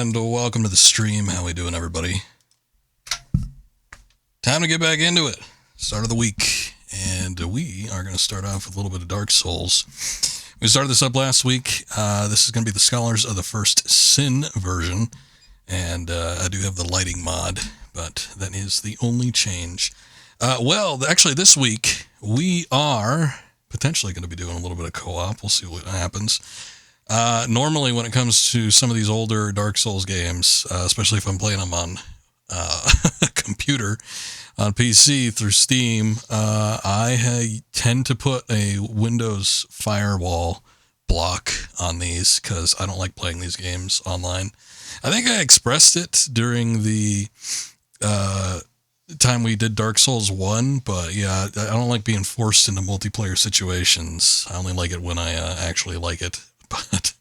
And welcome to the stream. How we doing, everybody? Time to get back into it. Start of the week. And we are going to start off with a little bit of Dark Souls. We started this up last week. This is going to be the Scholars of the First Sin version. And I do have the lighting mod, but that is the only change. Well, actually, this week, we are potentially going to be doing a little bit of co-op. We'll see what happens. Normally, when it comes to some of these older Dark Souls games, especially if I'm playing them on a computer, on PC through Steam, I tend to put a Windows firewall block on these because I don't like playing these games online. I think I expressed it during the time we did Dark Souls 1, but yeah, I don't like being forced into multiplayer situations. I only like it when I actually like it. But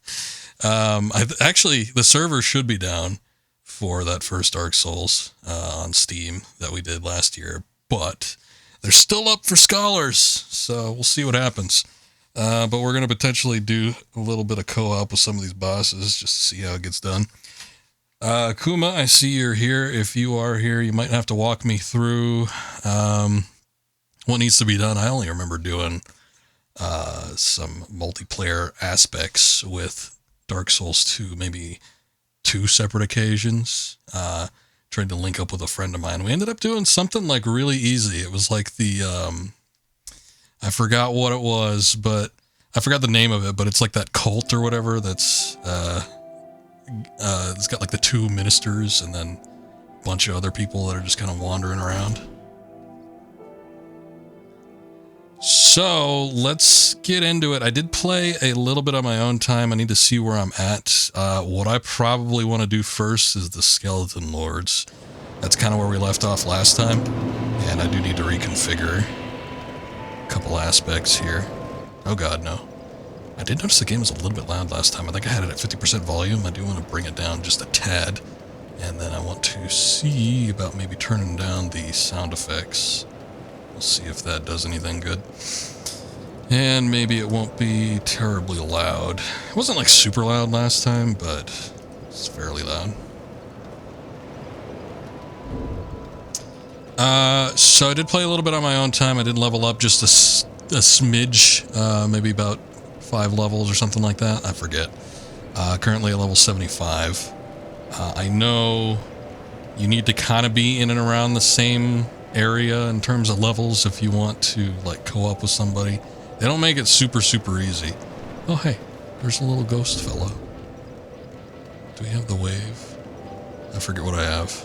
actually, the server should be down for that first Dark Souls on Steam that we did last year, but they're still up for Scholars, so we'll see what happens. But we're going to potentially do a little bit of co-op with some of these bosses just to see how it gets done. Kuma, I see you're here. If you are here, you might have to walk me through what needs to be done. I only remember doing some multiplayer aspects with Dark Souls 2, maybe 2 separate occasions. Tried to link up with a friend of mine. We ended up doing something like really easy. It was like the, I forgot what it was, but I forgot the name of it, but it's like that cult or whatever that's, it's got like the 2 ministers and then a bunch of other people that are just kind of wandering around. So let's get into it. I did play a little bit on my own time. I need to see where I'm at. What I probably want to do first is the Skeleton Lords. That's kind of where we left off last time. And I do need to reconfigure a couple aspects here. Oh god, no. I did notice the game was a little bit loud last time. I think I had it at 50% volume. I do want to bring it down just a tad. And then I want to see about maybe turning down the sound effects. We'll see if that does anything good. And maybe it won't be terribly loud. It wasn't like super loud last time, but it's fairly loud. So I did play a little bit on my own time. I did level up just a smidge, maybe about 5 levels or something like that. I forget. Currently at level 75. I know you need to kind of be in and around the same area in terms of levels if you want to like co-op with somebody. They don't make it super easy. Oh hey, there's a little ghost fellow. Do we have the wave? I forget what I have.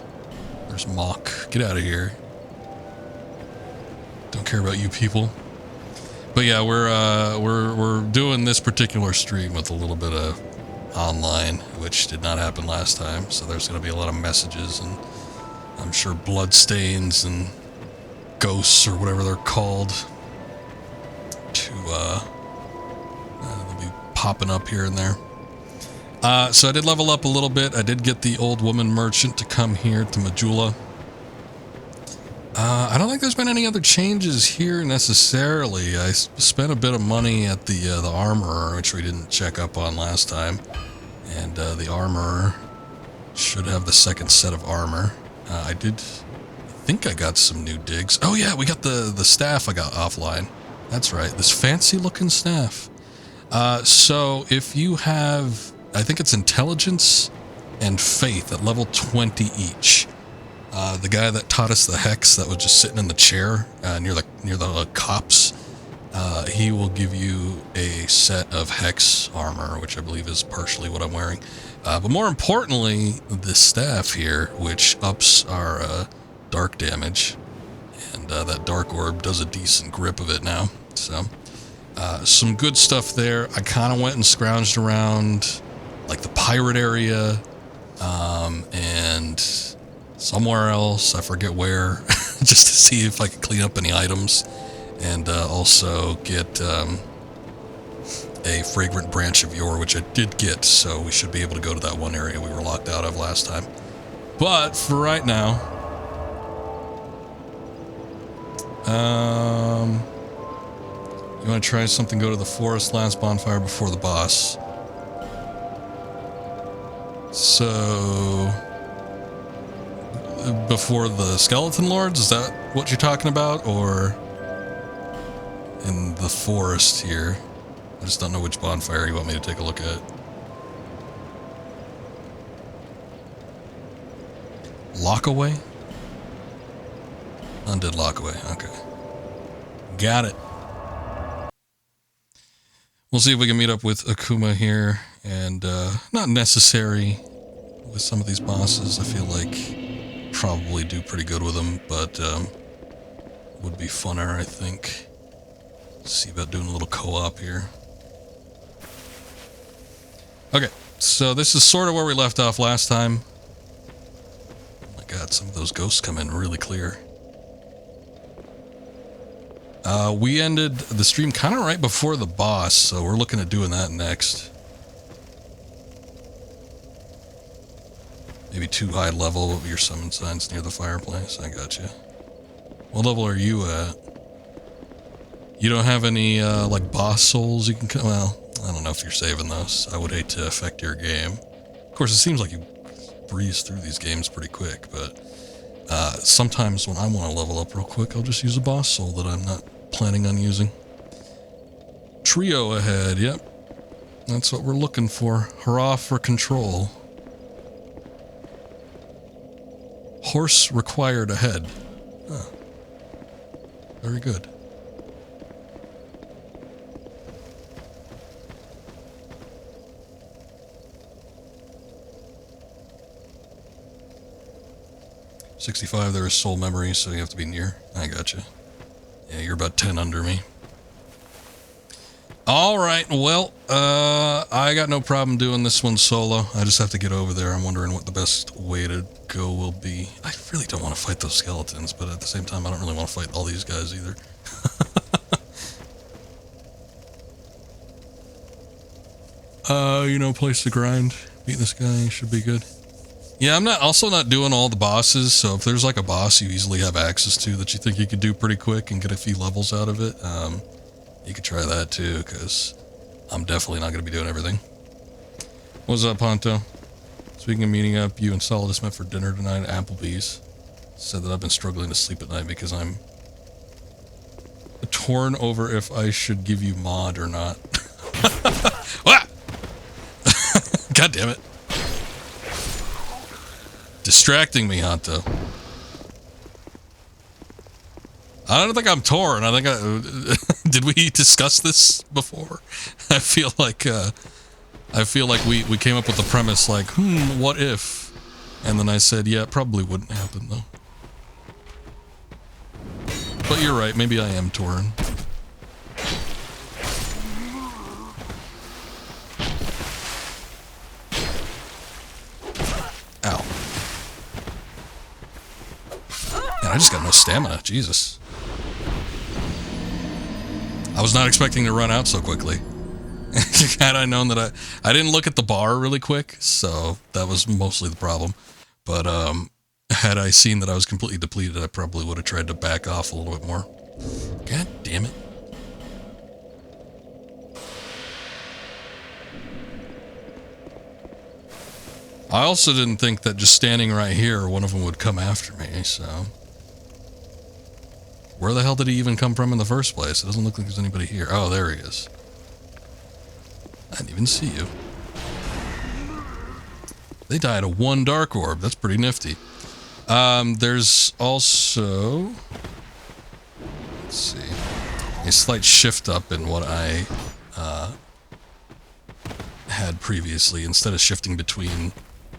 There's Mock. Get out of here. Don't care about you people. But yeah, we're doing this particular stream with a little bit of online, which did not happen last time, so there's going to be a lot of messages and I'm sure bloodstains and ghosts or whatever they're called they'll be popping up here and there. So I did level up a little bit. I did get the old woman merchant to come here to Majula. I don't think there's been any other changes here necessarily. I spent a bit of money at the armorer, which we didn't check up on last time. And the armorer should have the second set of armor. I think I got some new digs. Oh yeah, we got the staff I got offline. That's right, this fancy looking staff. So if you have, I think it's intelligence and faith at level 20 each. The guy that taught us the hex that was just sitting in the chair near the cops, he will give you a set of hex armor, which I believe is partially what I'm wearing. But more importantly, this staff here, which ups our dark damage, and that dark orb does a decent grip of it now. So, some good stuff there. I kind of went and scrounged around, like the pirate area, and somewhere else, I forget where, just to see if I could clean up any items, and also get a fragrant branch of yore, which I did get, so we should be able to go to that one area we were locked out of last time. But for right now, you want to try something? Go to the forest, last bonfire before the boss. So, before the skeleton lords, is that what you're talking about, or in the forest here? I just don't know which bonfire you want me to take a look at. Lockaway? Undead Lockaway, okay. Got it. We'll see if we can meet up with Akuma here, and not necessary with some of these bosses. I feel like probably do pretty good with them, but would be funner, I think. See about doing a little co-op here. Okay, so this is sort of where we left off last time. Oh my god, some of those ghosts come in really clear. We ended the stream kind of right before the boss, so we're looking at doing that next. Maybe too high level of your summon signs near the fireplace. I got you. What level are you at? You don't have any, like, boss souls you can... Well, I don't know if you're saving those. I would hate to affect your game. Of course, it seems like you breeze through these games pretty quick, but... sometimes when I want to level up real quick, I'll just use a boss soul that I'm not planning on using. Trio ahead, yep. That's what we're looking for. Hurrah for control. Horse required ahead. Huh. Very good. $65, there is soul memory, so you have to be near. I gotcha. Yeah, you're about 10 under me. Alright, well, I got no problem doing this one solo. I just have to get over there. I'm wondering what the best way to go will be. I really don't want to fight those skeletons, but at the same time, I don't really want to fight all these guys either. You know, place to grind. Beat this guy, should be good. Yeah, I'm also not doing all the bosses, so if there's like a boss you easily have access to that you think you could do pretty quick and get a few levels out of it, you could try that too, because I'm definitely not going to be doing everything. What's up, Ponto? Speaking of meeting up, you and Solidus met for dinner tonight at Applebee's. Said that I've been struggling to sleep at night because I'm torn over if I should give you mod or not. God damn it. Distracting me, Honto. I don't think I'm torn. I think did we discuss this before? I feel like we came up with the premise like, what if? And then I said, yeah, it probably wouldn't happen though. But you're right, maybe I am torn. Ow. Man, I just got no stamina, Jesus. I was not expecting to run out so quickly. Had I known that I didn't look at the bar really quick, so that was mostly the problem. But had I seen that I was completely depleted, I probably would have tried to back off a little bit more. God damn it. I also didn't think that just standing right here, one of them would come after me, so... Where the hell did he even come from in the first place? It doesn't look like there's anybody here. Oh, there he is. I didn't even see you. They died of one dark orb. That's pretty nifty. There's also... Let's see. A slight shift up in what I had previously. Instead of shifting between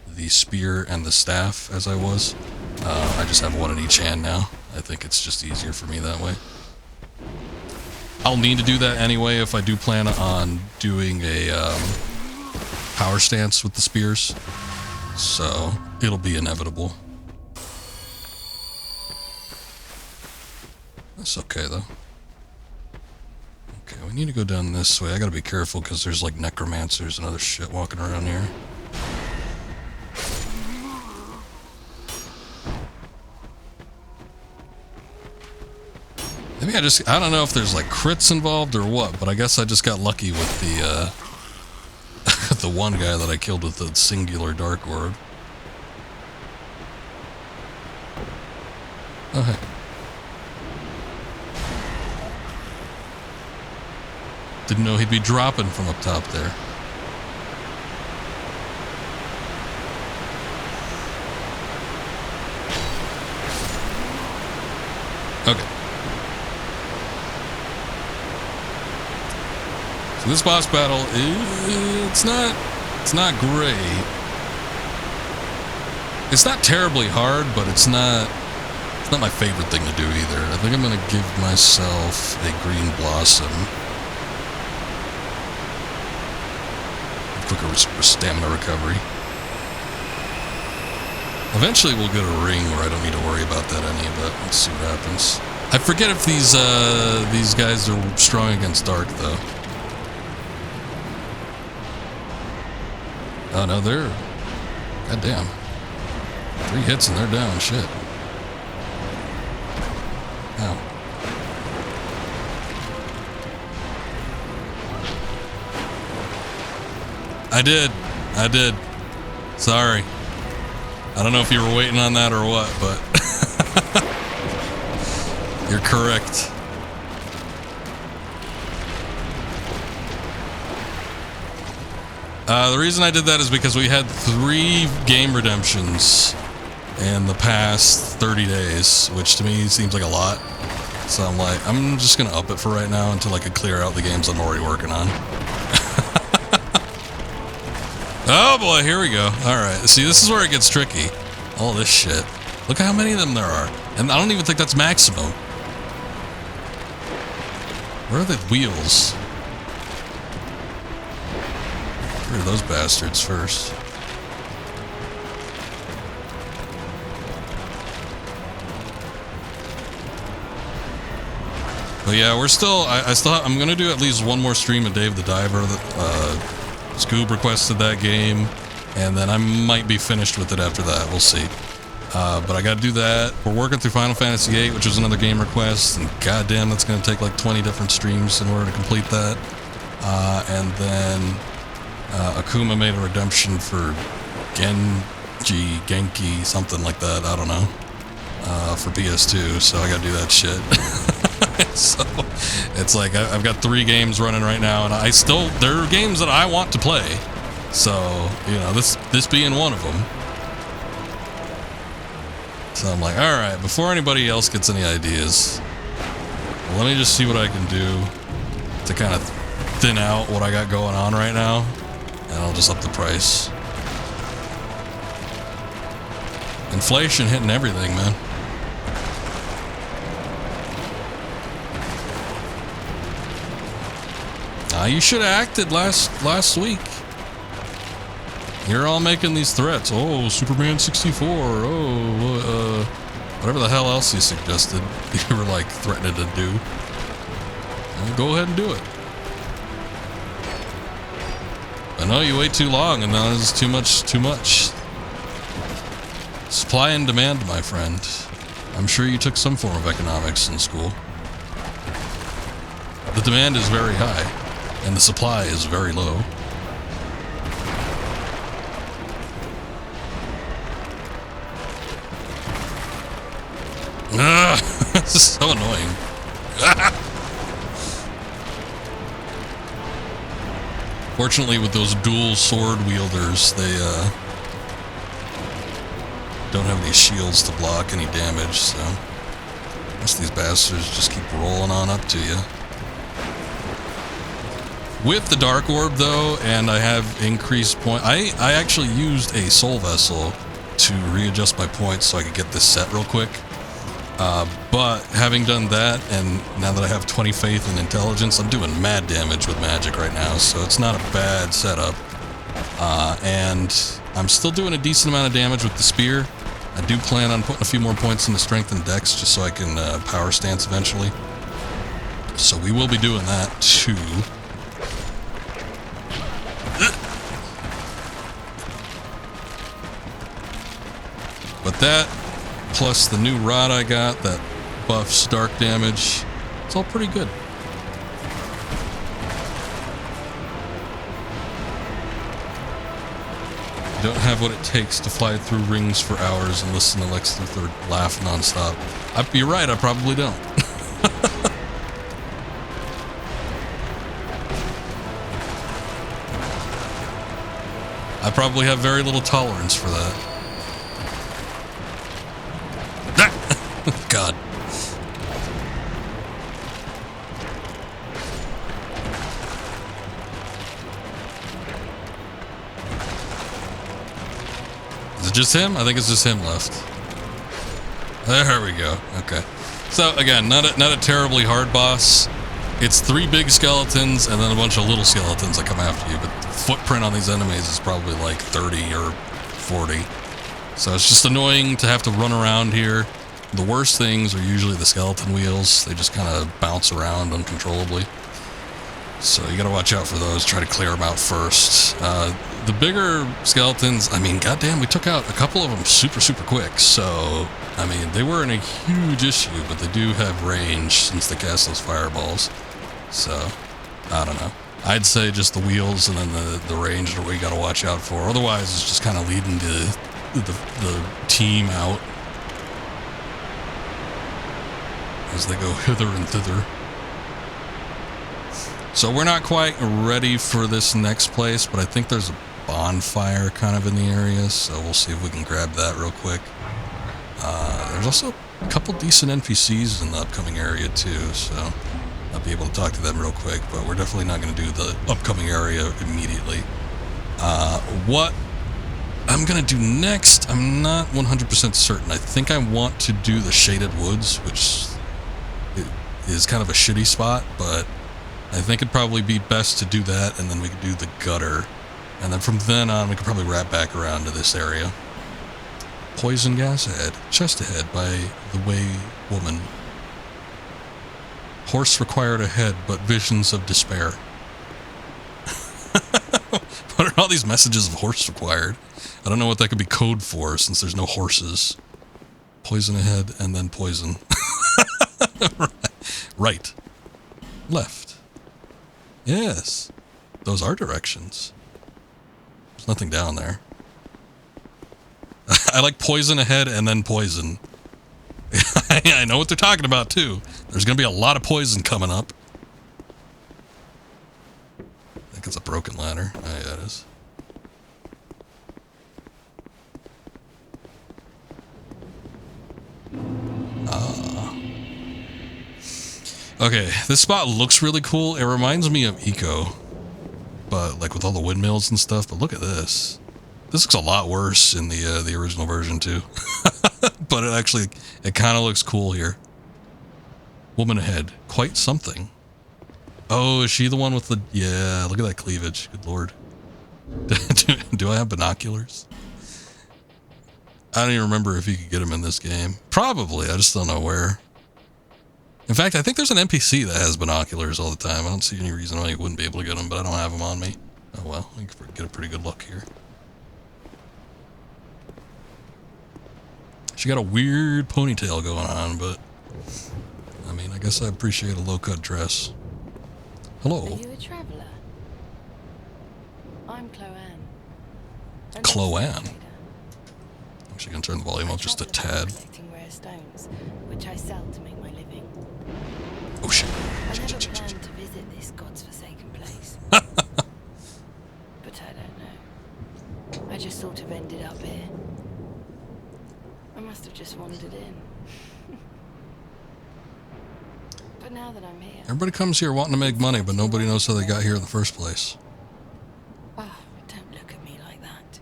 the spear and the staff, as I was, I just have one in each hand now. I think it's just easier for me that way. I'll need to do that anyway if I do plan on doing a power stance with the spears. So, it'll be inevitable. That's okay, though. Okay, we need to go down this way. I gotta be careful because there's like necromancers and other shit walking around here. Maybe I don't know if there's like crits involved or what, but I guess I just got lucky with the the one guy that I killed with the singular Dark Orb. Oh, hey. Didn't know he'd be dropping from up top there. Okay. So this boss battle, it's not great. It's not terribly hard, but it's not my favorite thing to do either. I think I'm gonna give myself a green blossom. Quicker stamina recovery. Eventually we'll get a ring where I don't need to worry about that any, but let's see what happens. I forget if these guys are strong against dark though. Oh no, they're... goddamn. 3 hits and they're down, shit. Ow. I did. Sorry. I don't know if you were waiting on that or what, but you're correct. The reason I did that is because we had 3 game redemptions in the past 30 days, which to me seems like a lot. So I'm like, I'm just gonna up it for right now until I can clear out the games I'm already working on. Oh boy, here we go. Alright, see, this is where it gets tricky. All this shit. Look how many of them there are. And I don't even think that's maximum. Where are the wheels? Get rid of those bastards first. But yeah, we're still... I'm gonna do at least one more stream of Dave the Diver. Scoob requested that game, and then I might be finished with it after that. We'll see. But I gotta do that. We're working through Final Fantasy VIII, which is another game request, and goddamn, that's gonna take like 20 different streams in order to complete that. And then Akuma made a redemption for Genki, something like that. I don't know. For PS2, so I gotta do that shit. So it's like I've got 3 games running right now, and there are games that I want to play. So, you know, this being one of them. So I'm like, all right, before anybody else gets any ideas, let me just see what I can do to kind of thin out what I got going on right now, and I'll just up the price. Inflation hitting everything, man. You should have acted last week. You're all making these threats. Oh, Superman 64. Oh, whatever the hell else you suggested. You were like threatening to do. Well, go ahead and do it. I know you wait too long, and now this is too much. Supply and demand, my friend. I'm sure you took some form of economics in school. The demand is very high, and the supply is very low. This is so annoying. Fortunately, with those dual sword wielders, they don't have any shields to block any damage, so most of these bastards just keep rolling on up to you. With the Dark Orb, though, and I have increased point, I actually used a Soul Vessel to readjust my points so I could get this set real quick. But having done that, and now that I have 20 faith and intelligence, I'm doing mad damage with magic right now, so it's not a bad setup. And I'm still doing a decent amount of damage with the spear. I do plan on putting a few more points into strength and dex just so I can power stance eventually. So we will be doing that too. But that, plus the new rod I got that buffs dark damage, it's all pretty good. You don't have what it takes to fly through rings for hours and listen to Lex Luthor laugh nonstop. You're right, I probably don't. I probably have very little tolerance for that. God. Is it just him? I think it's just him left. There we go. Okay. So again, not a terribly hard boss. It's 3 big skeletons and then a bunch of little skeletons that come after you, but the footprint on these enemies is probably like 30 or 40. So it's just annoying to have to run around here. The worst things are usually the skeleton wheels. They just kind of bounce around uncontrollably. So you gotta watch out for those. Try to clear them out first. The bigger skeletons, I mean, goddamn, we took out a couple of them super quick. So, I mean, they weren't a huge issue, but they do have range since they cast those fireballs. So, I don't know. I'd say just the wheels and then the range are what you gotta watch out for. Otherwise, it's just kind of leading the team out as they go hither and thither. So we're not quite ready for this next place, but I think there's a bonfire kind of in the area, so we'll see if we can grab that real quick. There's also a couple decent NPCs in the upcoming area too, so I'll be able to talk to them real quick, but we're definitely not going to do the upcoming area immediately. What I'm going to do next, I'm not 100% certain. I think I want to do the Shaded Woods, which is kind of a shitty spot, but I think it'd probably be best to do that, and then we could do the gutter. And then from then on, we could probably wrap back around to this area. Poison gas ahead. Chest ahead by the Way Woman. Horse required ahead, but visions of despair. What are all these messages of horse required? I don't know what that could be code for, since there's no horses. Poison ahead, and then poison. Right. Left. Yes. Those are directions. There's nothing down there. I like poison ahead and then poison. I know what they're talking about, too. There's going to be a lot of poison coming up. I think it's a broken ladder. Oh, yeah, it is. Okay, this spot looks really cool. It reminds me of Eco, but like with all the windmills and stuff. But look at this. This looks a lot worse in the original version too. But it kind of looks cool here. Woman ahead, quite something. Oh, is she the one with the? Yeah, look at that cleavage. Good lord. Do I have binoculars? I don't even remember if you could get them in this game. Probably. I just don't know where. In fact, I think there's an NPC that has binoculars all the time. I don't see any reason why you wouldn't be able to get them, but I don't have them on me. Oh well, we can get a pretty good look here. She got a weird ponytail going on, but I mean, I guess I appreciate a low-cut dress. Hello. Are you a traveler? I'm Chloanne. Chloanne? I'm actually going to turn the volume up just a tad. Collecting rare stones, which I sell to make my living. Oh shit. I never planned to visit this god's-forsaken place. But I don't know. I just sort of ended up here. I must have just wandered in. But now that I'm here... Everybody comes here wanting to make money, but nobody knows how they got here in the first place. Oh, don't look at me like that.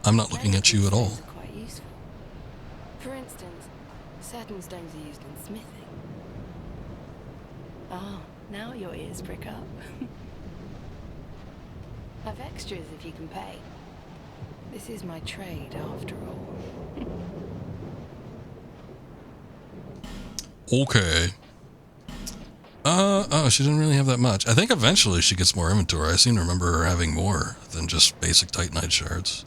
I'm not looking at you at all. Quite useful. For instance, certain stones are used in smithing. Oh, now your ears prick up. Have extras if you can pay. This is my trade, after all. Okay. Oh, she didn't really have that much. I think eventually she gets more inventory. I seem to remember her having more than just basic Titanite shards.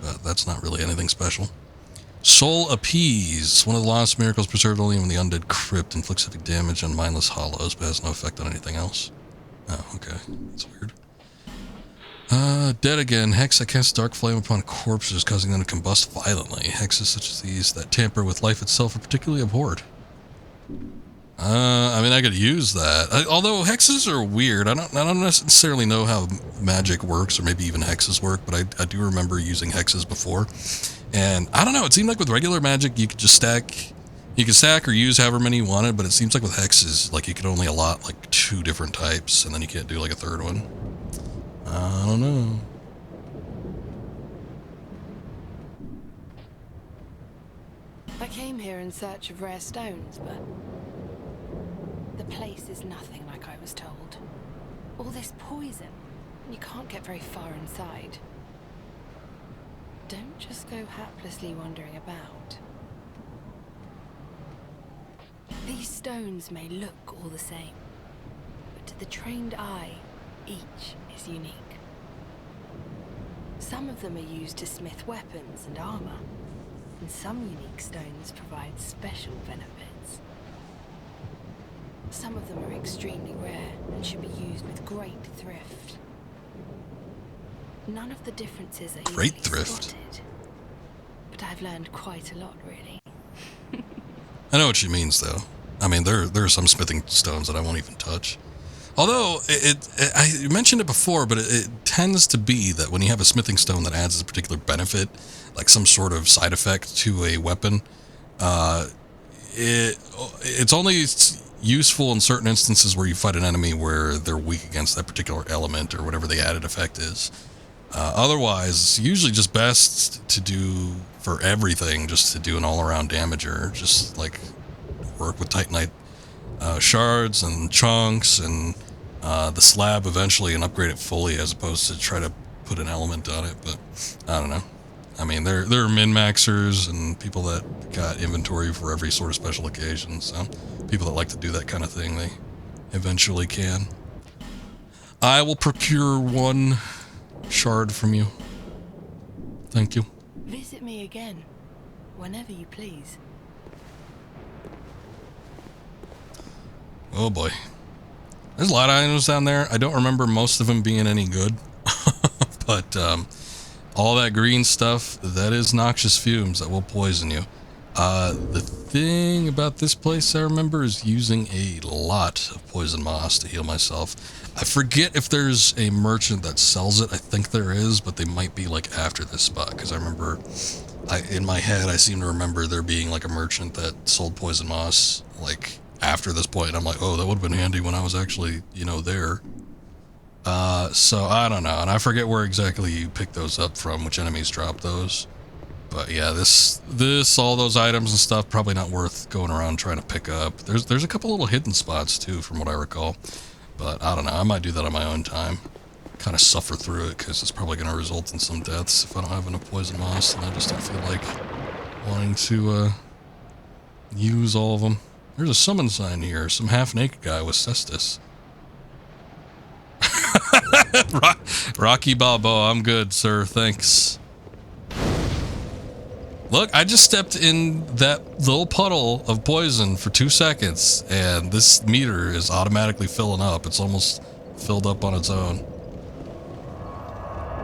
But that's not really anything special. Soul Appease. One of the lost miracles preserved only in the undead crypt. Inflicts heavy damage on mindless hollows, but has no effect on anything else. Oh, okay. That's weird. Dead again. Hex that casts dark flame upon corpses, causing them to combust violently. Hexes such as these that tamper with life itself are particularly abhorred. I mean, I could use that. Although hexes are weird. I don't necessarily know how magic works, or maybe even hexes work, but I do remember using hexes before. And I don't know, it seemed like with regular magic, you could just stack... You could stack or use however many you wanted, but it seems like with hexes, like you could only allot like 2 different types, and then you can't do like a 3rd one. I don't know. I came here in search of rare stones, but the place is nothing like I was told. All this poison, and you can't get very far inside. Don't just go haplessly wandering about. These stones may look all the same, but to the trained eye, each is unique. Some of them are used to smith weapons and armor, and some unique stones provide special benefits. Some of them are extremely rare and should be used with great thrift. None of the differences are easily spotted, but I've learned quite a lot, really. I know what she means, though. I mean, there are some smithing stones that I won't even touch. Although, I mentioned it before, but it tends to be that when you have a smithing stone that adds a particular benefit, like some sort of side effect to a weapon, it's only useful in certain instances where you fight an enemy where they're weak against that particular element or whatever the added effect is. Otherwise, it's usually just best to do for everything, just to do an all-around damager, just like work with Titanite shards and chunks and the slab eventually and upgrade it fully as opposed to try to put an element on it. But I don't know. I mean, there are min-maxers and people that got inventory for every sort of special occasion, so people that like to do that kind of thing, they eventually can. I will procure 1 shard from you. Thank you. Visit me again, whenever you please. Oh boy. There's a lot of items down there. I don't remember most of them being any good. But all that green stuff, that is noxious fumes that will poison you. The thing about this place I remember is using a lot of poison moss to heal myself. I forget if there's a merchant that sells it. I think there is, but they might be like after this spot, because I remember, in my head, I seem to remember there being like a merchant that sold poison moss like after this point. I'm like, oh, that would have been handy when I was actually, you know, there. So I don't know, and I forget where exactly you pick those up from, which enemies drop those. But yeah, all those items and stuff, probably not worth going around trying to pick up. There's a couple little hidden spots too, from what I recall. But I don't know, I might do that on my own time. Kind of suffer through it, because it's probably going to result in some deaths if I don't have enough poison moss, and I just don't feel like wanting to use all of them. There's a summon sign here, some half-naked guy with cestus. Rocky Balboa, I'm good, sir, thanks. Look, I just stepped in that little puddle of poison for 2 seconds, and this meter is automatically filling up. It's almost filled up on its own.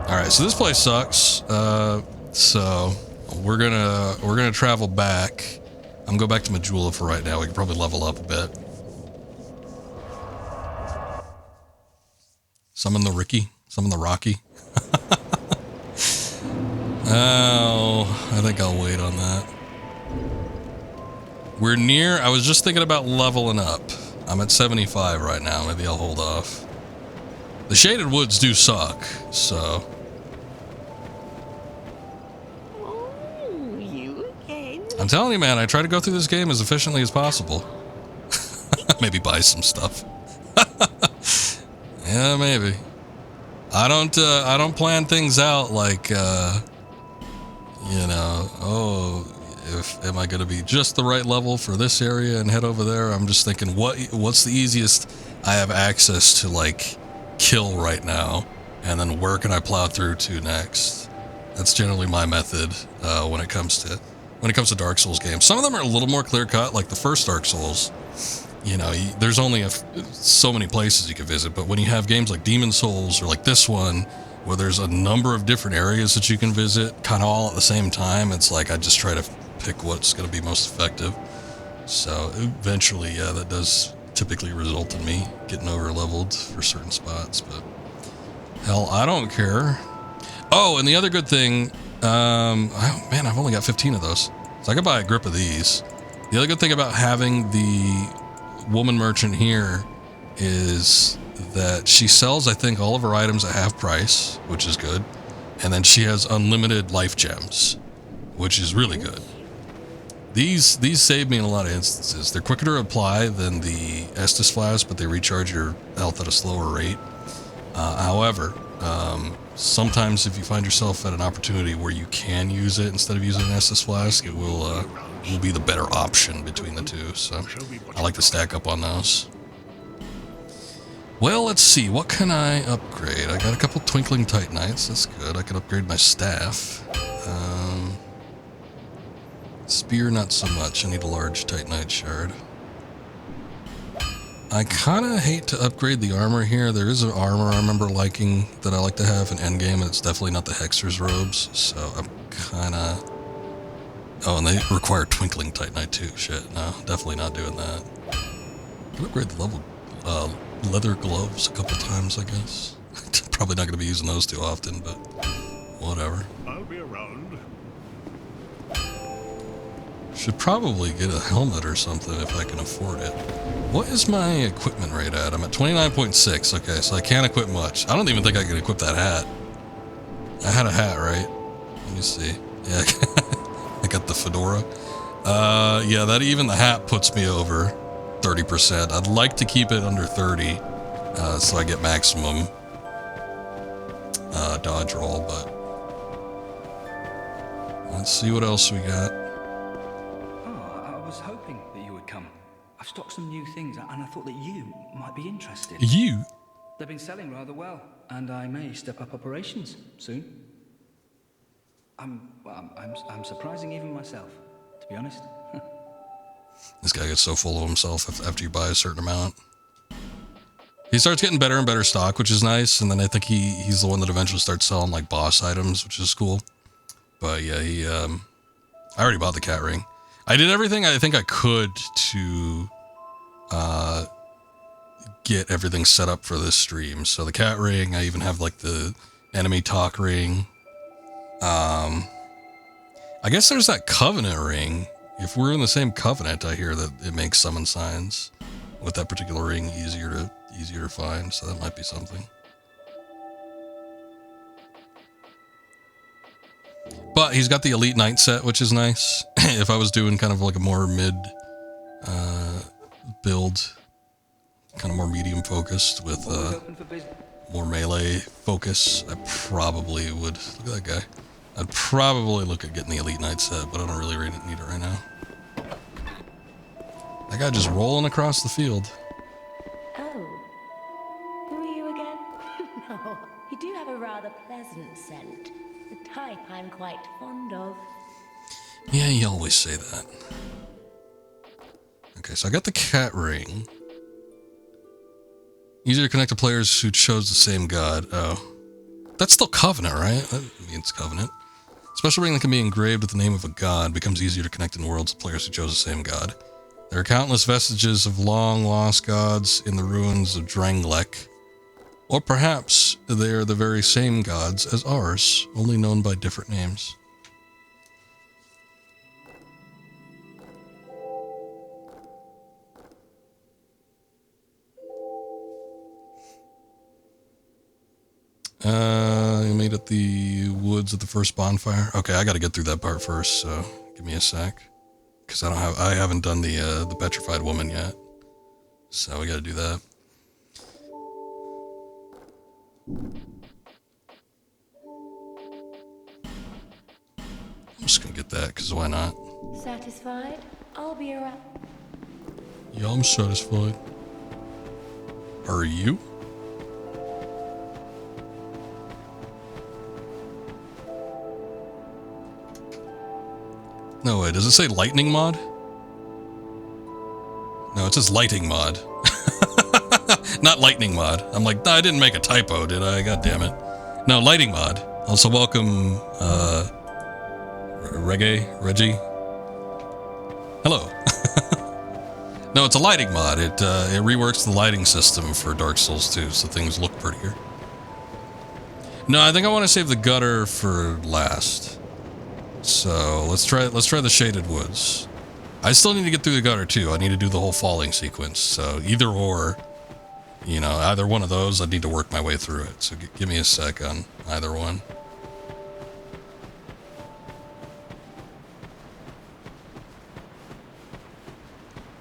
Alright, so this place sucks. So we're gonna travel back. I'm gonna go back to Majula for right now. We can probably level up a bit. Summon the Ricky. Summon the Rocky. Oh, I think I'll wait on that. We're near... I was just thinking about leveling up. I'm at 75 right now. Maybe I'll hold off. The Shaded Woods do suck, so... Oh, you again? I'm telling you, man, I try to go through this game as efficiently as possible. Maybe buy some stuff. Yeah, maybe. I don't plan things out like, you know, oh, am I going to be just the right level for this area and head over there? I'm just thinking, what's the easiest I have access to, like, kill right now? And then where can I plow through to next? That's generally my method when it comes to Dark Souls games. Some of them are a little more clear-cut, like the first Dark Souls. You know, there's only so many places you can visit, but when you have games like Demon Souls or like this one, where there's a number of different areas that you can visit, kind of all at the same time. It's like I just try to pick what's going to be most effective. So eventually, yeah, that does typically result in me getting over leveled for certain spots, but hell, I don't care. Oh, and the other good thing, oh, man, I've only got 15 of those, so I could buy a grip of these. The other good thing about having the woman merchant here is that she sells, I think, all of her items at half price, which is good. And then she has unlimited life gems, which is really good. These save me in a lot of instances. They're quicker to apply than the Estus flask, but they recharge your health at a slower rate. However, sometimes if you find yourself at an opportunity where you can use it instead of using an Estus flask, it will be the better option between the two. So I like to stack up on those. Well, let's see. What can I upgrade? I got a couple Twinkling Titanites. That's good. I can upgrade my staff. Spear, not so much. I need a large Titanite shard. I kind of hate to upgrade the armor here. There is an armor I remember liking that I like to have in endgame, and it's definitely not the Hexer's robes. So I'm kind of... Oh, and they require Twinkling Titanite too. Shit, no, definitely not doing that. I can upgrade the leather gloves a couple times, I guess. Probably not going to be using those too often, but whatever. I'll be around. Should probably get a helmet or something if I can afford it. What is my equipment rate at? I'm at 29.6. Okay, so I can't equip much. I don't even think I can equip that hat. I had a hat, right? Let me see. Yeah, I got the fedora. Yeah, that even the hat puts me over 30%. I'd like to keep it under 30, so I get maximum dodge roll, but let's see what else we got. I was hoping that you would come. I've stocked some new things, and I thought that you might be interested. You? They've been selling rather well, and I may step up operations soon. I'm surprising even myself, to be honest. This guy gets so full of himself after you buy a certain amount. He starts getting better and better stock, which is nice, and then I think he's the one that eventually starts selling like boss items, which is cool. But yeah, I already bought the cat ring. I did everything I think I could to get everything set up for this stream. So the cat ring, I even have like the enemy talk ring. I guess there's that covenant ring. If we're in the same covenant, I hear that it makes summon signs with that particular ring easier to find, so that might be something. But he's got the Elite Knight set, which is nice. If I was doing kind of like a more mid build, kind of more medium focused with more melee focus, I probably would, look at that guy. I'd probably look at getting the Elite Knight set, but I don't really need it right now. That guy just rolling across the field. Oh, who are you again? No, you do have a rather pleasant scent. The type I'm quite fond of. Yeah, you always say that. Okay, so I got the cat ring. Easier to connect to players who chose the same god. Oh. That's still Covenant, right? That means Covenant. Special ring that can be engraved with the name of a god becomes easier to connect in worlds of players who chose the same god. There are countless vestiges of long-lost gods in the ruins of Dranglek. Or perhaps they are the very same gods as ours, only known by different names. You made it the woods at the first bonfire. Okay, I got to get through that part first, so give me a sec, because I haven't done the petrified woman yet, so we got to do that. I'm just gonna get that, because why not? Satisfied? I'll be around. Yeah, I'm satisfied. Are you? No way, does it say lightning mod? No, it says lighting mod. Not lightning mod. I'm like, no, I didn't make a typo, did I? God damn it. No, lighting mod. Also welcome, Reggie. Hello. No, it's a lighting mod. It reworks the lighting system for Dark Souls 2, so things look prettier. No, I think I want to save the gutter for last. So let's try the shaded woods. I still need to get through the gutter too. I need to do the whole falling sequence. So either or, you know, either one of those, I need to work my way through it. So give me a sec on either one.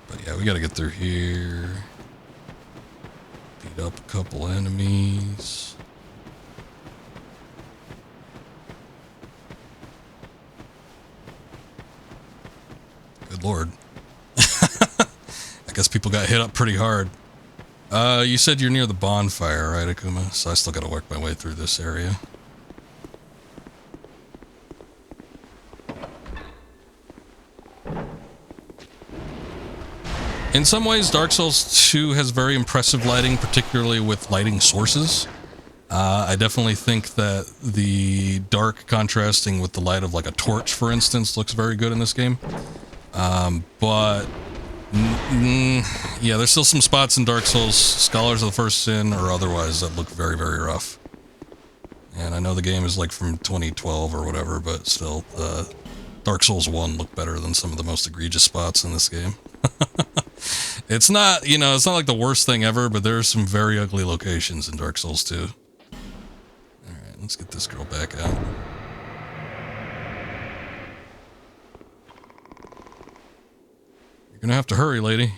But yeah, we got to get through here. Beat up a couple enemies. Good lord. I guess people got hit up pretty hard. You said you're near the bonfire, right, Akuma? So I still gotta work my way through this area. In some ways, Dark Souls 2 has very impressive lighting, particularly with lighting sources. I definitely think that the dark contrasting with the light of like a torch, for instance, looks very good in this game. But yeah, there's still some spots in Dark Souls, Scholars of the First Sin or otherwise, that look very, very rough. And I know the game is like from 2012 or whatever, but still, Dark Souls 1 looked better than some of the most egregious spots in this game. It's not, you know, it's not like the worst thing ever, but there are some very ugly locations in Dark Souls 2. Alright, let's get this girl back out. You're gonna have to hurry, lady.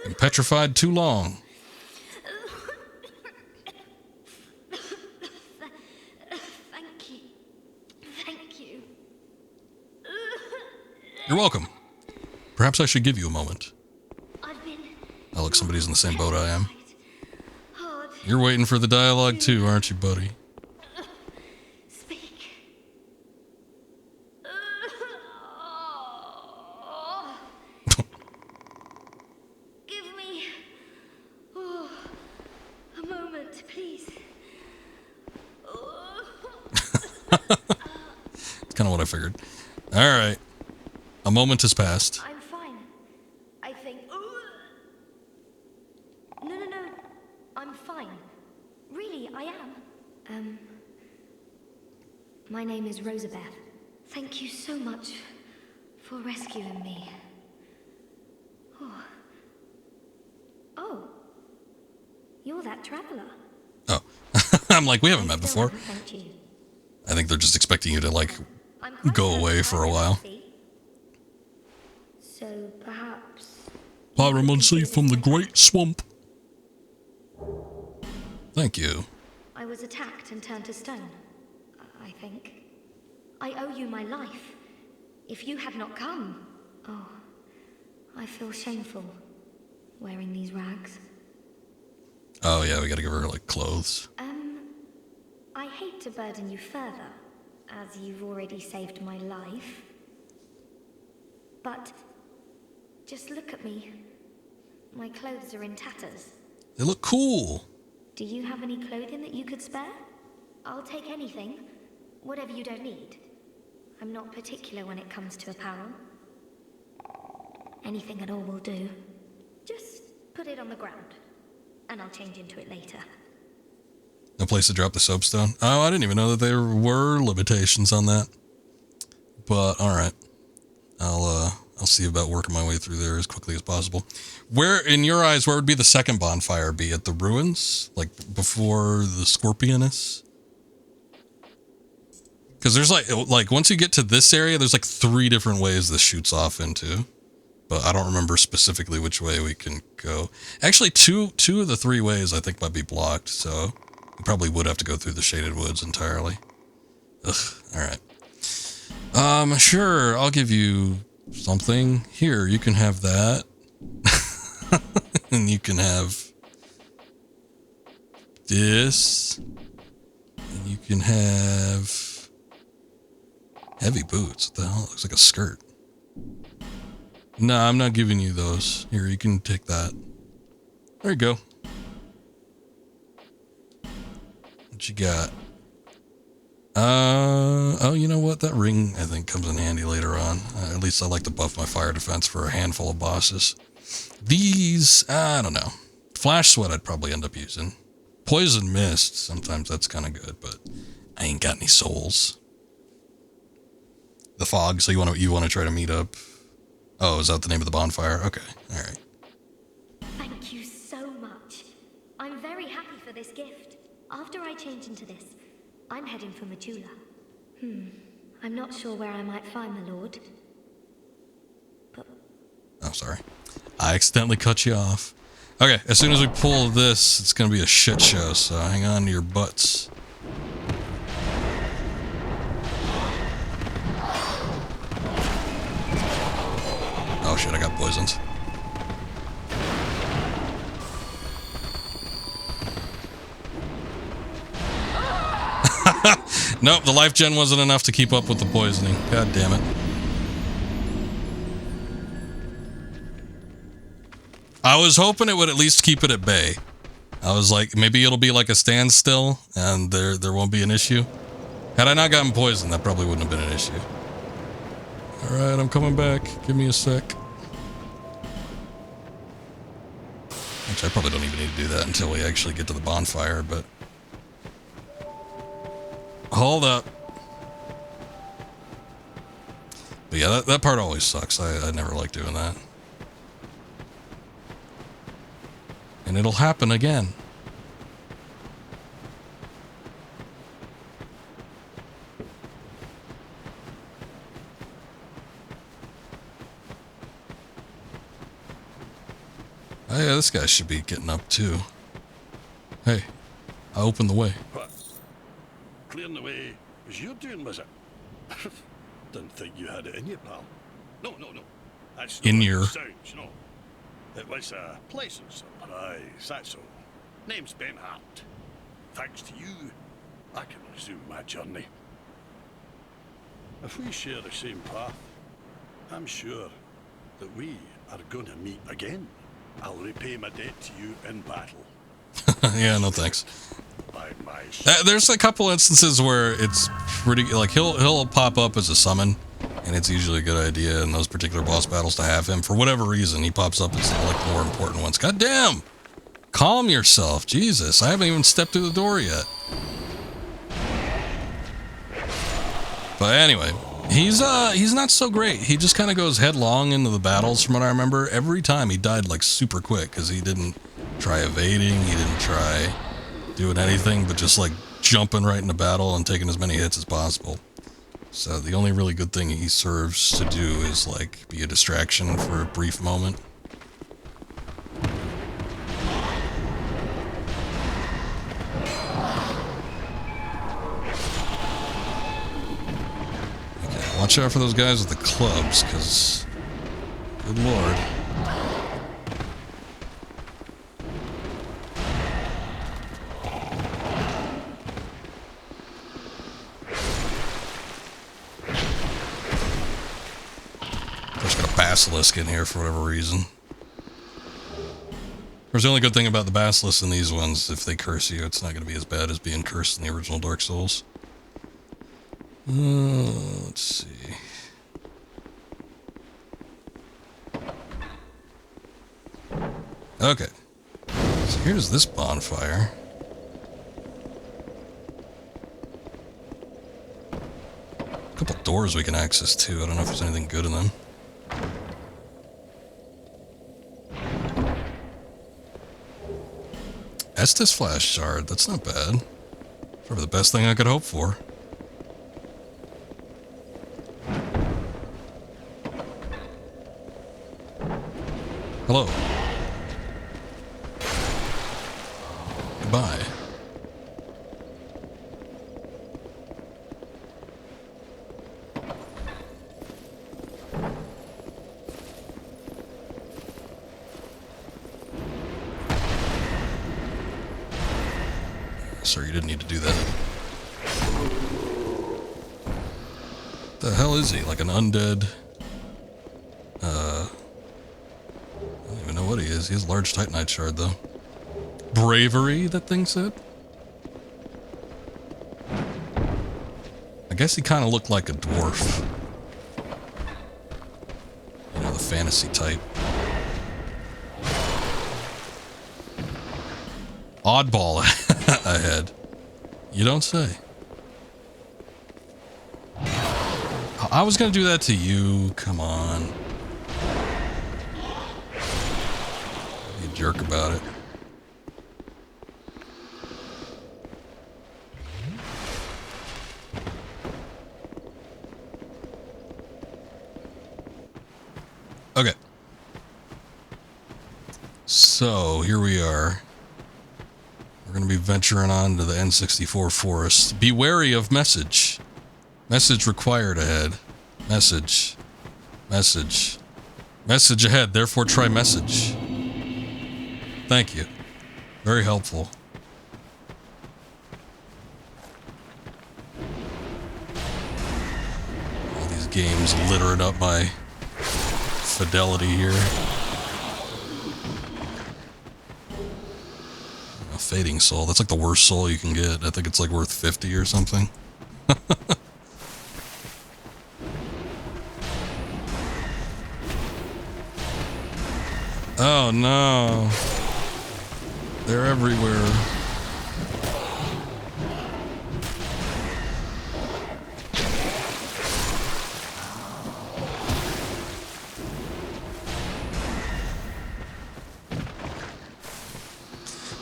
Been petrified too long. Thank you. Thank you. You're welcome. Perhaps I should give you a moment. I've been Oh, look, somebody's in the same boat I am. hard. You're waiting for the dialogue too, aren't you, buddy? Speak. Give me a moment, please. It's kind of what I figured. All right. A moment has passed. I'm fine. I think. No. I'm fine. Really, I am. My name is Rosabeth. Thank you so much for rescuing me. Oh. You're that traveler. Oh. I'm like, we haven't met before. Thank you. I think they're just expecting you to, like, I'm quite go away for a while. So perhaps. Pyromancy from the Great Swamp. Thank you. I was attacked and turned to stone, I think. I owe you my life. If you had not come... Oh, I feel shameful wearing these rags. Oh, yeah, we gotta give her, like, clothes. I hate to burden you further, as you've already saved my life. But just look at me. My clothes are in tatters. They look cool. Do you have any clothing that you could spare? I'll take anything. Whatever you don't need. I'm not particular when it comes to apparel. Anything at all will do. Just put it on the ground, and I'll change into it later. No place to drop the soapstone. Oh, I didn't even know that there were limitations on that. But, alright. I'll see about working my way through there as quickly as possible. Where, in your eyes, where would be the second bonfire be? At the ruins? Like, before the Scorpioness? Because there's like, once you get to this area, there's like 3 different ways this shoots off into. But I don't remember specifically which way we can go. Actually, two of the 3 ways I think might be blocked, so we probably would have to go through the shaded woods entirely. Ugh, alright. Sure, I'll give you something. Here, you can have that. And you can have this. And you can have heavy boots. What the hell? It looks like a skirt. No, I'm not giving you those. Here, you can take that. There you go. What you got? Oh, you know what? That ring, I think, comes in handy later on. At least I like to buff my fire defense for a handful of bosses. These, I don't know. Flash Sweat I'd probably end up using. Poison Mist, sometimes that's kind of good, but I ain't got any souls. The Fog, so you want to try to meet up? Oh, is that the name of the bonfire? Okay, all right. Thank you so much. I'm very happy for this gift. After I change into this, I'm heading for Majula. I'm not sure where I might find the Lord. But... Oh, sorry. I accidentally cut you off. Okay, as soon as we pull this, it's gonna be a shit show, so hang on to your butts. Oh shit, I got poisoned. Nope, the life gen wasn't enough to keep up with the poisoning. God damn it. I was hoping it would at least keep it at bay. I was like, maybe it'll be like a standstill and there won't be an issue. Had I not gotten poisoned, that probably wouldn't have been an issue. Alright, I'm coming back. Give me a sec. Actually, I probably don't even need to do that until we actually get to the bonfire, but... Hold up. But yeah, that part always sucks. I never like doing that. And it'll happen again. Oh yeah, this guy should be getting up too. Hey, I opened the way. What? Clearing the way was you doing, was it? Didn't think you had it in you, pal. No. That's In not your... what it sounds, you know. It was a pleasant surprise, that's all. Name's Ben Hart. Thanks to you, I can resume my journey. If we share the same path, I'm sure that we are going to meet again. I'll repay my debt to you in battle. Yeah, no thanks. By my There's a couple instances where it's pretty, like, he'll pop up as a summon, and it's usually a good idea in those particular boss battles to have him. For whatever reason, he pops up as, like, the more important ones. God damn! Calm yourself, Jesus. I haven't even stepped through the door yet. But anyway, he's not so great. He just kind of goes headlong into the battles, from what I remember. Every time he died, like, super quick, because he didn't try evading, he didn't try doing anything, but just, like, jumping right into battle and taking as many hits as possible. So the only really good thing he serves to do is, like, be a distraction for a brief moment. Okay, watch out for those guys with the clubs, because, good lord. Basilisk in here for whatever reason. There's the only good thing about the basilisk in these ones, if they curse you, it's not going to be as bad as being cursed in the original Dark Souls. Let's see. Okay. So here's this bonfire. A couple doors we can access too. I don't know if there's anything good in them. Estus Flash Shard, that's not bad. Probably the best thing I could hope for. Hello. Goodbye. Sir, you didn't need to do that. The hell is he? Like an undead, He has a large Titanite shard, though. Bravery, that thing said? I guess he kind of looked like a dwarf. You know, the fantasy type. Oddball ahead. You don't say. I was gonna do that to you. Come on. You jerk about it. Okay. So, here we are. We're going to be venturing on to the N64 forest. Be wary of message. Message required ahead. Message. Message. Message ahead, therefore try message. Thank you. Very helpful. All these games littering up my fidelity here. A fading soul. That's like the worst soul you can get. I think it's like worth 50 or something. Oh no. They're everywhere.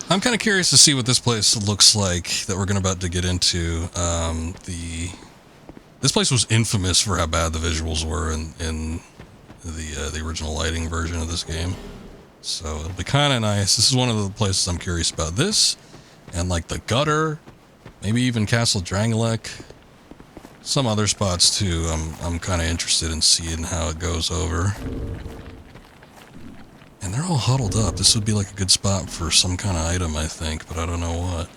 I'm kind of curious to see what this place looks like that we're about to get into. This place was infamous for how bad the visuals were in the original lighting version of this game. So it'll be kind of nice. This is one of the places I'm curious about. This and like the gutter, maybe even Castle Drangleic, some other spots too. I'm kind of interested in seeing how it goes over. And they're all huddled up. This would be like a good spot for some kind of item, I think, but I don't know what.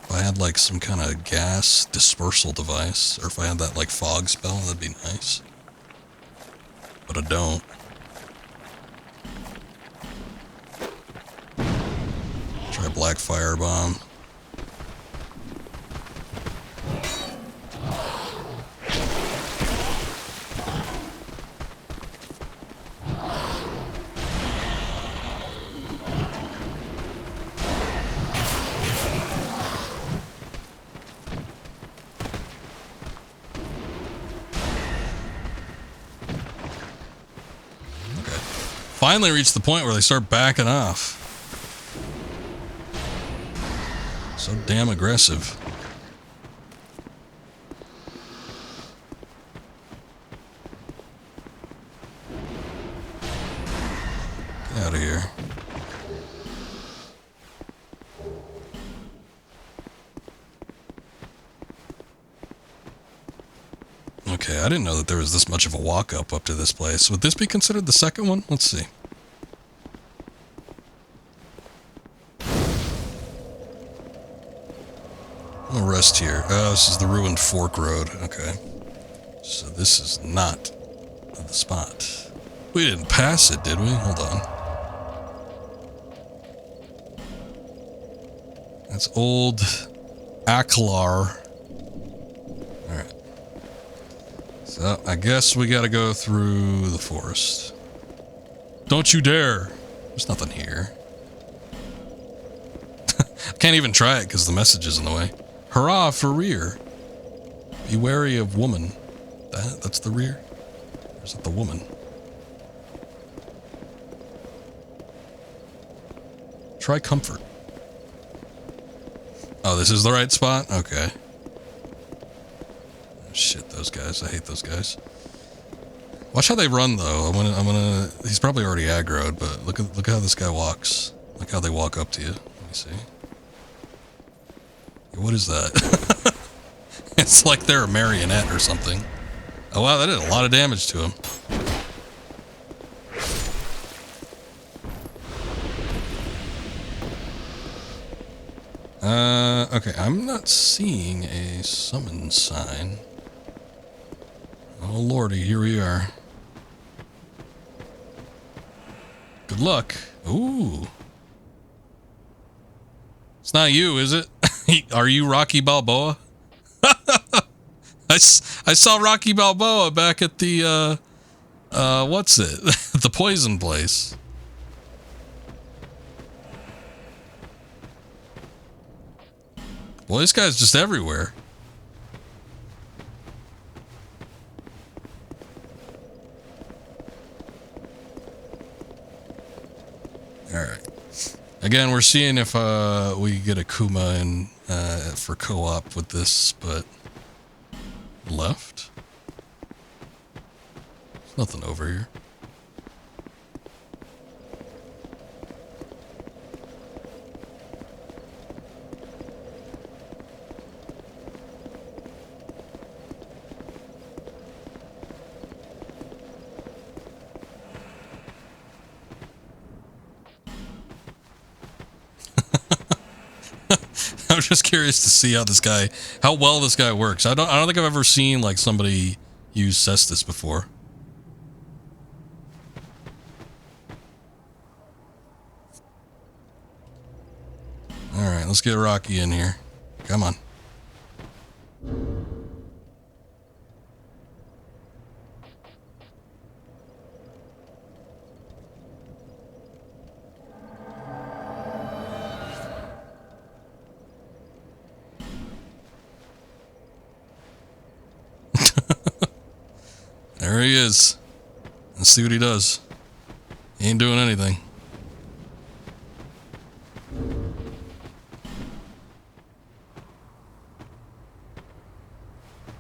If I had like some kind of gas dispersal device, or if I had that like fog spell, that'd be nice. But I don't. Try Black Firebomb. Finally reached the point where they start backing off. So damn aggressive. Get out of here. Okay, I didn't know that there was this much of a walk up to this place. Would this be considered the second one? Let's see. I'll rest here. Oh, this is the ruined fork road. Okay. So this is not the spot. We didn't pass it, did we? Hold on. That's old Aklar. Alright. So, I guess we gotta go through the forest. Don't you dare! There's nothing here. I can't even try it because the message is in the way. Hurrah for rear. Be wary of woman. That's the rear? Or is it the woman? Try comfort. Oh, this is the right spot? Okay. Shit, those guys. I hate those guys. Watch how they run, though. I'm gonna. He's probably already aggroed, but look how this guy walks. Look how they walk up to you. Let me see. What is that? It's like they're a marionette or something. Oh wow, that did a lot of damage to him. Okay, I'm not seeing a summon sign. Oh lordy, here we are. Good luck. Ooh. It's not you, is it? Are you Rocky Balboa? I saw Rocky Balboa back at the, what's it? The poison place. Well, this guy's just everywhere. Alright. Again, we're seeing if we get a Kuma in for co-op with this, but left? There's nothing over here. I'm just curious to see how well this guy works. I don't think I've ever seen like somebody use Cestus before. All right, let's get Rocky in here. Come on. There he is. Let's see what he does. He ain't doing anything.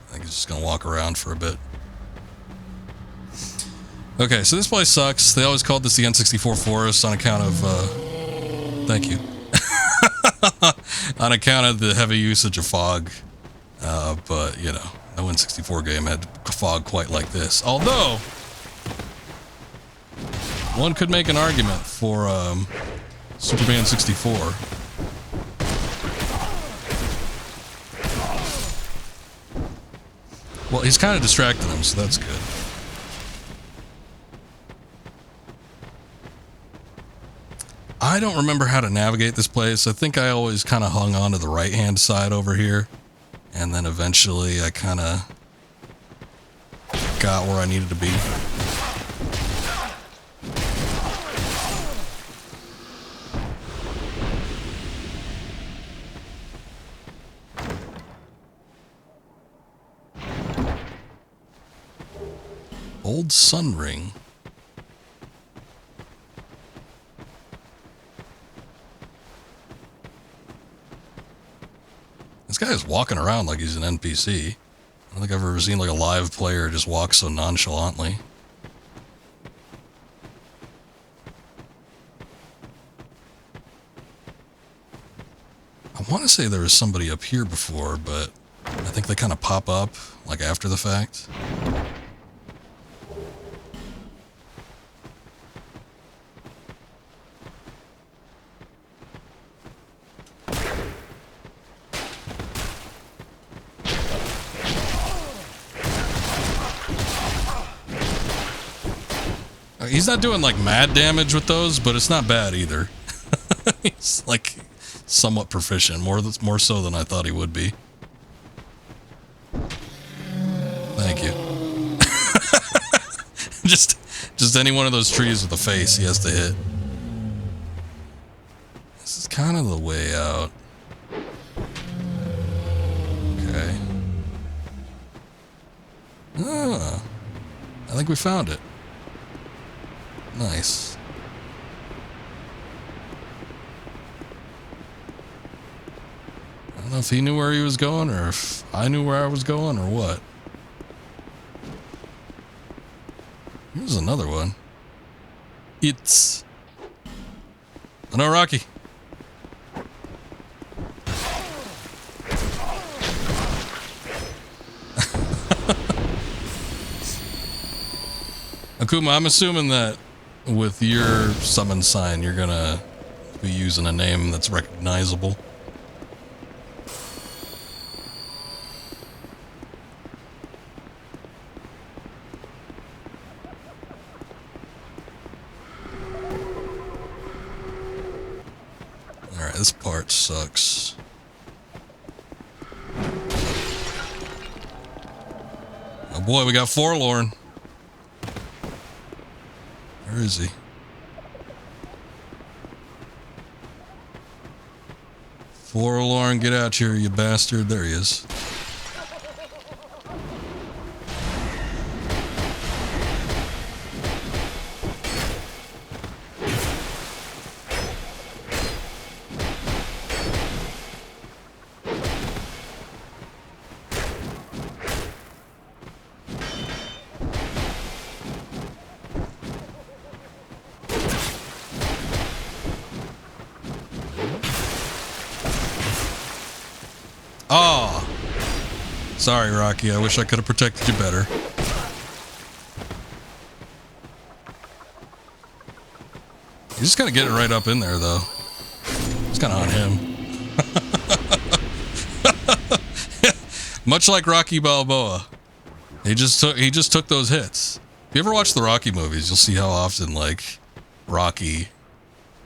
I think he's just gonna walk around for a bit. Okay, so this place sucks. They always called this the N64 Forest on account of, thank you. On account of the heavy usage of fog. But, you know, no N64 game had fog quite like this. Although, one could make an argument for, Superman 64. Well, he's kind of distracting him, so that's good. I don't remember how to navigate this place. I think I always kind of hung on to the right-hand side over here. And then eventually I kind of got where I needed to be. Old Sun Ring. This guy is walking around like he's an NPC. I don't think I've ever seen like a live player just walk so nonchalantly. I want to say there was somebody up here before, but I think they kind of pop up like after the fact. He's not doing like mad damage with those, but it's not bad either. He's like somewhat proficient, more so than I thought he would be. Thank you. just any one of those trees with a face he has to hit. This is kind of the way out. Okay. Ah, I think we found it. Nice. I don't know if he knew where he was going or if I knew where I was going or what. Here's another one. It's... Oh no, Rocky. Akuma, I'm assuming that with your summon sign, you're gonna be using a name that's recognizable. Alright, this part sucks. Oh boy, we got Forlorn. Where is he? Forlorn, get out here, you bastard. There he is. Oh, sorry, Rocky. I wish I could have protected you better. He's just kind of getting right up in there, though. It's kind of on him. Much like Rocky Balboa, he just took those hits. If you ever watch the Rocky movies, you'll see how often like Rocky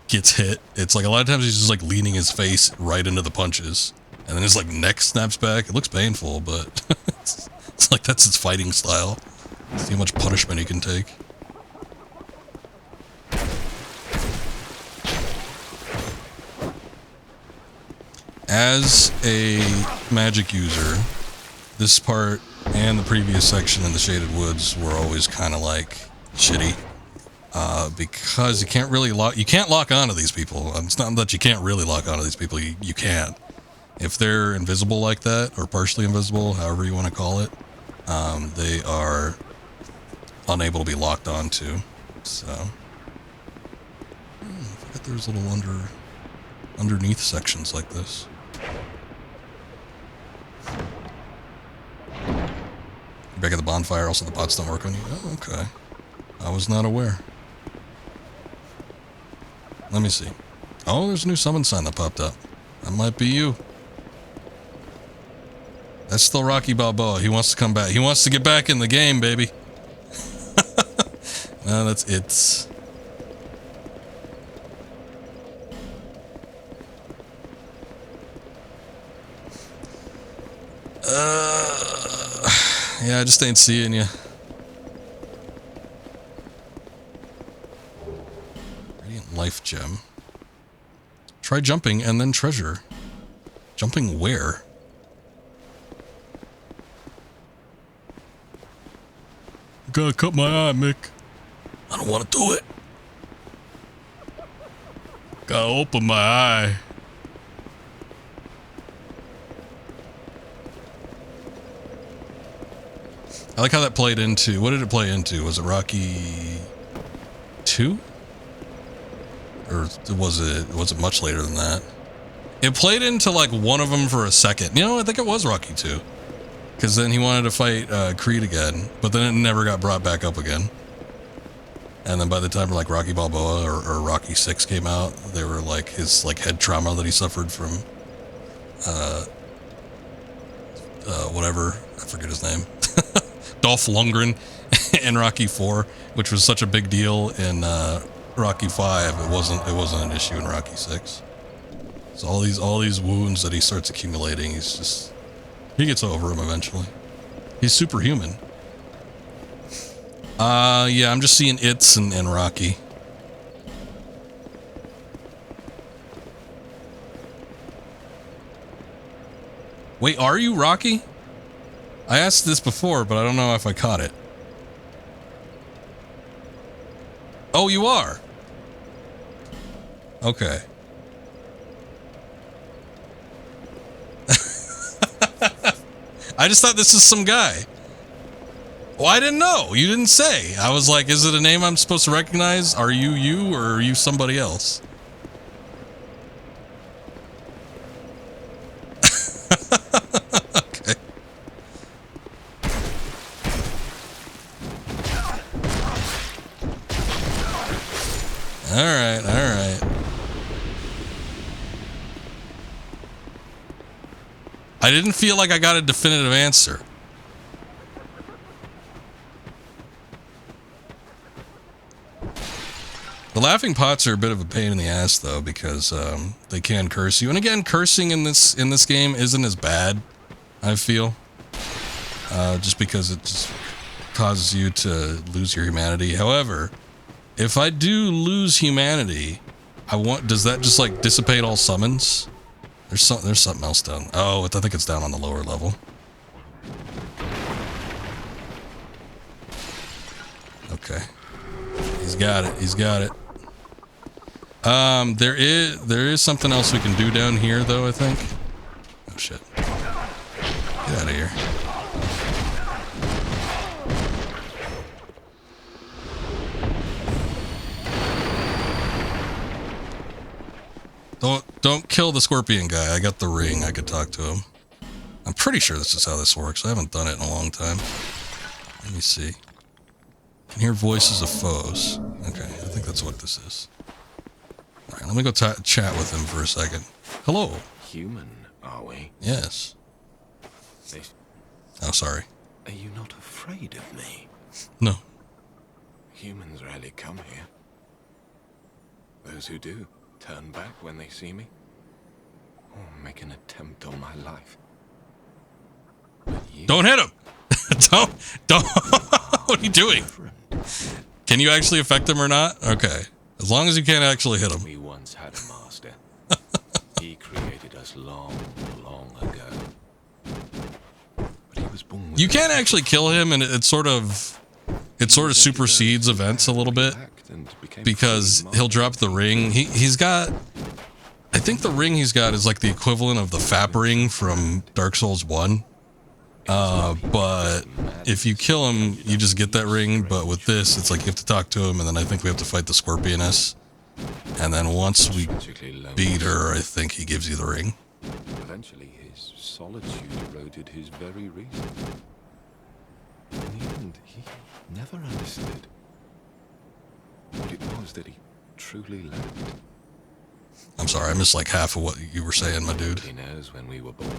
gets hit. It's like a lot of times he's just like leaning his face right into the punches. And then his like neck snaps back. It looks painful, but it's like that's his fighting style. See how much punishment he can take. As a magic user, this part and the previous section in the Shaded Woods were always kind of like shitty. Because you can't lock onto these people. It's not that you can't really lock onto these people. You can't. If they're invisible like that, or partially invisible, however you want to call it, they are unable to be locked onto. So, I forgot there's little underneath sections like this. Back at the bonfire, also the pots don't work on you. Oh, okay. I was not aware. Let me see. Oh, there's a new summon sign that popped up. That might be you. That's still Rocky Balboa. He wants to come back. He wants to get back in the game, baby. No, that's it. Yeah, I just ain't seeing you. Radiant Life Gem. Try jumping and then treasure. Jumping where? Gotta cut my eye, Mick. I don't want to do it. Gotta open my eye. I like how that played into... What did it play into? Was it Rocky 2? Or was it much later than that? It played into like one of them for a second. You know, I think it was Rocky 2. Because then he wanted to fight Creed again, but then it never got brought back up again. And then by the time like Rocky Balboa or Rocky 6 came out, they were like his like head trauma that he suffered from whatever, I forget his name. Dolph Lundgren in Rocky 4, which was such a big deal in Rocky 5, it wasn't an issue in Rocky 6. So all these wounds that he starts accumulating, he gets over them eventually. He's superhuman. Yeah, I'm just seeing It's and Rocky. Wait, are you Rocky? I asked this before, but I don't know if I caught it. Oh, you are? Okay. I just thought this was some guy. Well, I didn't know. You didn't say. I was like, is it a name I'm supposed to recognize? Are you you or are you somebody else? Okay. Alright, alright. I didn't feel like I got a definitive answer. The laughing pots are a bit of a pain in the ass though, because they can curse you. And again, cursing in this game isn't as bad, I feel. Just because it just causes you to lose your humanity. However, if I do lose humanity, does that just like dissipate all summons? There's something else down. Oh, I think it's down on the lower level. Okay. He's got it. He's got it. There is something else we can do down here though, I think. Oh shit. Get out of here. Don't kill the scorpion guy. I got the ring. I could talk to him. I'm pretty sure this is how this works. I haven't done it in a long time. Let me see. I can hear voices of foes. Okay, I think that's what this is. Alright, let me go chat with him for a second. Hello. Human, are we? Yes. Oh, sorry. Are you not afraid of me? No. Humans rarely come here. Those who do turn back when they see me, or make an attempt on my life. Don't hit him! don't! What are you doing? Can you actually affect him or not? Okay. As long as you can't actually hit him. We once had a master. He created us long, long ago. But he was born with You can't actually kill him, and it sort of supersedes events a little bit. Because he'll drop the ring. He's got... I think the ring he's got is like the equivalent of the Fap ring from Dark Souls 1. But if you kill him, you just get that ring. But with this, it's like you have to talk to him, and then I think we have to fight the Scorpioness. And then once we beat her, I think he gives you the ring. Eventually, his solitude eroded his very reason. In the end, he never understood what it was that he truly loved. I'm sorry, I missed like half of what you were saying, my dude. He knows when we were born,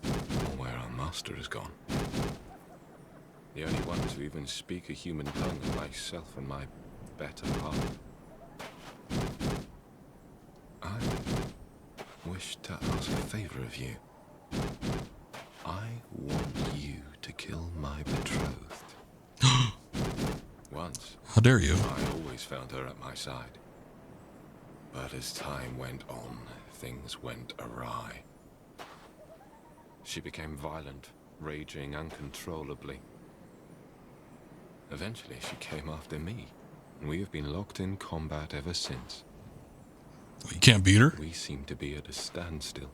or where our master has gone. The only ones who even speak a human tongue are myself and my better half. I wish to ask a favor of you. I want you to kill my betrothed. Once. How dare you? I always found her at my side. But as time went on, things went awry. She became violent, raging uncontrollably. Eventually, she came after me, and we have been locked in combat ever since. You can't beat her? We seem to be at a standstill.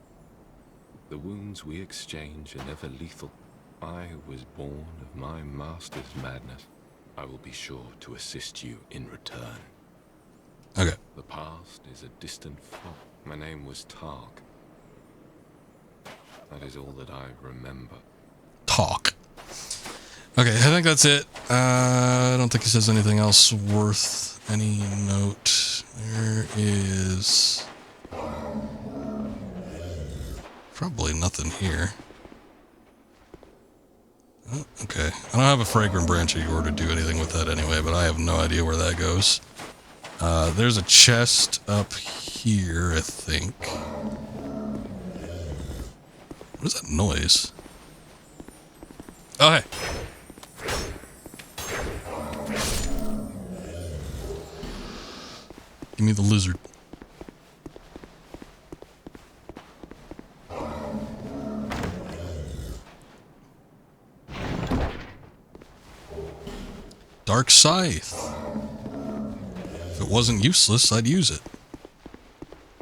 The wounds we exchange are never lethal. I was born of my master's madness. I will be sure to assist you in return. Okay. The past is a distant foe. My name was Tark. That is all that I remember. Talk. Okay, I think that's it. I don't think he says anything else worth any note. There is probably nothing here. Oh, okay. I don't have a fragrant branch of yore to do anything with that anyway, but I have no idea where that goes. There's a chest up here, I think. What is that noise? Oh, hey. Give me the lizard. Dark Scythe. If it wasn't useless, I'd use it.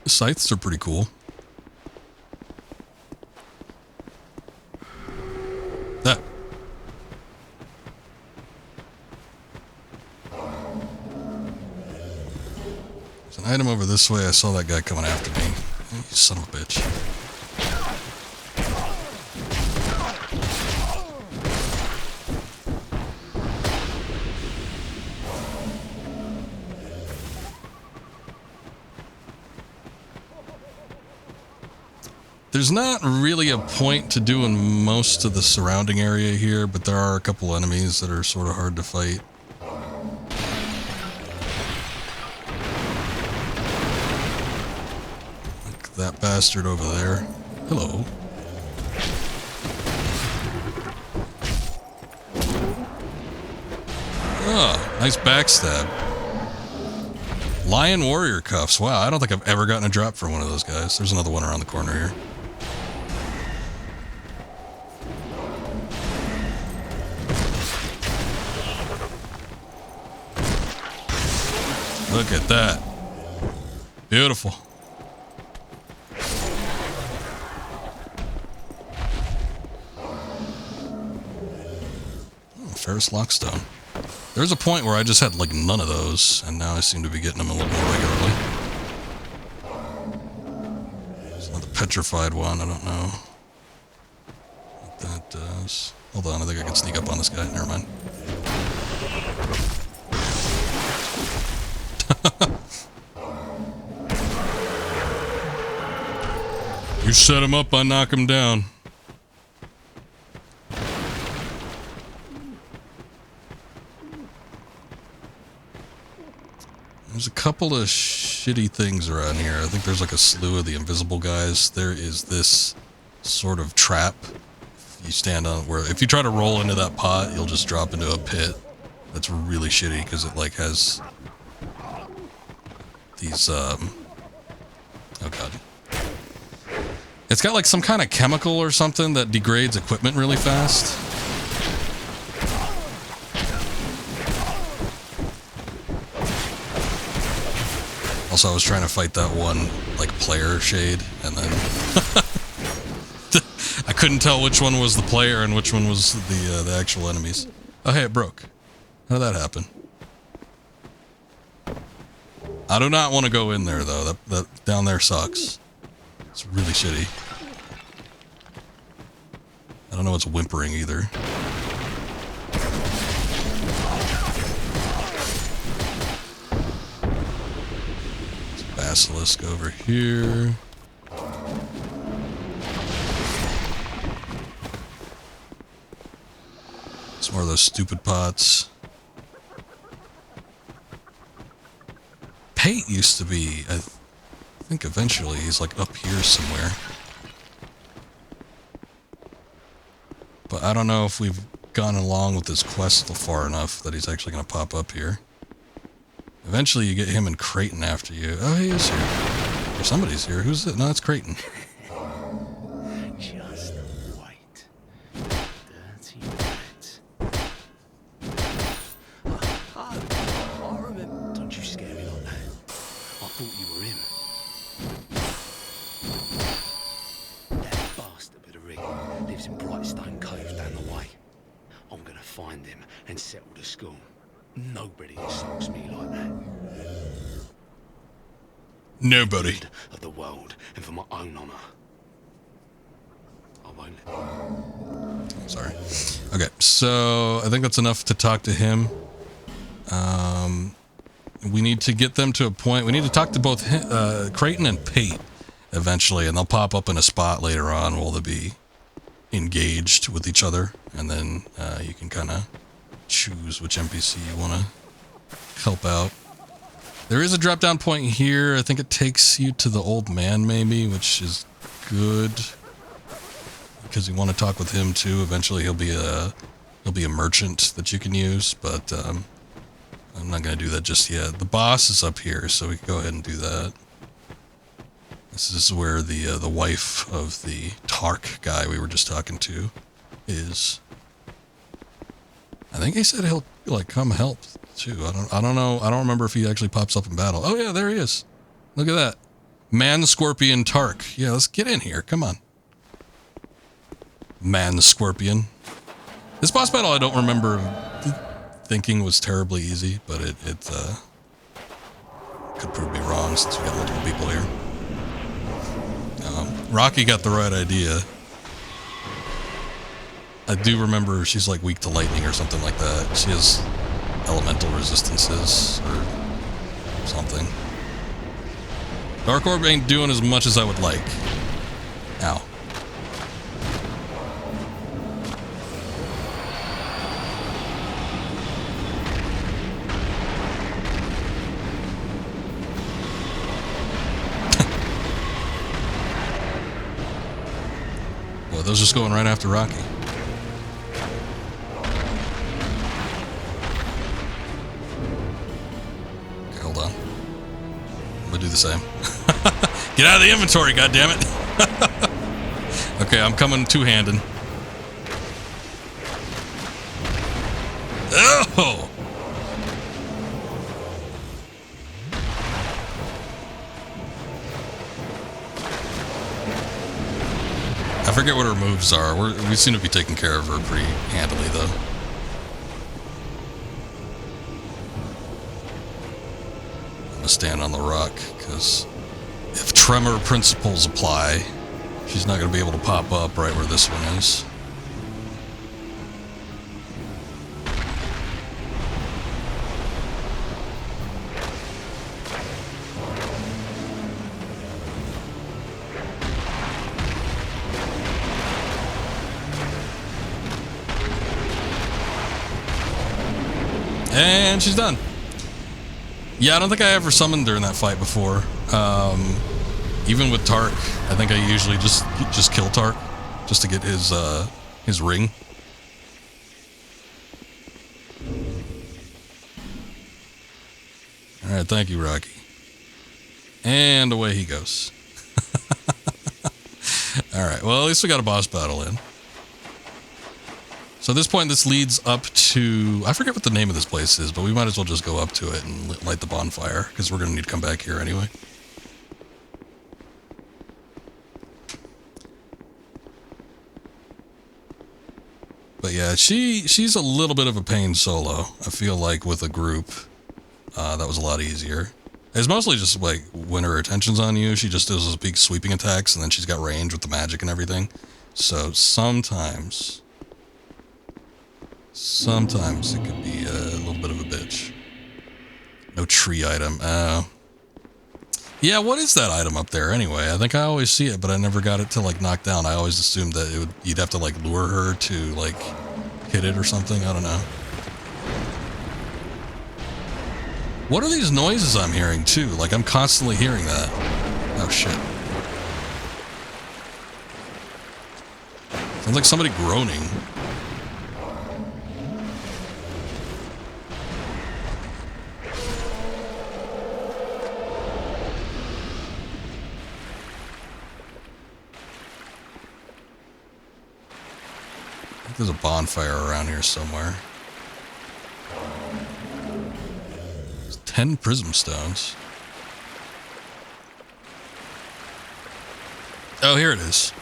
The scythes are pretty cool. That. There's an item over this way. I saw that guy coming after me. You son of a bitch. There's not really a point to doing most of the surrounding area here, but there are a couple enemies that are sort of hard to fight. that bastard over there. Hello. Oh, nice backstab. Lion Warrior Cuffs. Wow, I don't think I've ever gotten a drop from one of those guys. There's another one around the corner here. Look at that. Beautiful. Ferrous Lockstone. There's a point where I just had like none of those, and now I seem to be getting them a little more regularly. It's another petrified one, I don't know what that does. Hold on, I think I can sneak up on this guy. Never mind. You set him up, I knock him down. There's a couple of shitty things around here. I think there's like a slew of the invisible guys. There is this sort of trap. You stand on where if you try to roll into that pot, you'll just drop into a pit. That's really shitty because it like has these oh god. It's got like some kind of chemical or something that degrades equipment really fast. Also, I was trying to fight that one, like, player shade, and then I couldn't tell which one was the player and which one was the actual enemies. Oh, hey, it broke. How did that happen? I do not want to go in there, though. That down there sucks. It's really shitty. I don't know what's whimpering, either. Basilisk over here. Some more of those stupid pots. Pate used to be, I think eventually he's like up here somewhere. But I don't know if we've gone along with this quest far enough that he's actually going to pop up here. Eventually you get him and Creighton after you. Oh, he is here. Or somebody's here. Who's it? No, it's Creighton. Just wait. Dirty rat. I remember. Don't you scare me like that. I thought you were him. That bastard with a ring lives in Brightstone Cove down the way. I'm gonna find him and settle the score. Nobody insults me like that. Nobody. Of the world and for my own honor. I won't. Sorry. Okay, so I think that's enough to talk to him. We need to get them to a point. We need to talk to both Creighton and Pate eventually, and they'll pop up in a spot later on where they'll be engaged with each other, and then you can kind of choose which NPC you want to help out. There is a drop down point here. I think it takes you to the old man maybe, which is good because you want to talk with him too. Eventually he'll be a merchant that you can use, but I'm not going to do that just yet. The boss is up here, so we can go ahead and do that. This is where the wife of the Tark guy we were just talking to is. I think he said he'll like come help too. I don't know. I don't remember if he actually pops up in battle. Oh yeah, there he is. Look at that. Man Scorpion Tark. Yeah, let's get in here. Come on. Man Scorpion. This boss battle I don't remember thinking was terribly easy, but it could prove me wrong since we got multiple people here. Rocky got the right idea. I do remember she's like weak to lightning or something like that. She has elemental resistances or something. Dark Orb ain't doing as much as I would like. Ow. those just going right after Rocky? Okay, hold on. I'm gonna do the same. Get out of the inventory, goddammit! Okay, I'm coming two-handed. Oh! I forget what her moves are. We seem to be taking care of her pretty handily, though. I'm gonna stand on the rock, because if tremor principles apply, she's not gonna be able to pop up right where this one is. And she's done. Yeah, I don't think I ever summoned her in that fight before. Even with Tark, I think I usually just kill Tark just to get his ring. All right, thank you, Rocky. And away he goes. All right, well, at least we got a boss battle in. So at this point, this leads up to... I forget what the name of this place is, but we might as well just go up to it and light the bonfire, because we're going to need to come back here anyway. But yeah, she's a little bit of a pain solo. I feel like with a group, that was a lot easier. It's mostly just like when her attention's on you, she just does those big sweeping attacks, and then she's got range with the magic and everything. So sometimes it could be a little bit of a bitch. No tree item. Yeah, what is that item up there anyway? I think I always see it, but I never got it to like knock down. I always assumed that you'd have to like lure her to like hit it or something. I don't know. What are these noises I'm hearing too? Like I'm constantly hearing that. Oh shit. Sounds like somebody groaning. I think there's a bonfire around here somewhere. There's 10 prism stones. Oh, here it is.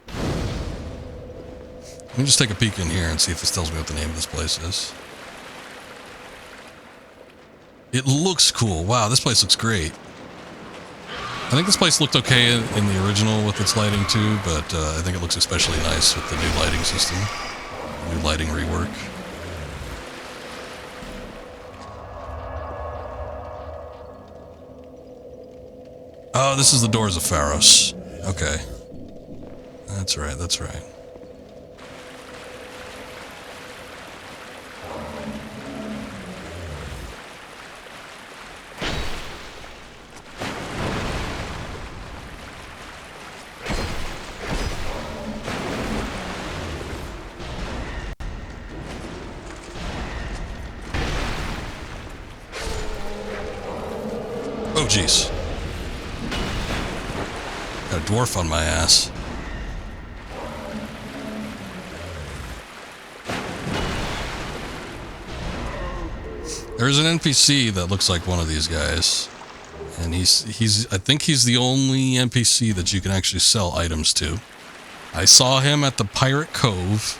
Let me just take a peek in here and see if this tells me what the name of this place is. It looks cool. Wow, this place looks great. I think this place looked okay in the original with its lighting too, but I think it looks especially nice with the new lighting system. New lighting rework. Oh, this is the Doors of Pharos. Okay. That's right, that's right. Oh, jeez. Got a dwarf on my ass. There's an NPC that looks like one of these guys. And I think he's the only NPC that you can actually sell items to. I saw him at the Pirate Cove,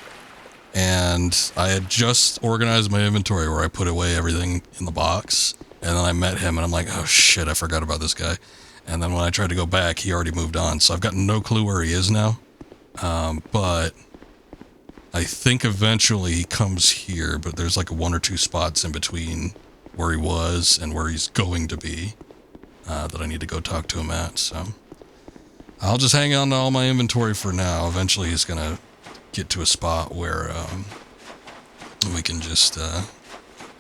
and I had just organized my inventory where I put away everything in the box. And then I met him, and I'm like, oh shit, I forgot about this guy. And then when I tried to go back, he already moved on. So I've got no clue where he is now. But I think eventually he comes here, but there's like one or two spots in between where he was and where he's going to be that I need to go talk to him at. So I'll just hang on to all my inventory for now. Eventually he's going to get to a spot where we can just...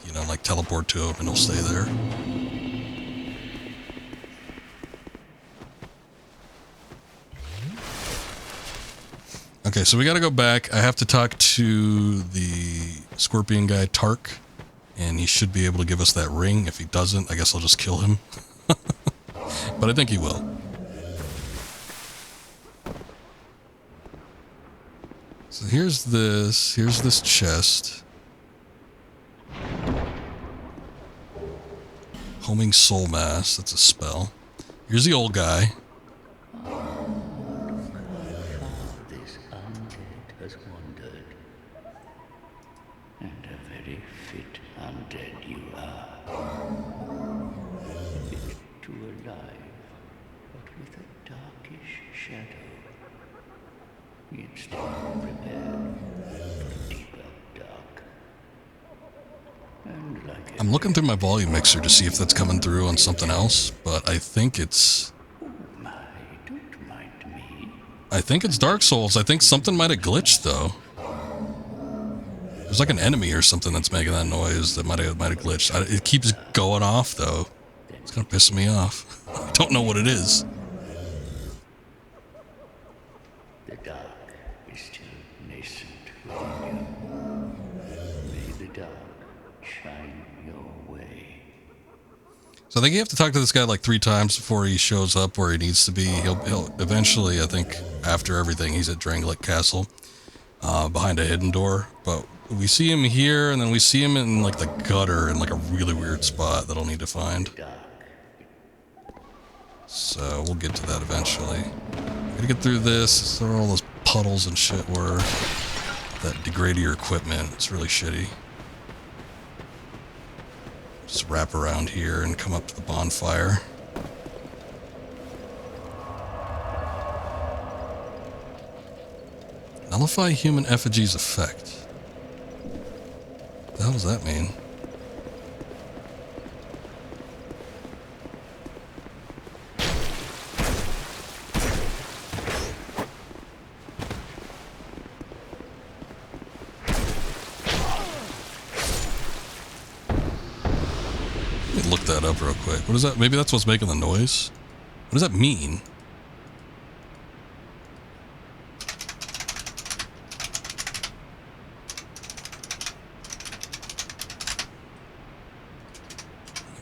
you know, like teleport to him and he'll stay there. Okay, so we gotta go back. I have to talk to the scorpion guy, Tark, and he should be able to give us that ring. If he doesn't, I guess I'll just kill him. But I think he will. So here's this chest. Homing soul mass, that's a spell. Here's the old guy. This undead has wandered, and a very fit undead you are. Fit to alive, but with a darkish shadow. Yet still prepared for deeper dark. And like I'm looking through my volume mixer to see if that's coming through on something else, but I think it's... don't mind me. I think it's Dark Souls. I think something might have glitched, though. There's like an enemy or something that's making that noise that might have glitched. It keeps going off, though. It's gonna piss me off. I don't know what it is. The dark is still nascent within you. May the dark shine your way. So I think you have to talk to this guy like 3 times before he shows up where he needs to be. He'll eventually, I think, after everything, he's at Drangleic Castle, behind a hidden door. But we see him here, and then we see him in like the gutter in like a really weird spot that I'll need to find. So we'll get to that eventually. Gotta get through this. There are all those puddles and shit where that degrade your equipment. It's really shitty. Just wrap around here and come up to the bonfire. Nullify human effigy's effect. What the hell does that mean? Let me look that up real quick. What is that? Maybe that's what's making the noise? What does that mean?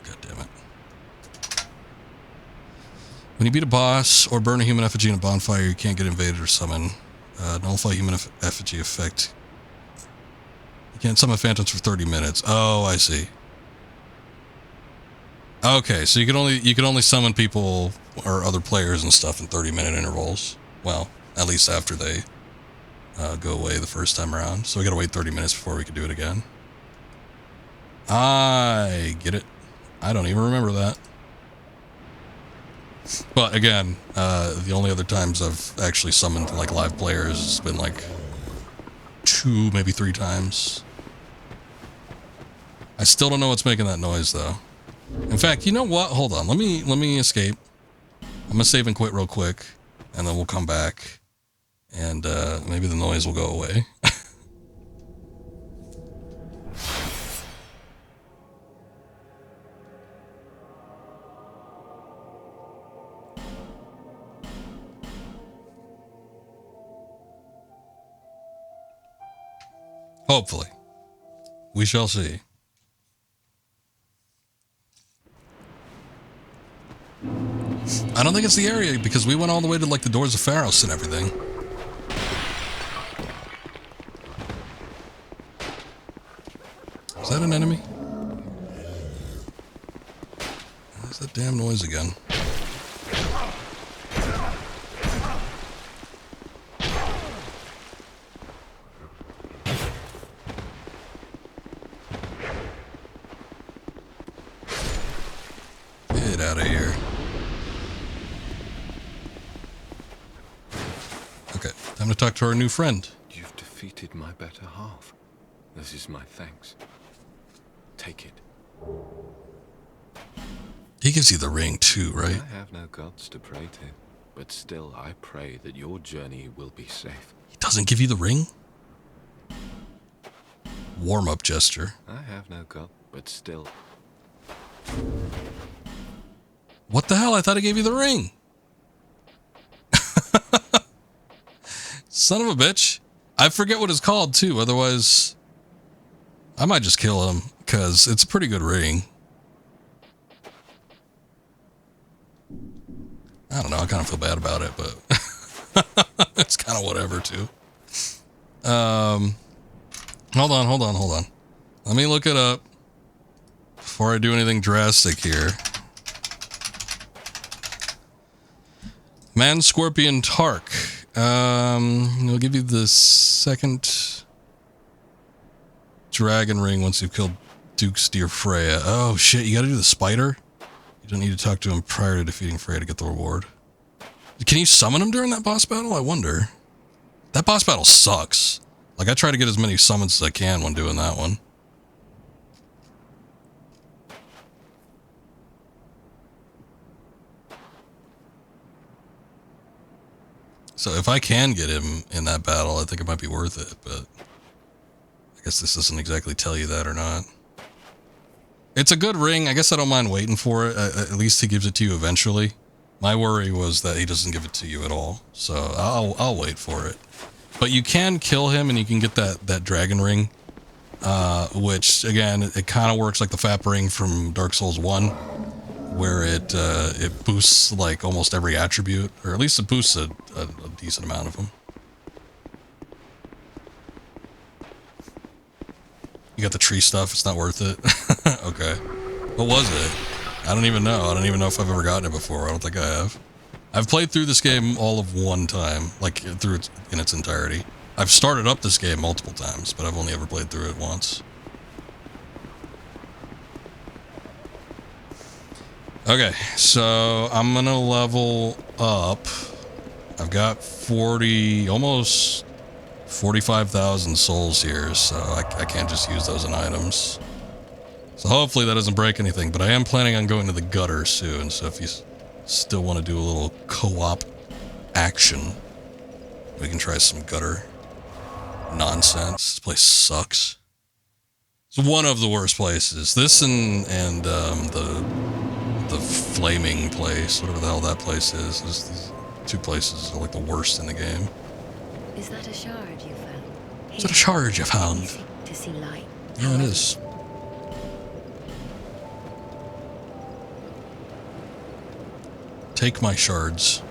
God damn it. When you beat a boss or burn a human effigy in a bonfire, you can't get invaded or summon. Nullify human effigy effect. You can't summon phantoms for 30 minutes. Oh, I see. Okay, so you can only summon people or other players and stuff in 30-minute intervals. Well, at least after they go away the first time around. So we gotta wait 30 minutes before we can do it again. I get it. I don't even remember that. But again, the only other times I've actually summoned like live players has been like 2, maybe 3 times. I still don't know what's making that noise though. In fact, you know what? Hold on. Let me escape. I'm gonna save and quit real quick, and then we'll come back, and maybe the noise will go away. Hopefully. We shall see. I don't think it's the area because we went all the way to like the Doors of Pharos and everything. Is that an enemy? What's that damn noise again? Get out of here. Okay, time to talk to our new friend. You've defeated my better half. This is my thanks. Take it. He gives you the ring too, right? I have no gods to pray to, but still I pray that your journey will be safe. He doesn't give you the ring? Warm-up gesture. I have no god, but still. What the hell? I thought I gave you the ring. Son of a bitch. I forget what it's called too, otherwise I might just kill him, because it's a pretty good ring. I don't know, I kind of feel bad about it, but it's kind of whatever too. Hold on. Let me look it up before I do anything drastic here. Man Scorpion Tark. It'll give you the second dragon ring once you've killed Duke's dear Freya. Oh shit, you gotta do the spider? You don't need to talk to him prior to defeating Freya to get the reward. Can you summon him during that boss battle? I wonder. That boss battle sucks. Like, I try to get as many summons as I can when doing that one. So if I can get him in that battle, I think it might be worth it, but I guess this doesn't exactly tell you that or not. It's a good ring. I guess I don't mind waiting for it. At least he gives it to you eventually. My worry was that he doesn't give it to you at all, so I'll wait for it. But you can kill him and you can get that dragon ring, which again, it kind of works like the FAP ring from Dark Souls 1, where it boosts like almost every attribute, or at least it boosts a decent amount of them. You got the tree stuff, it's not worth it. Okay. What was it? I don't even know. I don't even know if I've ever gotten it before. I don't think I have. I've played through this game all of one time, like through it in its entirety. I've started up this game multiple times, but I've only ever played through it once. Okay, so I'm gonna level up. I've got 40, almost 45,000 souls here, so I can't just use those in items. So hopefully that doesn't break anything, but I am planning on going to the gutter soon, so if you still want to do a little co-op action, we can try some gutter nonsense. This place sucks. It's one of the worst places. This and the flaming place, whatever the hell that place is. These two places are like the worst in the game. Is that a shard you found? Is that a shard you found? Easy to see light. Yeah, it is. Take my shards.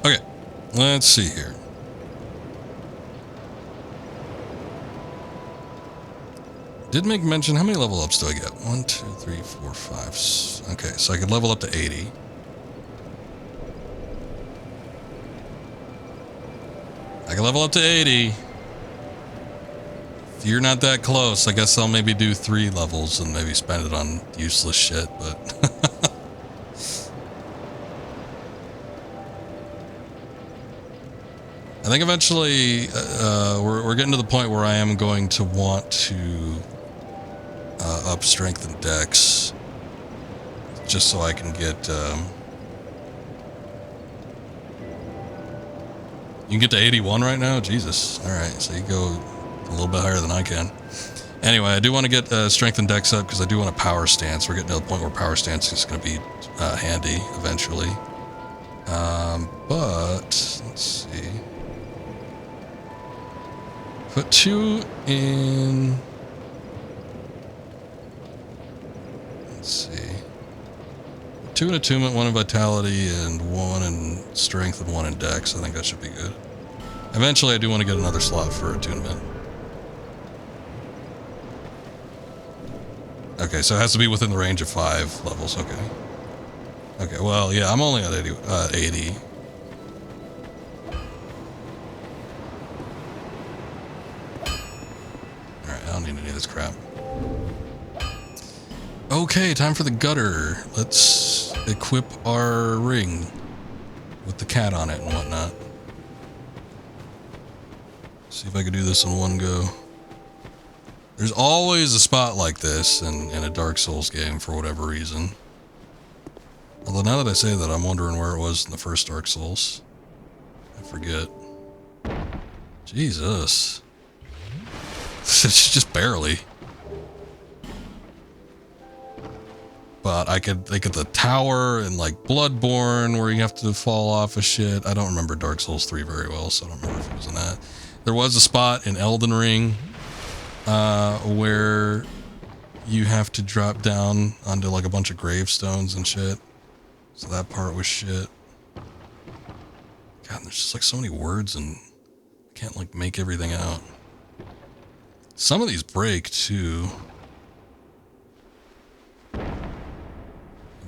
Okay, let's see here. Did make mention, how many level ups do I get? 1, 2, 3, 4, 5. Okay, so I could level up to 80. I can level up to 80. If you're not that close, I guess I'll maybe do 3 levels and maybe spend it on useless shit, but... I think eventually we're getting to the point where I am going to want to up strength and dex, just so I can get... You can get to 81 right now? Jesus. Alright, so you go a little bit higher than I can. Anyway, I do want to get strength and dex up because I do want a power stance. We're getting to the point where power stance is going to be handy eventually. But, let's see. Put 2 in... Let's see. 2 in attunement, 1 in vitality, and 1 in strength and 1 in dex. I think that should be good. Eventually, I do want to get another slot for attunement. Okay, so it has to be within the range of 5 levels. Okay. Okay, well, yeah, I'm only at 80. Alright, I don't need any of this crap. Okay, time for the gutter. Let's equip our ring with the cat on it and whatnot. See if I can do this in one go. There's always a spot like this in a Dark Souls game for whatever reason. Although now that I say that, I'm wondering where it was in the first Dark Souls. I forget. Jesus. It's just barely. but I could get the tower and like Bloodborne where you have to fall off of shit. I don't remember Dark Souls 3 very well, so I don't remember if it was in that. There was a spot in Elden Ring where you have to drop down onto like a bunch of gravestones and shit. So that part was shit. God, there's just like so many words and I can't like make everything out. Some of these break too.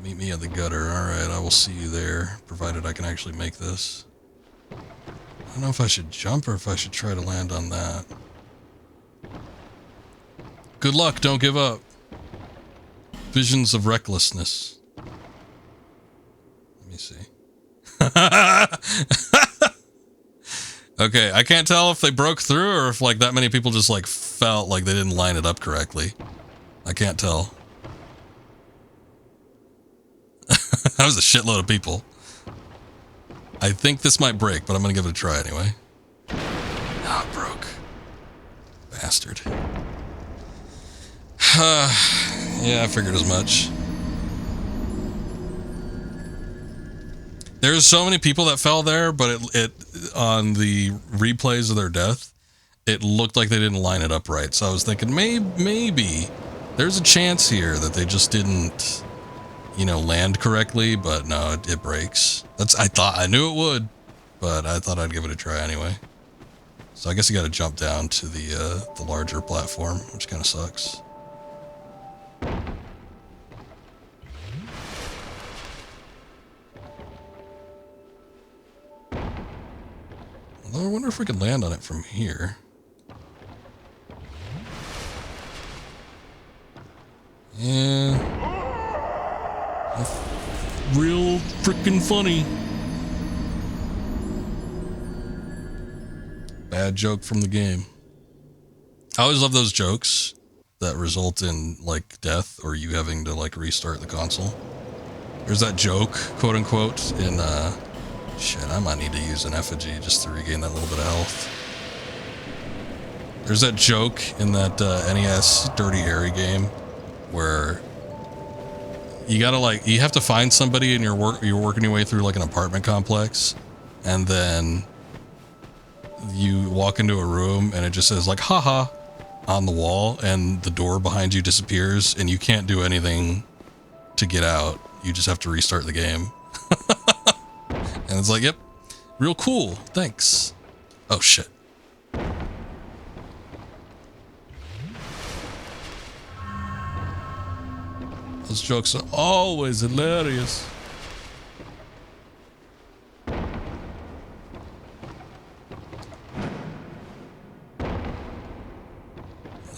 Meet me at the gutter. Alright, I will see you there, provided I can actually make this. I don't know if I should jump or if I should try to land on that. Good luck, don't give up. Visions of recklessness. Let me see. Okay, I can't tell if they broke through or if like that many people just like felt like they didn't line it up correctly. I can't tell. That was a shitload of people. I think this might break, but I'm gonna give it a try anyway. Oh, it broke. Bastard. Yeah, I figured as much. There's so many people that fell there, but it on the replays of their death, it looked like they didn't line it up right. So I was thinking maybe there's a chance here that they just didn't, you know, land correctly, but no, it breaks. I knew it would, but I thought I'd give it a try anyway. So I guess you got to jump down to the larger platform, which kind of sucks. Although I wonder if we could land on it from here. Yeah. That's real freaking funny. Bad joke from the game. I always love those jokes that result in like death or you having to like restart the console. There's that joke, quote unquote, in shit, I might need to use an effigy just to regain that little bit of health. There's that joke in that NES Dirty Harry game where you gotta like, you have to find somebody and you're working your way through like an apartment complex, and then you walk into a room and it just says like haha on the wall and the door behind you disappears and you can't do anything to get out. You just have to restart the game. And it's like, yep, real cool, thanks. Oh shit. Those jokes are always hilarious. That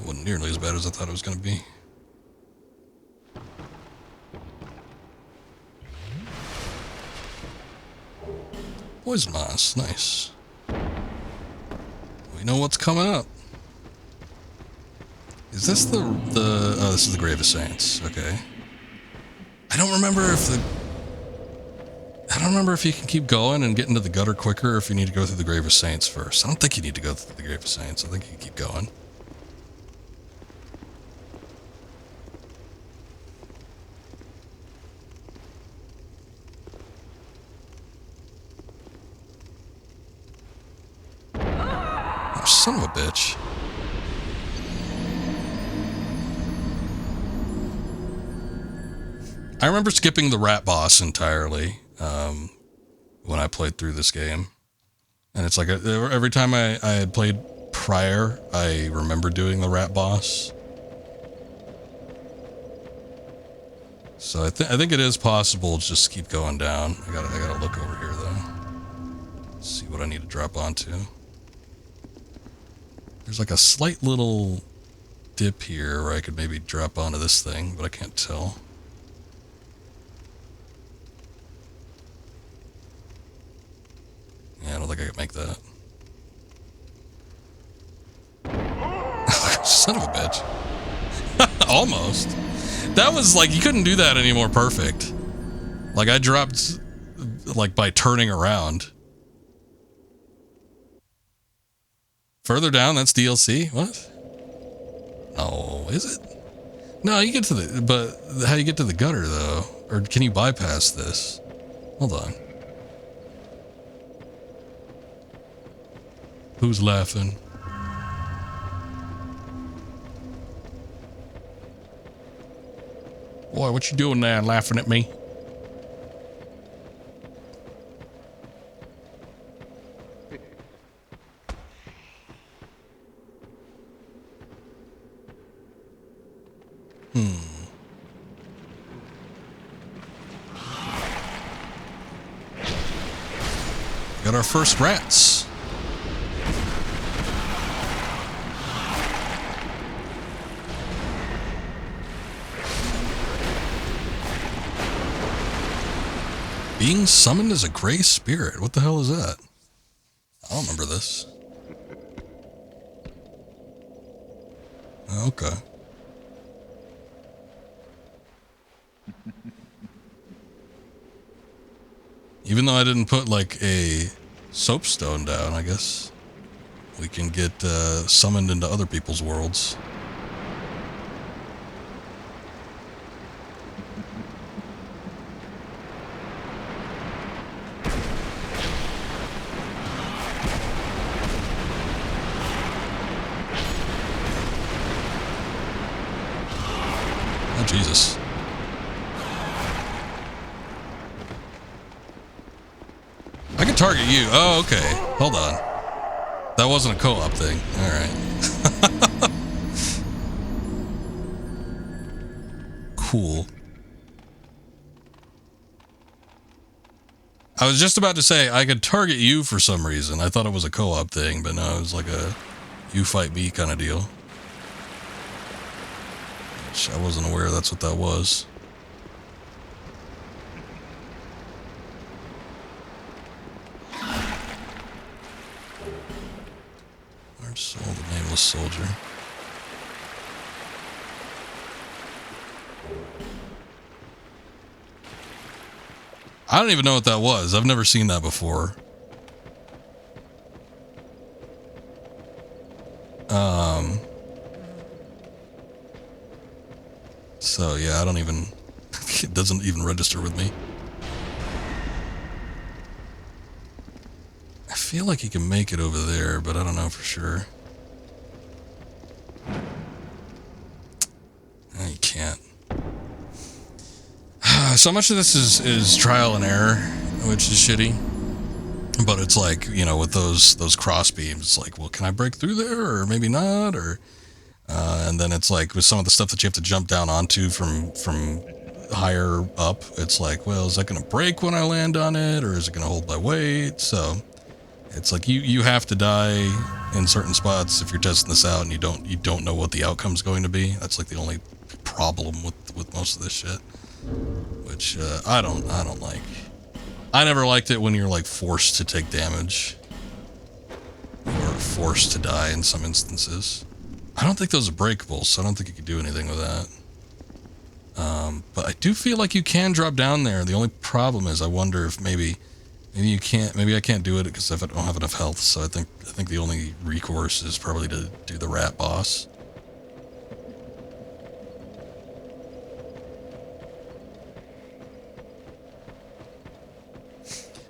wasn't nearly as bad as I thought it was going to be. Poison moss, nice. We know what's coming up. Is this oh, this is the Grave of Saints, okay. I don't remember if you can keep going and get into the gutter quicker or if you need to go through the Grave of Saints first. I don't think you need to go through the Grave of Saints. I think you can keep going. Oh, son of a bitch. I remember skipping the rat boss entirely when I played through this game. And it's like every time I had played prior, I remember doing the rat boss. So I think it is possible to just keep going down. I gotta look over here though. See what I need to drop onto. There's like a slight little dip here where I could maybe drop onto this thing, but I can't tell. Yeah, I don't think I could make that. Son of a bitch. Almost. That was like, you couldn't do that any more perfect. Like I dropped like by turning around. Further down, that's DLC? What? Oh, is it? No, you get to the, but how do you get to the gutter though? Or can you bypass this? Hold on. Who's laughing? Boy, what you doing there laughing at me? Got our first rats. Being summoned as a gray spirit. What the hell is that? I don't remember this. Okay. Even though I didn't put like a soapstone down, I guess we can get summoned into other people's worlds. Oh, Jesus. I can target you. Oh, okay. Hold on. That wasn't a co-op thing. All right. Cool. I was just about to say I could target you for some reason. I thought it was a co-op thing, but no, it was like a you fight me kind of deal. Which I wasn't aware that's what that was. Large soul, the nameless soldier. I don't even know what that was. I've never seen that before. So yeah, I don't even, it doesn't even register with me. I feel like you can make it over there, but I don't know for sure. No, you can't. So much of this is trial and error, which is shitty. But it's like, you know, with those cross beams, it's like, well, can I break through there or maybe not? Or and then it's like with some of the stuff that you have to jump down onto from higher up, it's like, well, is that going to break when I land on it, or is it going to hold my weight? So it's like you have to die in certain spots if you're testing this out, and you don't know what the outcome's going to be. That's like the only problem with most of this shit. Which I don't like. I never liked it when you're like forced to take damage or forced to die in some instances. I don't think those are breakable, so I don't think you could do anything with that. But I do feel like you can drop down there. The only problem is I wonder if maybe you can't. Maybe I can't do it because I don't have enough health. So I think the only recourse is probably to do the rat boss.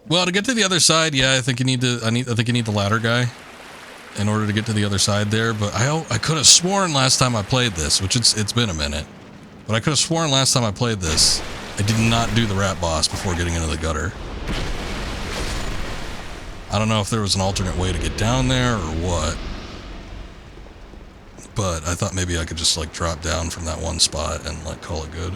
Well, to get to the other side, yeah, I think you need the ladder guy in order to get to the other side there. But I could have sworn last time I played this, which it's been a minute, but I could have sworn last time I played this, I did not do the rat boss before getting into the gutter. I don't know if there was an alternate way to get down there or what, but I thought maybe I could just like drop down from that one spot and like call it good.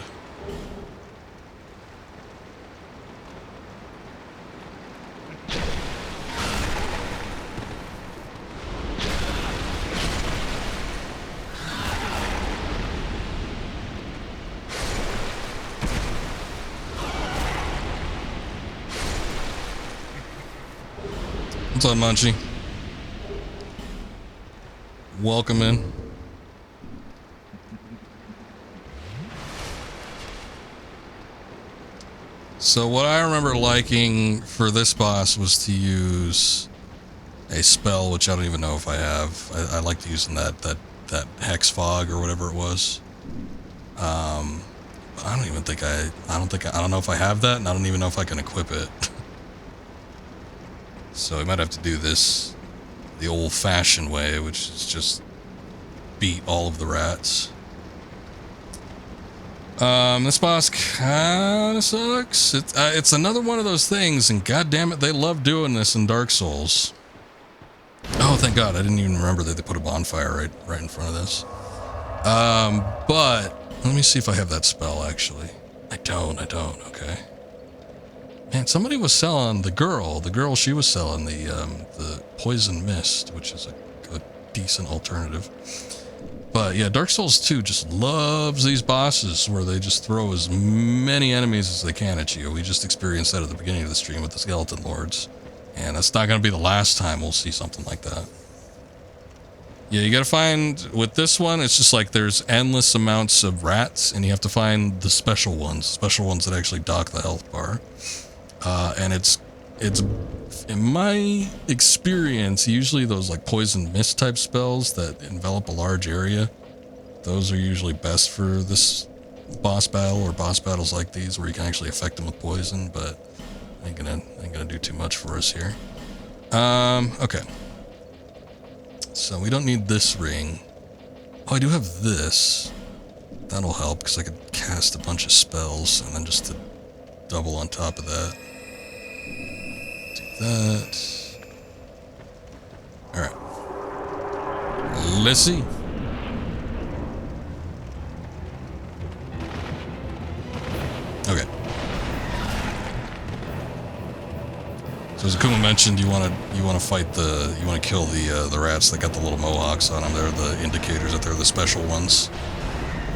What's up, Munchie? Welcome in. So what I remember liking for this boss was to use a spell, which I don't even know if I have. I liked using that hex fog or whatever it was. But I don't even think I don't know if I have that, and I don't even know if I can equip it. So I might have to do this the old-fashioned way, which is just beat all of the rats. This boss kinda sucks. It's another one of those things, and goddammit, they love doing this in Dark Souls. Oh, thank God, I didn't even remember that they put a bonfire right in front of this. But let me see if I have that spell, actually. I don't, okay. Man, somebody was selling the girl, she was selling the poison mist, which is a decent alternative. But yeah, Dark Souls 2 just loves these bosses where they just throw as many enemies as they can at you. We just experienced that at the beginning of the stream with the Skeleton Lords. And that's not going to be the last time we'll see something like that. Yeah, you got to find, with this one, it's just like there's endless amounts of rats, and you have to find the special ones that actually dock the health bar. And it's in my experience, usually those like poison mist type spells that envelop a large area, those are usually best for this boss battle or boss battles like these where you can actually affect them with poison, but ain't gonna do too much for us here. Okay. So we don't need this ring. Oh, I do have this. That'll help because I could cast a bunch of spells and then just to double on top of that. That. Alright. Let's see. Okay. So as Akuma mentioned, you wanna fight you wanna kill the rats that got the little mohawks on them. They're the indicators that they're the special ones.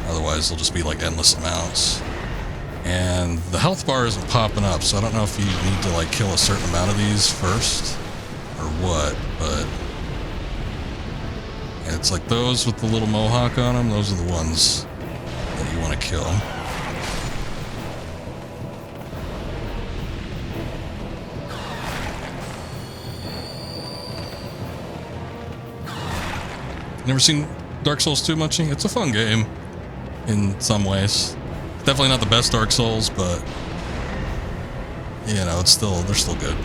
Otherwise they'll just be like endless amounts. And the health bar isn't popping up, so I don't know if you need to like kill a certain amount of these first or what, but yeah, it's like those with the little mohawk on them, those are the ones that you want to kill. Never seen Dark Souls 2 much? It's a fun game in some ways. Definitely not the best Dark Souls, but you know, they're still good.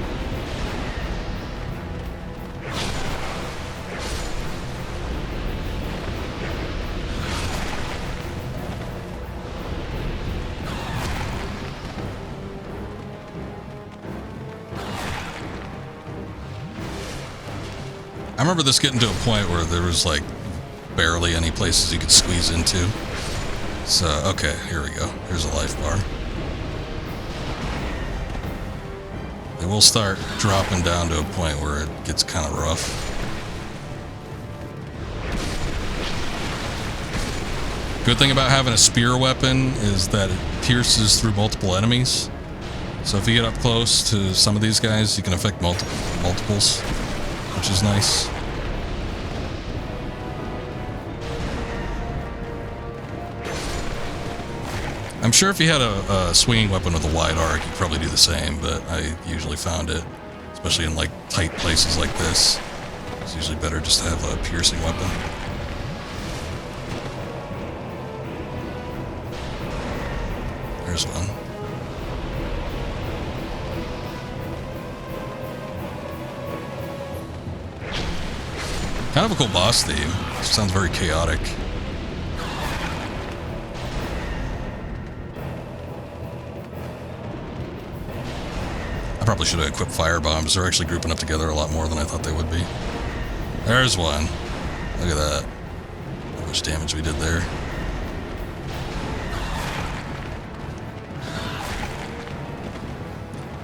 I remember this getting to a point where there was like barely any places you could squeeze into. So, okay, here we go. Here's a life bar. They will start dropping down to a point where it gets kind of rough. Good thing about having a spear weapon is that it pierces through multiple enemies. So if you get up close to some of these guys, you can affect multiples, which is nice. I'm sure if you had a swinging weapon with a wide arc, you'd probably do the same, but I usually found it, especially in like tight places like this, it's usually better just to have a piercing weapon. There's one. Kind of a cool boss theme. Sounds very chaotic. I probably should have equipped fire bombs. They're actually grouping up together a lot more than I thought they would be. There's one. Look at that. How much damage we did there.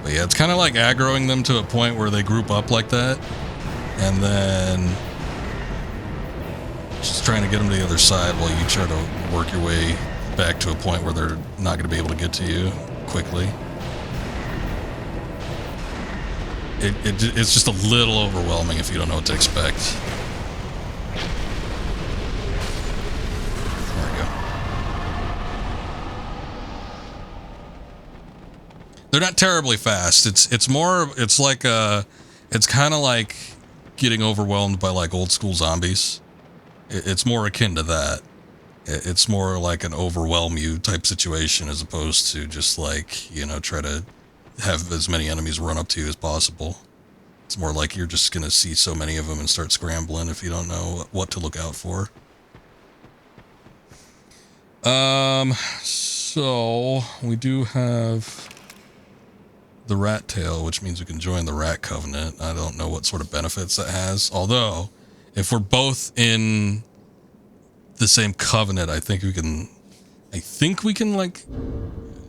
But yeah, it's kind of like aggroing them to a point where they group up like that. And then just trying to get them to the other side while you try to work your way back to a point where they're not going to be able to get to you quickly. It's just a little overwhelming if you don't know what to expect. There we go. They're not terribly fast. It's kind of like getting overwhelmed by like old school zombies. It's more akin to that. It's more like an overwhelm you type situation as opposed to just like, you know, try to have as many enemies run up to you as possible. It's more like you're just going to see so many of them and start scrambling if you don't know what to look out for. So we do have the rat tail, which means we can join the rat covenant. I don't know what sort of benefits that has. Although, if we're both in the same covenant, I think we can like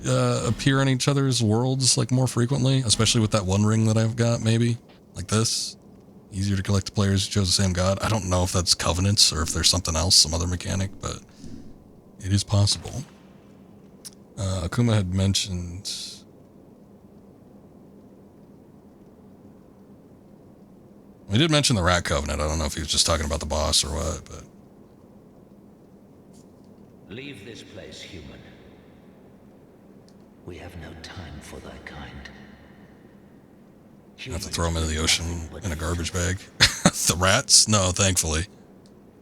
appear in each other's worlds like more frequently, especially with that one ring that I've got, maybe like this. Easier to collect the players who chose the same god. I don't know if that's covenants or if there's something else, some other mechanic, but it is possible. Akuma had mentioned we did mention the rat covenant. I don't know if he was just talking about the boss or what, but Leave this place, human. We have no time for thy kind. I have to throw them into the ocean in a garbage bag. The rats? No, thankfully.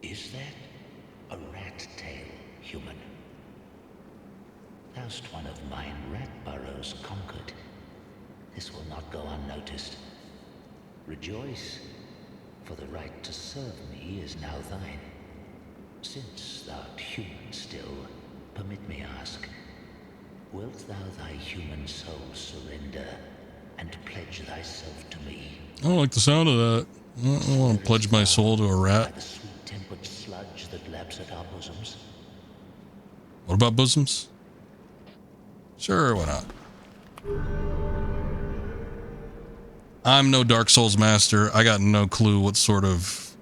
Is that a rat tail, human? Thou'st one of mine rat burrows conquered. This will not go unnoticed. Rejoice, for the right to serve me is now thine. Since thou'rt human still, permit me ask, wilt thou thy human soul surrender and pledge thyself to me? I don't like the sound of that. I don't want to pledge my soul to a By rat. the sweet-tempered sludge that laps at our bosoms? What about bosoms? Sure, why not? I'm no Dark Souls master. I got no clue what sort of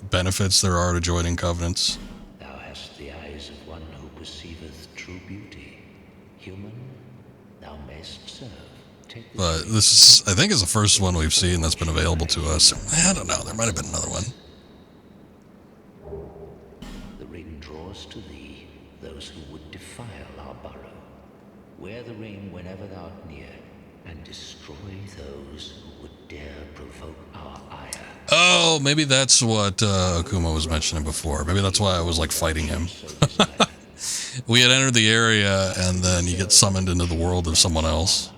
benefits there are to joining covenants. Thou hast the eyes of one who perceiveth true beauty. Human, thou mayst serve. Take the But this is, I think, is the first one we've seen that's been available to us. I don't know. There might have been another one. The ring draws to thee those who would defile our burrow. Wear the ring whenever thou art near, and destroy those who would dare provoke our ire. Oh, maybe that's what Akuma was mentioning before. Maybe that's why I was like fighting him. We had entered the area, and then you get summoned into the world of someone else.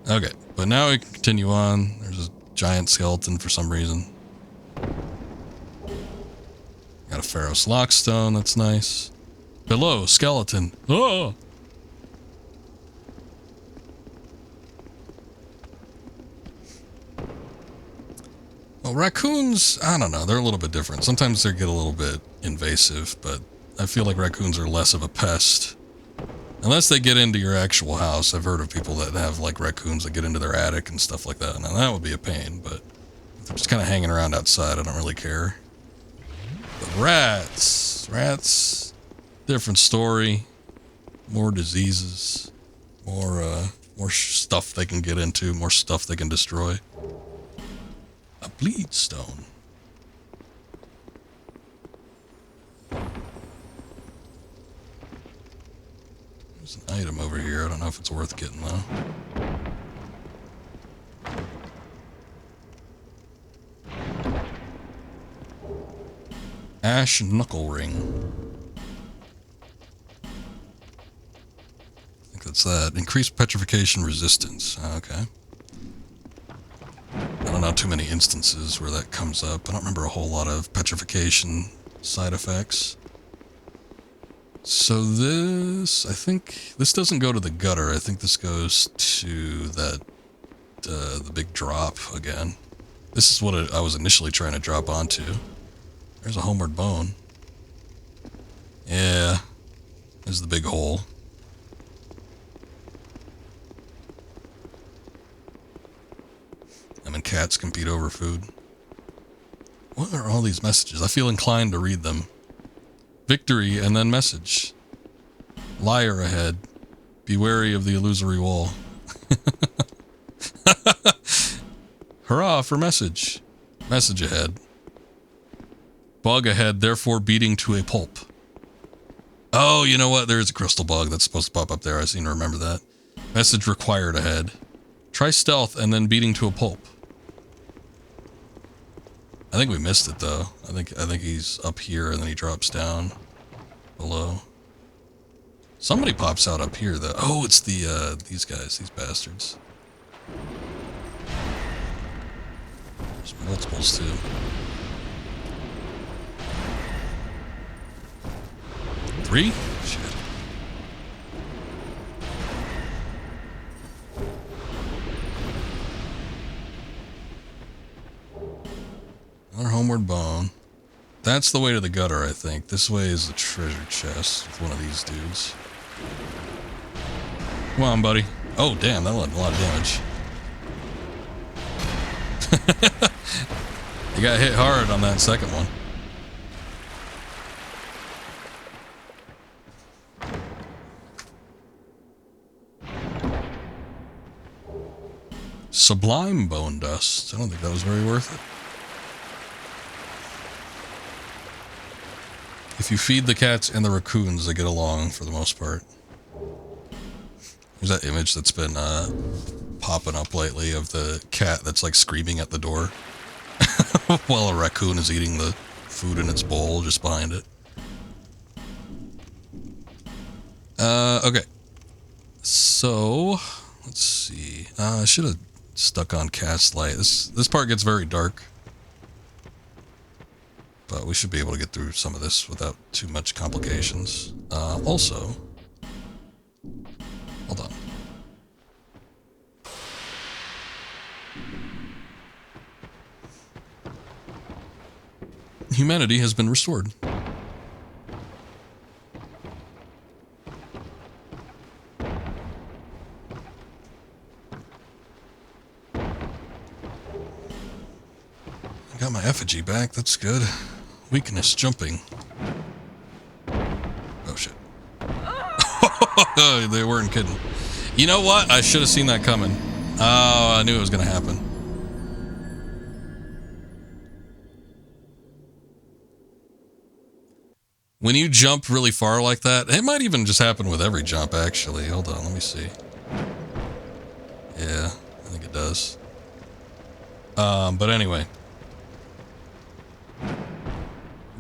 Okay, but now we can continue on. There's a giant skeleton for some reason. Got a Pharaoh's Lockstone, that's nice. Below, skeleton. Oh! Well, raccoons, I don't know, they're a little bit different. Sometimes they get a little bit invasive, but I feel like raccoons are less of a pest. Unless they get into your actual house. I've heard of people that have like raccoons that get into their attic and stuff like that. Now that would be a pain, but if they're just kind of hanging around outside, I don't really care. But rats, different story. More diseases, more stuff they can get into, more stuff they can destroy. A bleed stone. There's an item over here. I don't know if it's worth getting though. Ash knuckle ring. I think that's that. Increased petrification resistance. Okay. I don't know too many instances where that comes up. I don't remember a whole lot of petrification side effects. So this, I think, this doesn't go to the gutter. I think this goes to that, the big drop again. This is what I was initially trying to drop onto. There's a homeward bone. Yeah, there's the big hole. Them and cats compete over food. What are all these messages? I feel inclined to read them. Victory and then message. Liar ahead. Be wary of the illusory wall. Hurrah for message. Message ahead. Bug ahead, therefore beating to a pulp. Oh, you know what? There is a crystal bug that's supposed to pop up there. I seem to remember that. Message required ahead. Try stealth and then beating to a pulp. I think we missed it though. I think he's up here and then he drops down below. Somebody pops out up here though. Oh, it's the these guys, these bastards. There's multiples too. Three? Shit. Another homeward bone. That's the way to the gutter, I think. This way is the treasure chest with one of these dudes. Come on, buddy. Oh, damn, that did a lot of damage. You got hit hard on that second one. Sublime bone dust. I don't think that was very worth it. If you feed the cats and the raccoons, they get along for the most part. There's that image that's been popping up lately of the cat that's like screaming at the door while a raccoon is eating the food in its bowl just behind it. Okay. So, let's see. I should have stuck on cast light. This part gets very dark. But we should be able to get through some of this without too much complications. Also, hold on. Humanity has been restored. Got my effigy back, that's good. Weakness jumping. Oh shit. They weren't kidding. You know what? I should have seen that coming. Oh, I knew it was going to happen. When you jump really far like that, it might even just happen with every jump, actually. Hold on, let me see. Yeah, I think it does. But anyway.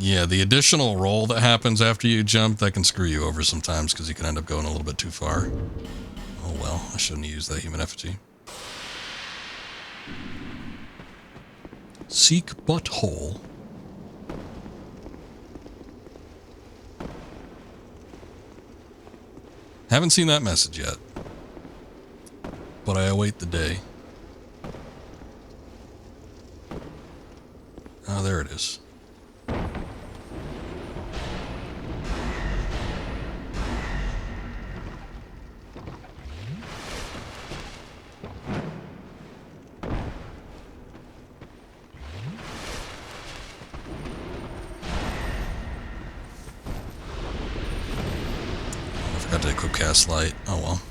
Yeah, the additional roll that happens after you jump, that can screw you over sometimes because you can end up going a little bit too far. Oh well, I shouldn't have used that human effigy. Seek butthole. Haven't seen that message yet, but I await the day. Oh, there it is. Got to equip cast light. Oh well.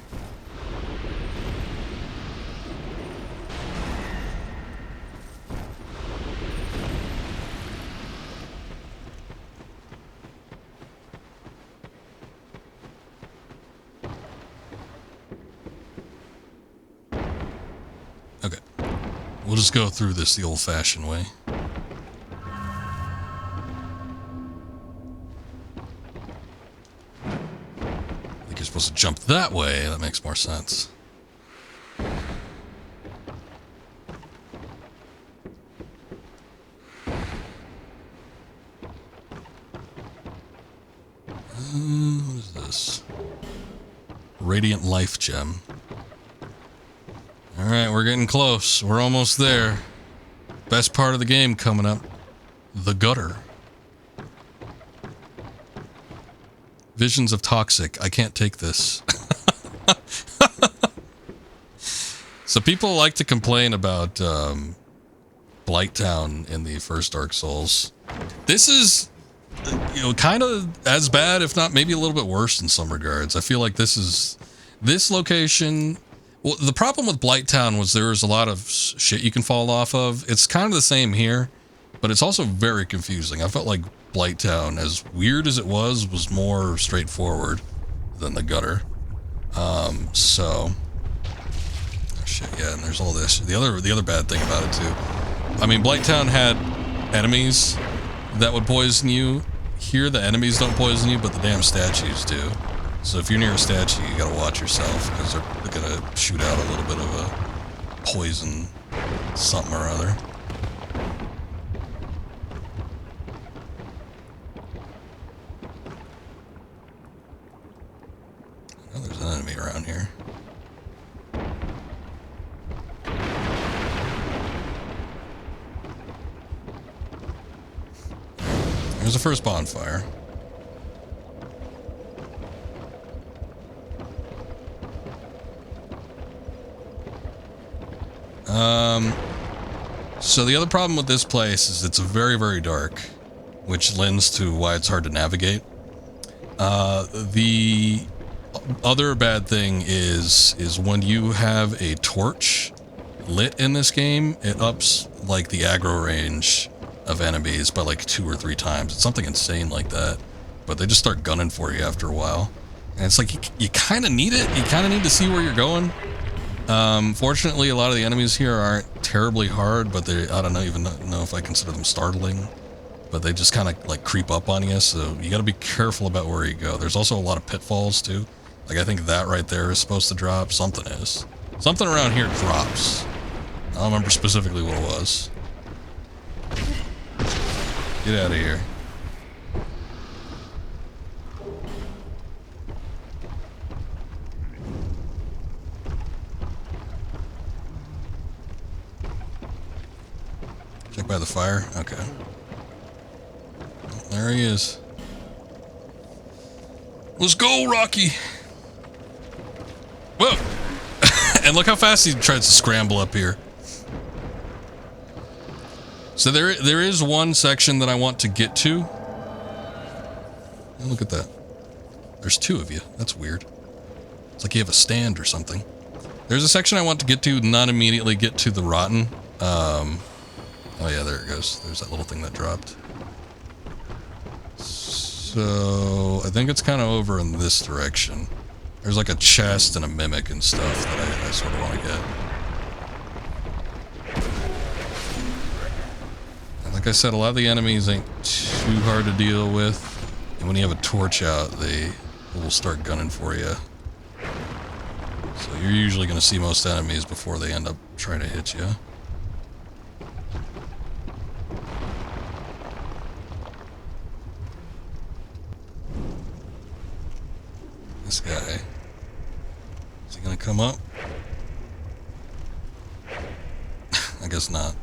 Okay. We'll just go through this the old-fashioned way. You're supposed to jump that way. That makes more sense. What is this? Radiant Life Gem. Alright, we're getting close. We're almost there. Best part of the game coming up. The gutter. Visions of toxic. I can't take this. So people like to complain about Blighttown in the first Dark Souls. This is, you know, kind of as bad, if not maybe a little bit worse in some regards. I feel like this location. Well, the problem with Blighttown was there was a lot of shit you can fall off of. It's kind of the same here, but it's also very confusing. I felt like Blighttown, as weird as it was more straightforward than the gutter. So, oh shit, yeah, and there's all this. The other bad thing about it too. I mean, Blighttown had enemies that would poison you. Here, the enemies don't poison you, but the damn statues do. So if you're near a statue, you gotta watch yourself, because they're gonna shoot out a little bit of a poison something or other. Oh, there's an enemy around here. There's the first bonfire. So the other problem with this place is it's very, very dark, which lends to why it's hard to navigate. The other bad thing is when you have a torch lit in this game, it ups like the aggro range of enemies by like 2 or 3 times. It's something insane like that, but they just start gunning for you after a while. And it's like you kind of need it. You kind of need to see where you're going. Fortunately, a lot of the enemies here aren't terribly hard, but I don't even know if I consider them startling. But they just kind of like creep up on you, so you got to be careful about where you go. There's also a lot of pitfalls too. Like I think that right there is supposed to drop. Something is. Something around here drops. I don't remember specifically what it was. Get out of here. Check by the fire? Okay. Oh, there he is. Let's go, Rocky! Whoa! And look how fast he tries to scramble up here. So there is one section that I want to get to. Oh, look at that. There's 2 of you. That's weird. It's like you have a stand or something. There's a section I want to get to, not immediately get to the rotten. Oh yeah, there it goes. There's that little thing that dropped. So I think it's kind of over in this direction. There's like a chest and a mimic and stuff that I sort of want to get. And like I said, a lot of the enemies ain't too hard to deal with. And when you have a torch out, they will start gunning for you. So you're usually going to see most enemies before they end up trying to hit you. This guy. Is he gonna come up? I guess not.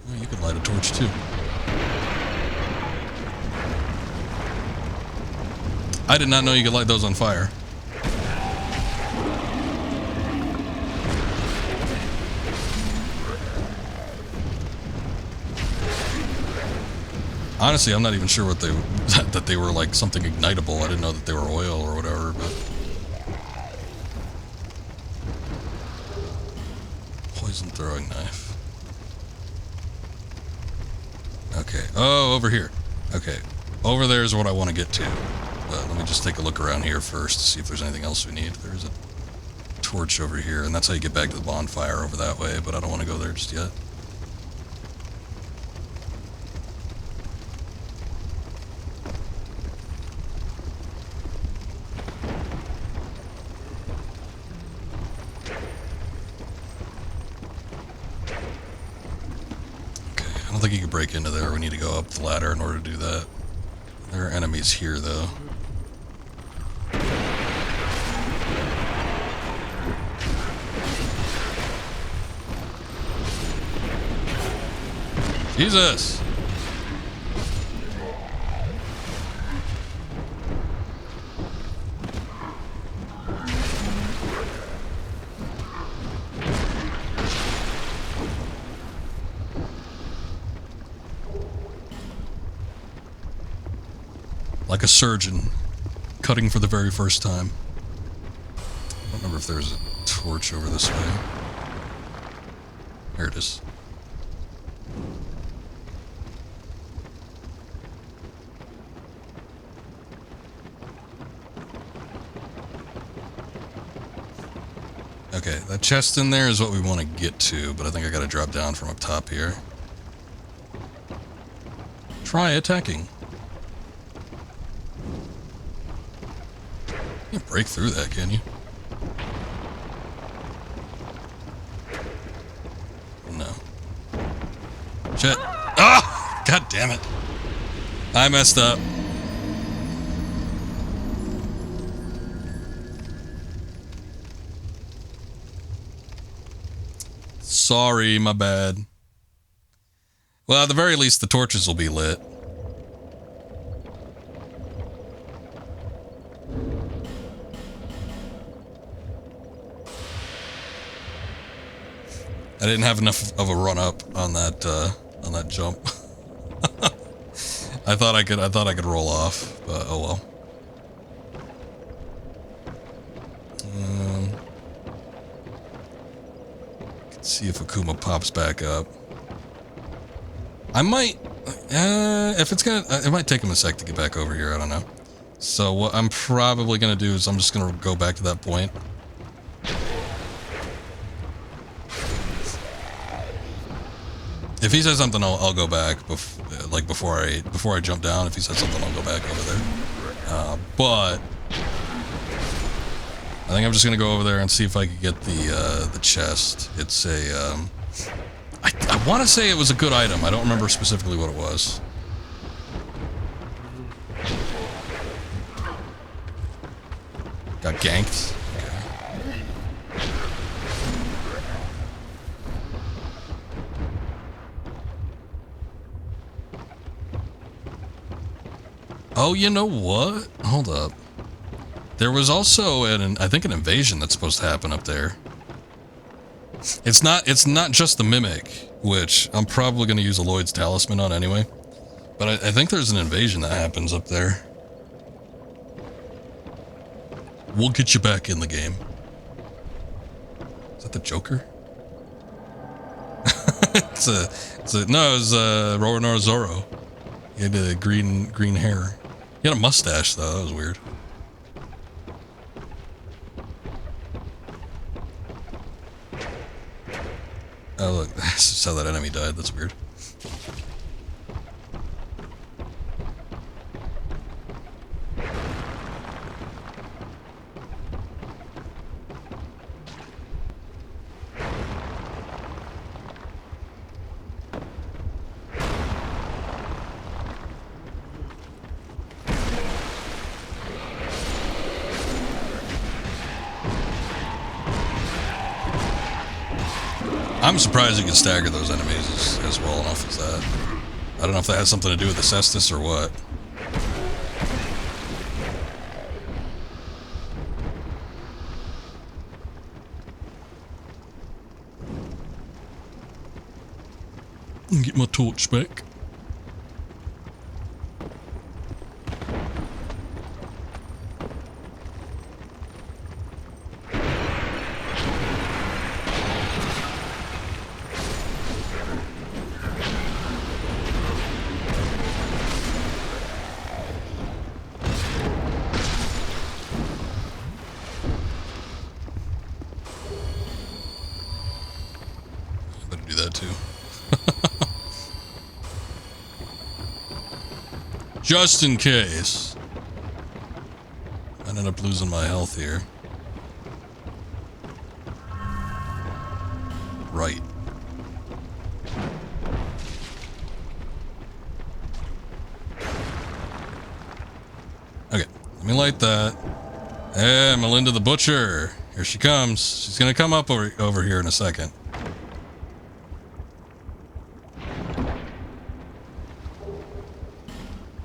Oh, you can light a torch too. I did not know you could light those on fire. Honestly, I'm not even sure what that they were like something ignitable. I didn't know that they were oil or whatever, but poison throwing knife. Okay. Oh, over here. Okay. Over there is what I want to get to. But let me just take a look around here first to see if there's anything else we need. There's a torch over here, and that's how you get back to the bonfire over that way, but I don't want to go there just yet. I don't think you can break into there. We need to go up the ladder in order to do that. There are enemies here, though. Jesus! Like a surgeon, cutting for the very first time. I don't remember if there's a torch over this way. Here it is. Okay, that chest in there is what we want to get to, but I think I gotta drop down from up top here. Try attacking. You can't break through that, can you? No. Shit. Ah! God damn it. I messed up. Sorry, my bad. Well, at the very least, the torches will be lit. I didn't have enough of a run up on that jump. I thought I could roll off, but oh well. Let's see if Akuma pops back up. I might, if it's gonna, it might take him a sec to get back over here. I don't know. So what I'm probably gonna do is I'm just gonna go back to that point. If he says something, I'll go back. Before I jump down. If he says something, I'll go back over there. But I think I'm just gonna go over there and see if I can get the chest. It's a I want to say it was a good item. I don't remember specifically what it was. Got ganked. Okay. Oh, you know what? Hold up. There was also I think an invasion that's supposed to happen up there. It's not just the mimic, which I'm probably going to use Aloyd's talisman on anyway. But I think there's an invasion that happens up there. We'll get you back in the game. Is that the Joker? it's Roronoa Zoro. He had a green hair. He had a mustache though. That was weird. Oh look, this is how that enemy died. That's weird. I'm surprised you can stagger those enemies as well enough as that. I don't know if that has something to do with the Cestus or what. Get my torch back. Just in case. I ended up losing my health here. Right. Okay, let me light that. Hey, Melinda the Butcher. Here she comes. She's gonna come up over here in a second.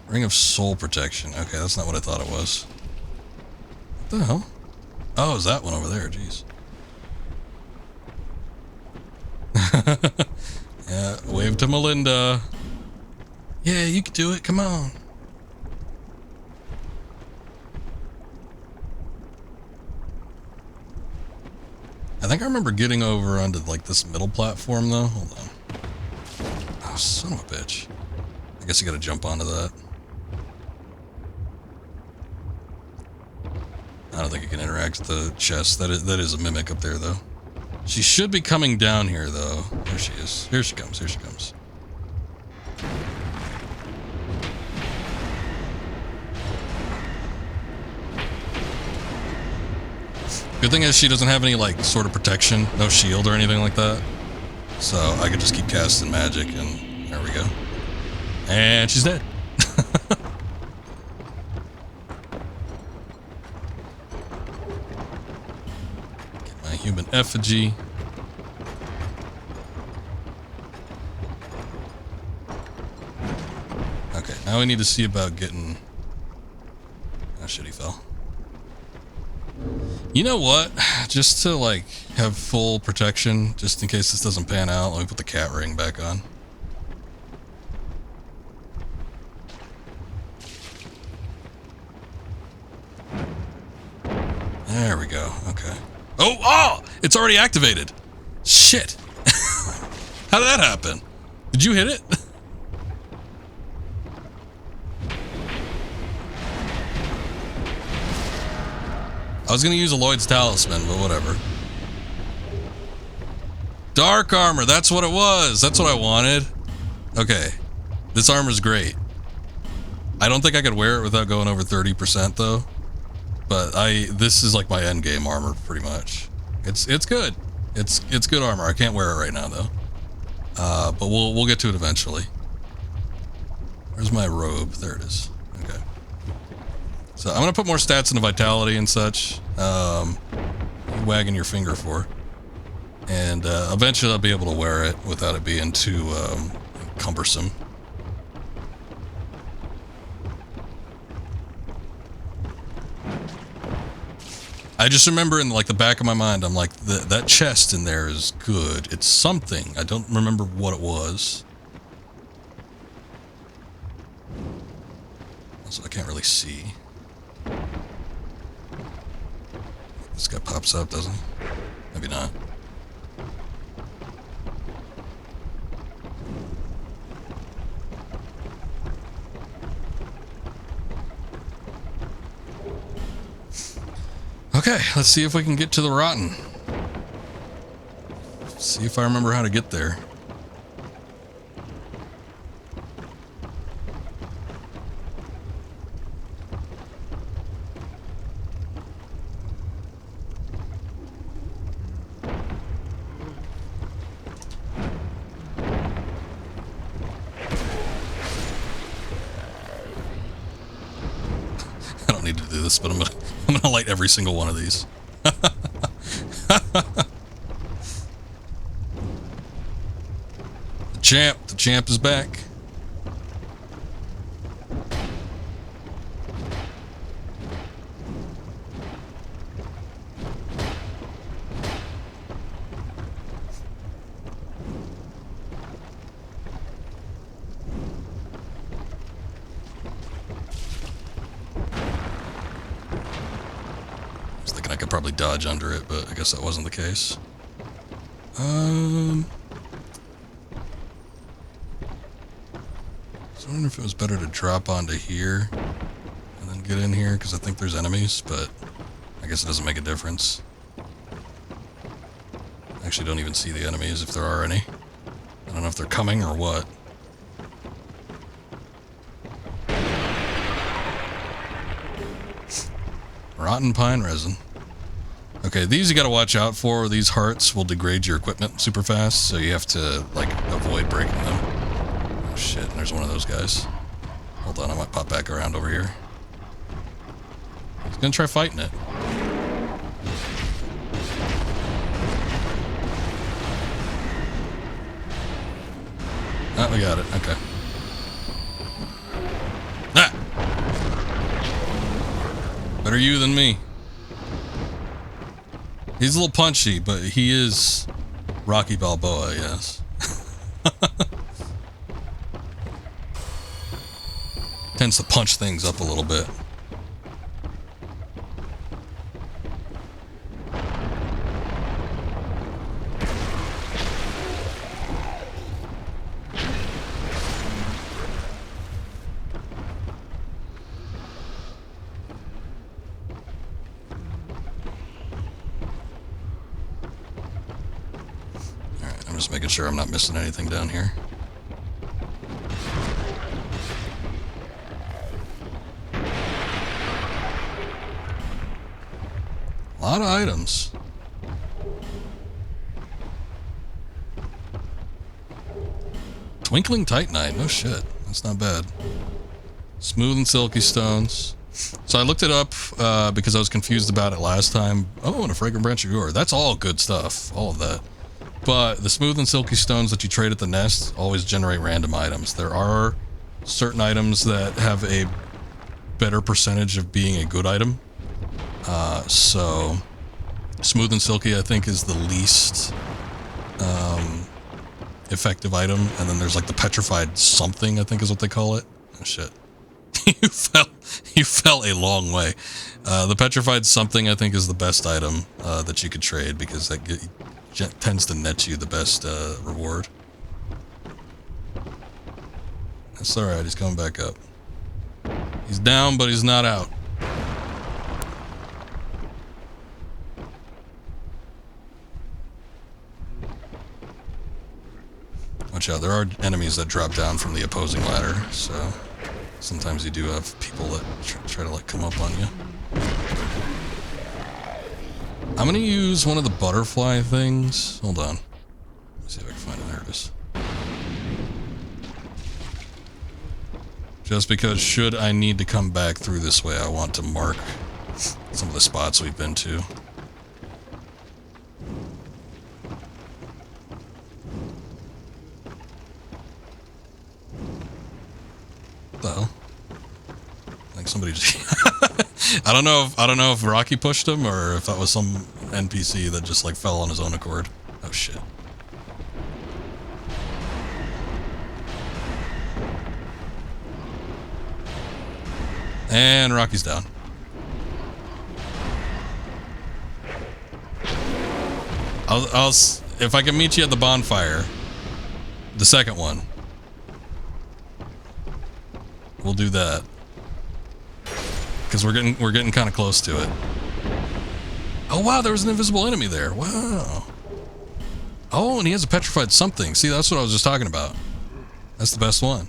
Ring of Soul Protection. Okay, that's not what I thought it was. What the hell? Oh, is that one over there? Jeez. Yeah, wave to Melinda. Yeah, you can do it. Come on. I think I remember getting over onto like this middle platform though. Hold on. Oh, son of a bitch. I guess you gotta jump onto that. I don't think you can interact with the chest. That is a mimic up there, though. She should be coming down here, though. There she is. Here she comes. Here she comes. Good thing is she doesn't have any, like, sort of protection. No shield or anything like that. So I could just keep casting magic, and there we go. And she's dead. Get my human effigy. Okay, now we need to see about getting... Oh shit, he fell. You know what? Just to, like, have full protection, just in case this doesn't pan out, let me put the cat ring back on. There we go. Okay. Oh! It's already activated! Shit! How did that happen? Did you hit it? I was gonna use a Lloyd's Talisman, but whatever. Dark armor, that's what it was. That's what I wanted. Okay. This armor's great. I don't think I could wear it without going over 30% though. But this is like my end game armor pretty much. It's good. It's good armor. I can't wear it right now though. But we'll get to it eventually. Where's my robe? There it is. Okay. So I'm gonna put more stats into vitality and such. Wagging your finger for. And eventually I'll be able to wear it without it being too cumbersome. I just remember in like the back of my mind, I'm like, that chest in there is good. It's something. I don't remember what it was. So I can't really see. This guy pops up, doesn't he? Maybe not. Okay, let's see if we can get to the Rotten. See if I remember how to get there. I don't need to do this, but I'm gonna light every single one of these. The champ is back. I could probably dodge under it, but I guess that wasn't the case. I was wondering if it was better to drop onto here and then get in here, because I think there's enemies, but I guess it doesn't make a difference. I actually don't even see the enemies, if there are any. I don't know if they're coming or what. Rotten pine resin. Okay, these you gotta watch out for. These hearts will degrade your equipment super fast, so you have to, like, avoid breaking them. Oh shit, there's one of those guys. Hold on, I might pop back around over here. He's gonna try fighting it. Ah, we got it, okay. Ah! Better you than me. He's a little punchy, but he is Rocky Balboa, yes. Tends to punch things up a little bit. Just making sure I'm not missing anything down here. A lot of items. Twinkling Titanite, no shit. That's not bad. Smooth and silky stones. So I looked it up because I was confused about it last time. Oh, and a fragrant branch of yore. That's all good stuff. All of that. But the smooth and silky stones that you trade at the nest always generate random items. There are certain items that have a better percentage of being a good item. So smooth and silky, I think, is the least effective item. And then there's like the petrified something, I think is what they call it. Oh shit. you fell a long way. The petrified something, I think, is the best item that you could trade because that tends to net you the best reward. That's alright, he's coming back up. He's down, but he's not out. Watch out, there are enemies that drop down from the opposing ladder, so sometimes you do have people that try to like come up on you. I'm gonna use one of the butterfly things. Hold on. Let's see if I can find it. There it is. Just because should I need to come back through this way, I want to mark some of the spots we've been to. Though, I think somebody just I don't know if Rocky pushed him or if that was some NPC that just like fell on his own accord. Oh shit. And Rocky's down. I'll if I can meet you at the bonfire, the second one. We'll do that. Because we're getting kind of close to it. Oh wow, there was an invisible enemy there. Wow. Oh, and he has a petrified something. See, that's what I was just talking about. That's the best one.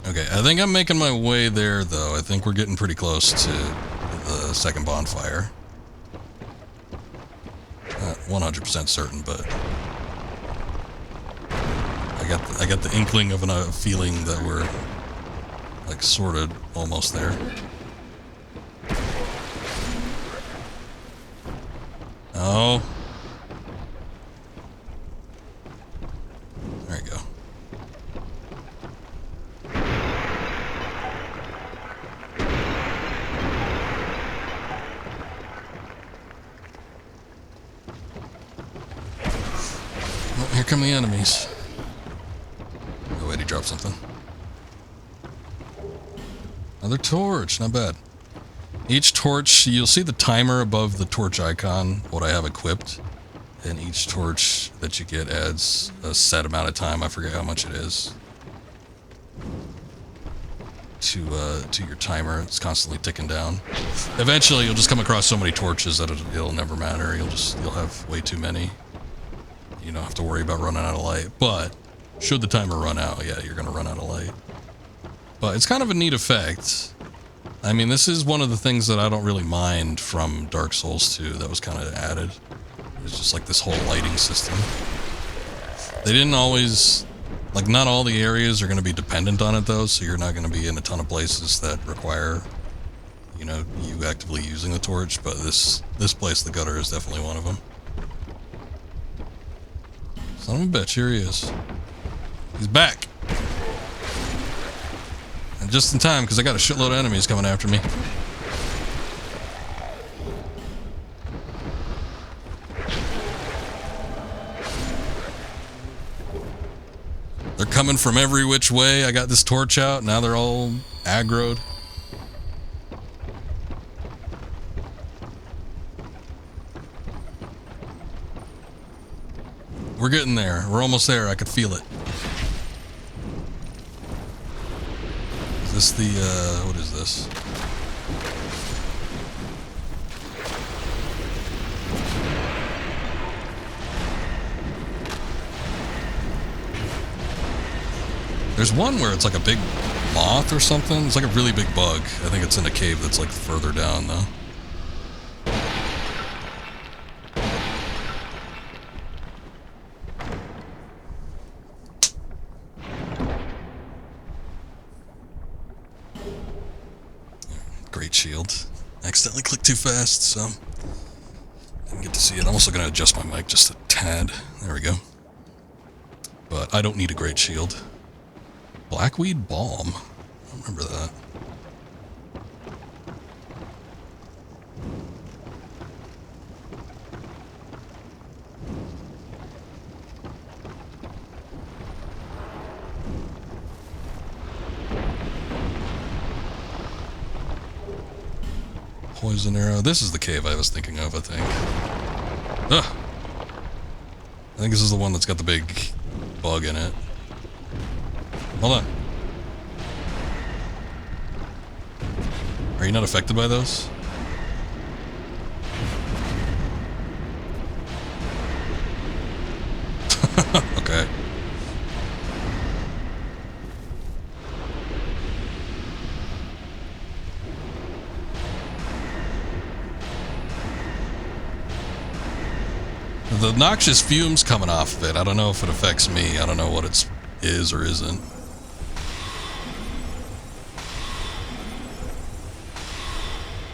Okay, I think I'm making my way there though. I think we're getting pretty close to the second bonfire. 100% certain, but I got the inkling of a feeling that we're like sort of almost there. Oh, there you go. Oh, here come the enemies. Oh wait, he dropped something. Another torch, not bad. Each torch, you'll see the timer above the torch icon, what I have equipped. And each torch that you get adds a set amount of time, I forget how much it is. To your timer, it's constantly ticking down. Eventually you'll just come across so many torches that it'll never matter, you'll have way too many. You don't have to worry about running out of light, but should the timer run out, yeah, you're gonna run out of light. But it's kind of a neat effect. I mean, this is one of the things that I don't really mind from Dark Souls 2 that was kind of added. It's just like this whole lighting system. They didn't always, like not all the areas are going to be dependent on it though, so you're not going to be in a ton of places that require, you know, you actively using the torch, but this place, the gutter, is definitely one of them. Son of a bitch, here he is. He's back! And just in time, because I got a shitload of enemies coming after me. They're coming from every which way. I got this torch out, now they're all aggroed. We're getting there. We're almost there. I could feel it. Is this the, what is this? There's one where it's like a big moth or something. It's like a really big bug. I think it's in a cave that's like further down though. Great shield. I accidentally clicked too fast, so didn't get to see it. I'm also going to adjust my mic just a tad. There we go. But I don't need a great shield. Blackweed Balm. I don't remember that. Poison arrow. This is the cave I was thinking of, I think. Ugh. I think this is the one that's got the big bug in it. Hold on. Are you not affected by those? Okay. The noxious fumes coming off of it, I don't know if it affects me. I don't know what it is or isn't.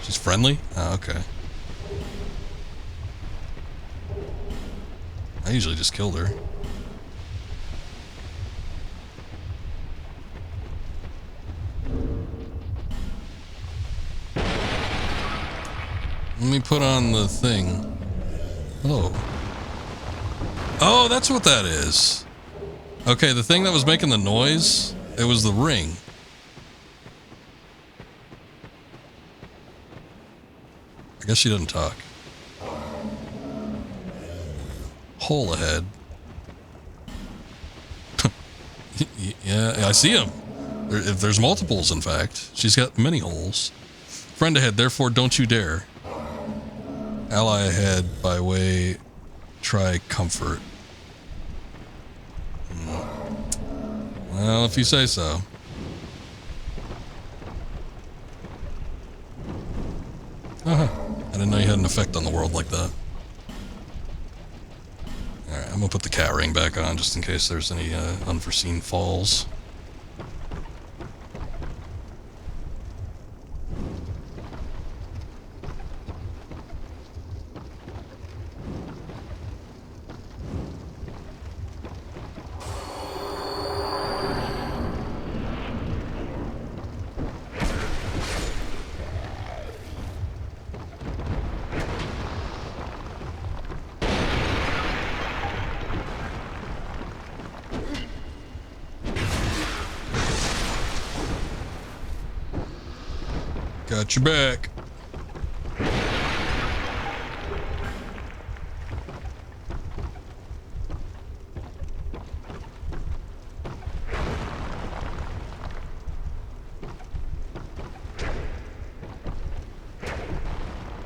She's friendly? Oh, okay. I usually just killed her. Let me put on the thing. Hello. Oh, that's what that is. Okay, the thing that was making the noise, it was the ring. I guess she doesn't talk. Hole ahead. Yeah, I see him. There's multiples, in fact. She's got many holes. Friend ahead, therefore don't you dare. Ally ahead, by way, try comfort. Well, if you say so. I didn't know you had an effect on the world like that. Alright, I'm gonna put the cat ring back on just in case there's any unforeseen falls. Got your back.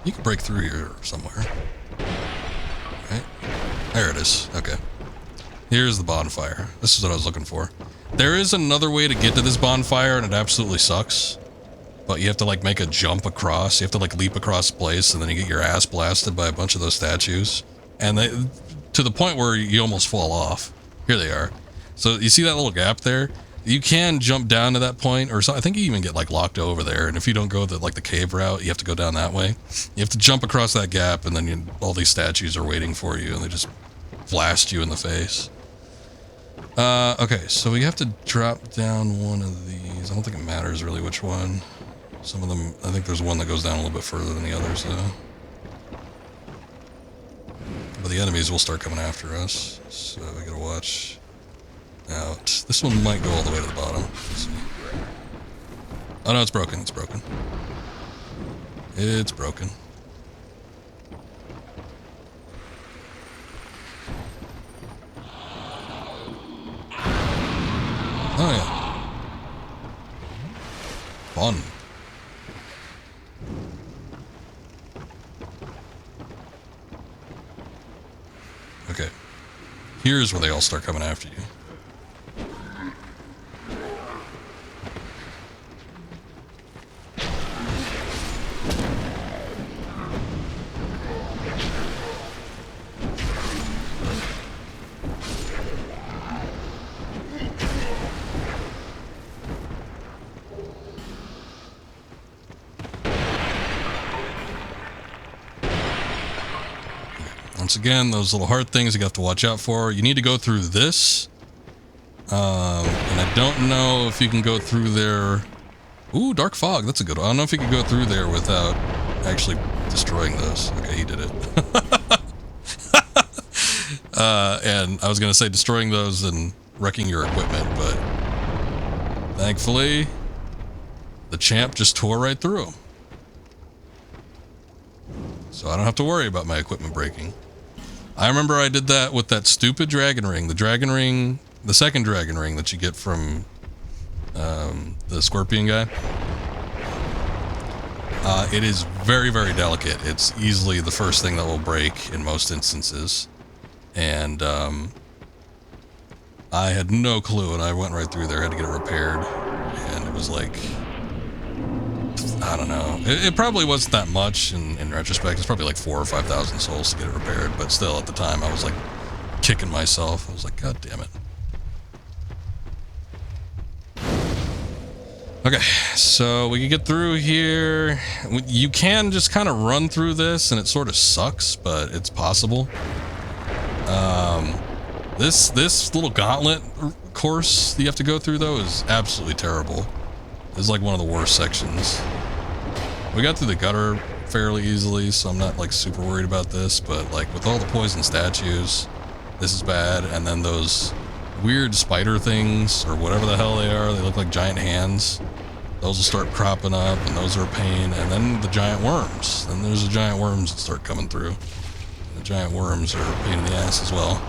You can break through here somewhere. Right? There it is. Okay. Here's the bonfire. This is what I was looking for. There is another way to get to this bonfire, and it absolutely sucks. But you have to, like, make a jump across. You have to, like, leap across the place, and then you get your ass blasted by a bunch of those statues. And they, to the point where you almost fall off. Here they are. So you see that little gap there? You can jump down to that point, or so, I think you even get, like, locked over there. And if you don't go the, like, the cave route, you have to go down that way. You have to jump across that gap, and then all these statues are waiting for you, and they just blast you in the face. Okay, so we have to drop down one of these. I don't think it matters really which one. Some of them, I think there's one that goes down a little bit further than the others, though. But the enemies will start coming after us, so we gotta watch out. This one might go all the way to the bottom. Let's see. Oh no, it's broken, it's broken. It's broken. Oh yeah. Fun. Okay. Here's where they all start coming after you. again, those little heart things you have to watch out for. You need to go through this. And I don't know if you can go through there. Ooh, dark fog. That's a good one. I don't know if you can go through there without actually destroying those. Okay, he did it. And I was going to say destroying those and wrecking your equipment, but thankfully, the champ just tore right through them. So I don't have to worry about my equipment breaking. I remember I did that with that stupid dragon ring. The dragon ring, the second dragon ring that you get from the scorpion guy. It is very, very delicate. It's easily the first thing that will break in most instances. And I had no clue, and I went right through there, had to get it repaired. And it was like, I don't know. It probably wasn't that much in retrospect. It's probably like 4,000 or 5,000 souls to get it repaired. But still, at the time, I was like kicking myself. I was like, God damn it. Okay, so we can get through here. You can just kind of run through this, and it sort of sucks, but it's possible. This little gauntlet course that you have to go through, though, is absolutely terrible. It's like one of the worst sections. We got through the gutter fairly easily, so I'm not like super worried about this, but like with all the poison statues, this is bad. And then those weird spider things, or whatever the hell they are, they look like giant hands. Those will start cropping up, and those are a pain. And then the giant worms. Then there's the giant worms that start coming through. The giant worms are a pain in the ass as well.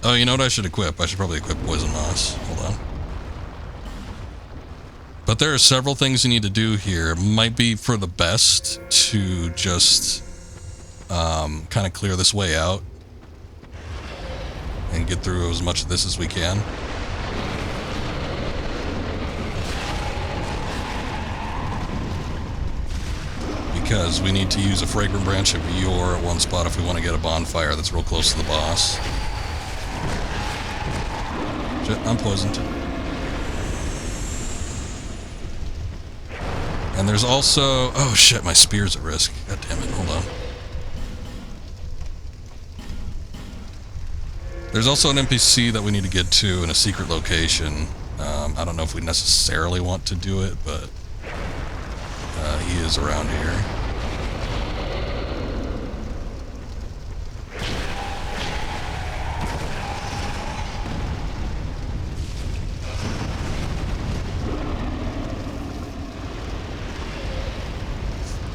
Oh, you know what I should equip? I should probably equip poison moss. Hold on. But there are several things you need to do here. It might be for the best to just kind of clear this way out and get through as much of this as we can. Because we need to use a fragrant branch of Yor at one spot if we want to get a bonfire that's real close to the boss. Shit, I'm poisoned. And there's also... Oh shit, my spear's at risk. God damn it, hold on. There's also an NPC that we need to get to in a secret location. I don't know if we necessarily want to do it, but he is around here.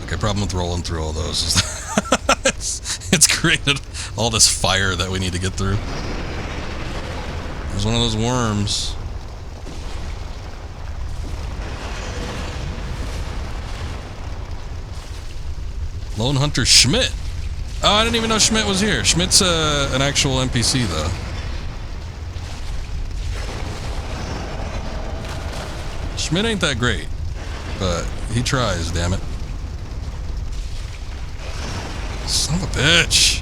Okay, problem with rolling through all those is it's created all this fire that we need to get through. There's one of those worms. Lone Hunter Schmidt. Oh, I didn't even know Schmidt was here. Schmidt's an actual NPC, though. Schmidt ain't that great, but he tries, damn it. Son of a bitch.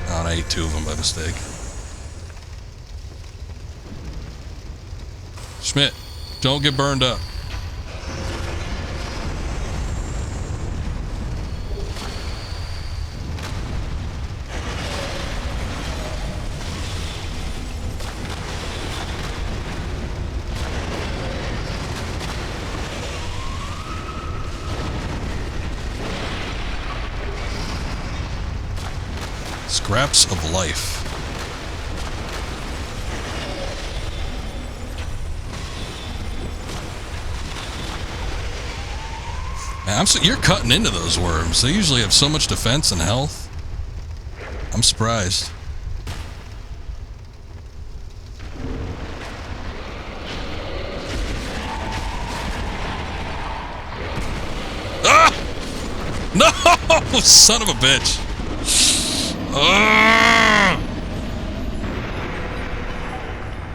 Oh, and I ate two of them by mistake. Schmidt, don't get burned up. Scraps of life. Man, you're cutting into those worms. They usually have so much defense and health. I'm surprised. Ah! No! Son of a bitch. Oh,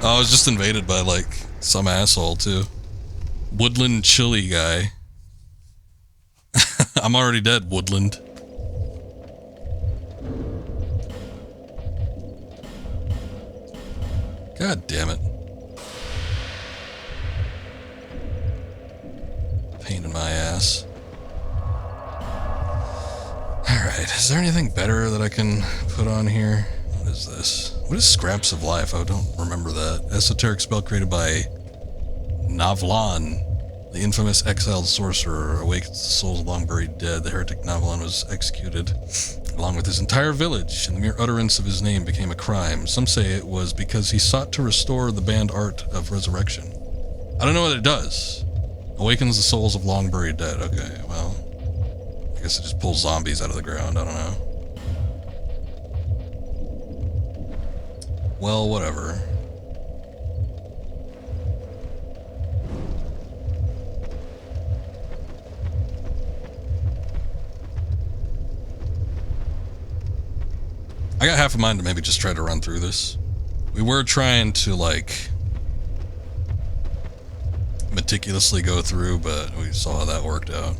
I was just invaded by, like, some asshole, too. Woodland chili guy. I'm already dead, Woodland. God damn it. Pain in my ass. Alright, is there anything better that I can put on here? What is this? What is Scraps of Life? I don't remember that. Esoteric spell created by Navlan, the infamous exiled sorcerer, awakens the souls of long buried dead. The heretic Navlan was executed along with his entire village, and the mere utterance of his name became a crime. Some say it was because he sought to restore the banned art of resurrection. I don't know what it does. Awakens the souls of long buried dead. Okay, well, I guess it just pulls zombies out of the ground. I don't know. Well, whatever. I got half a mind to maybe just try to run through this. We were trying to, like, meticulously go through, but we saw how that worked out.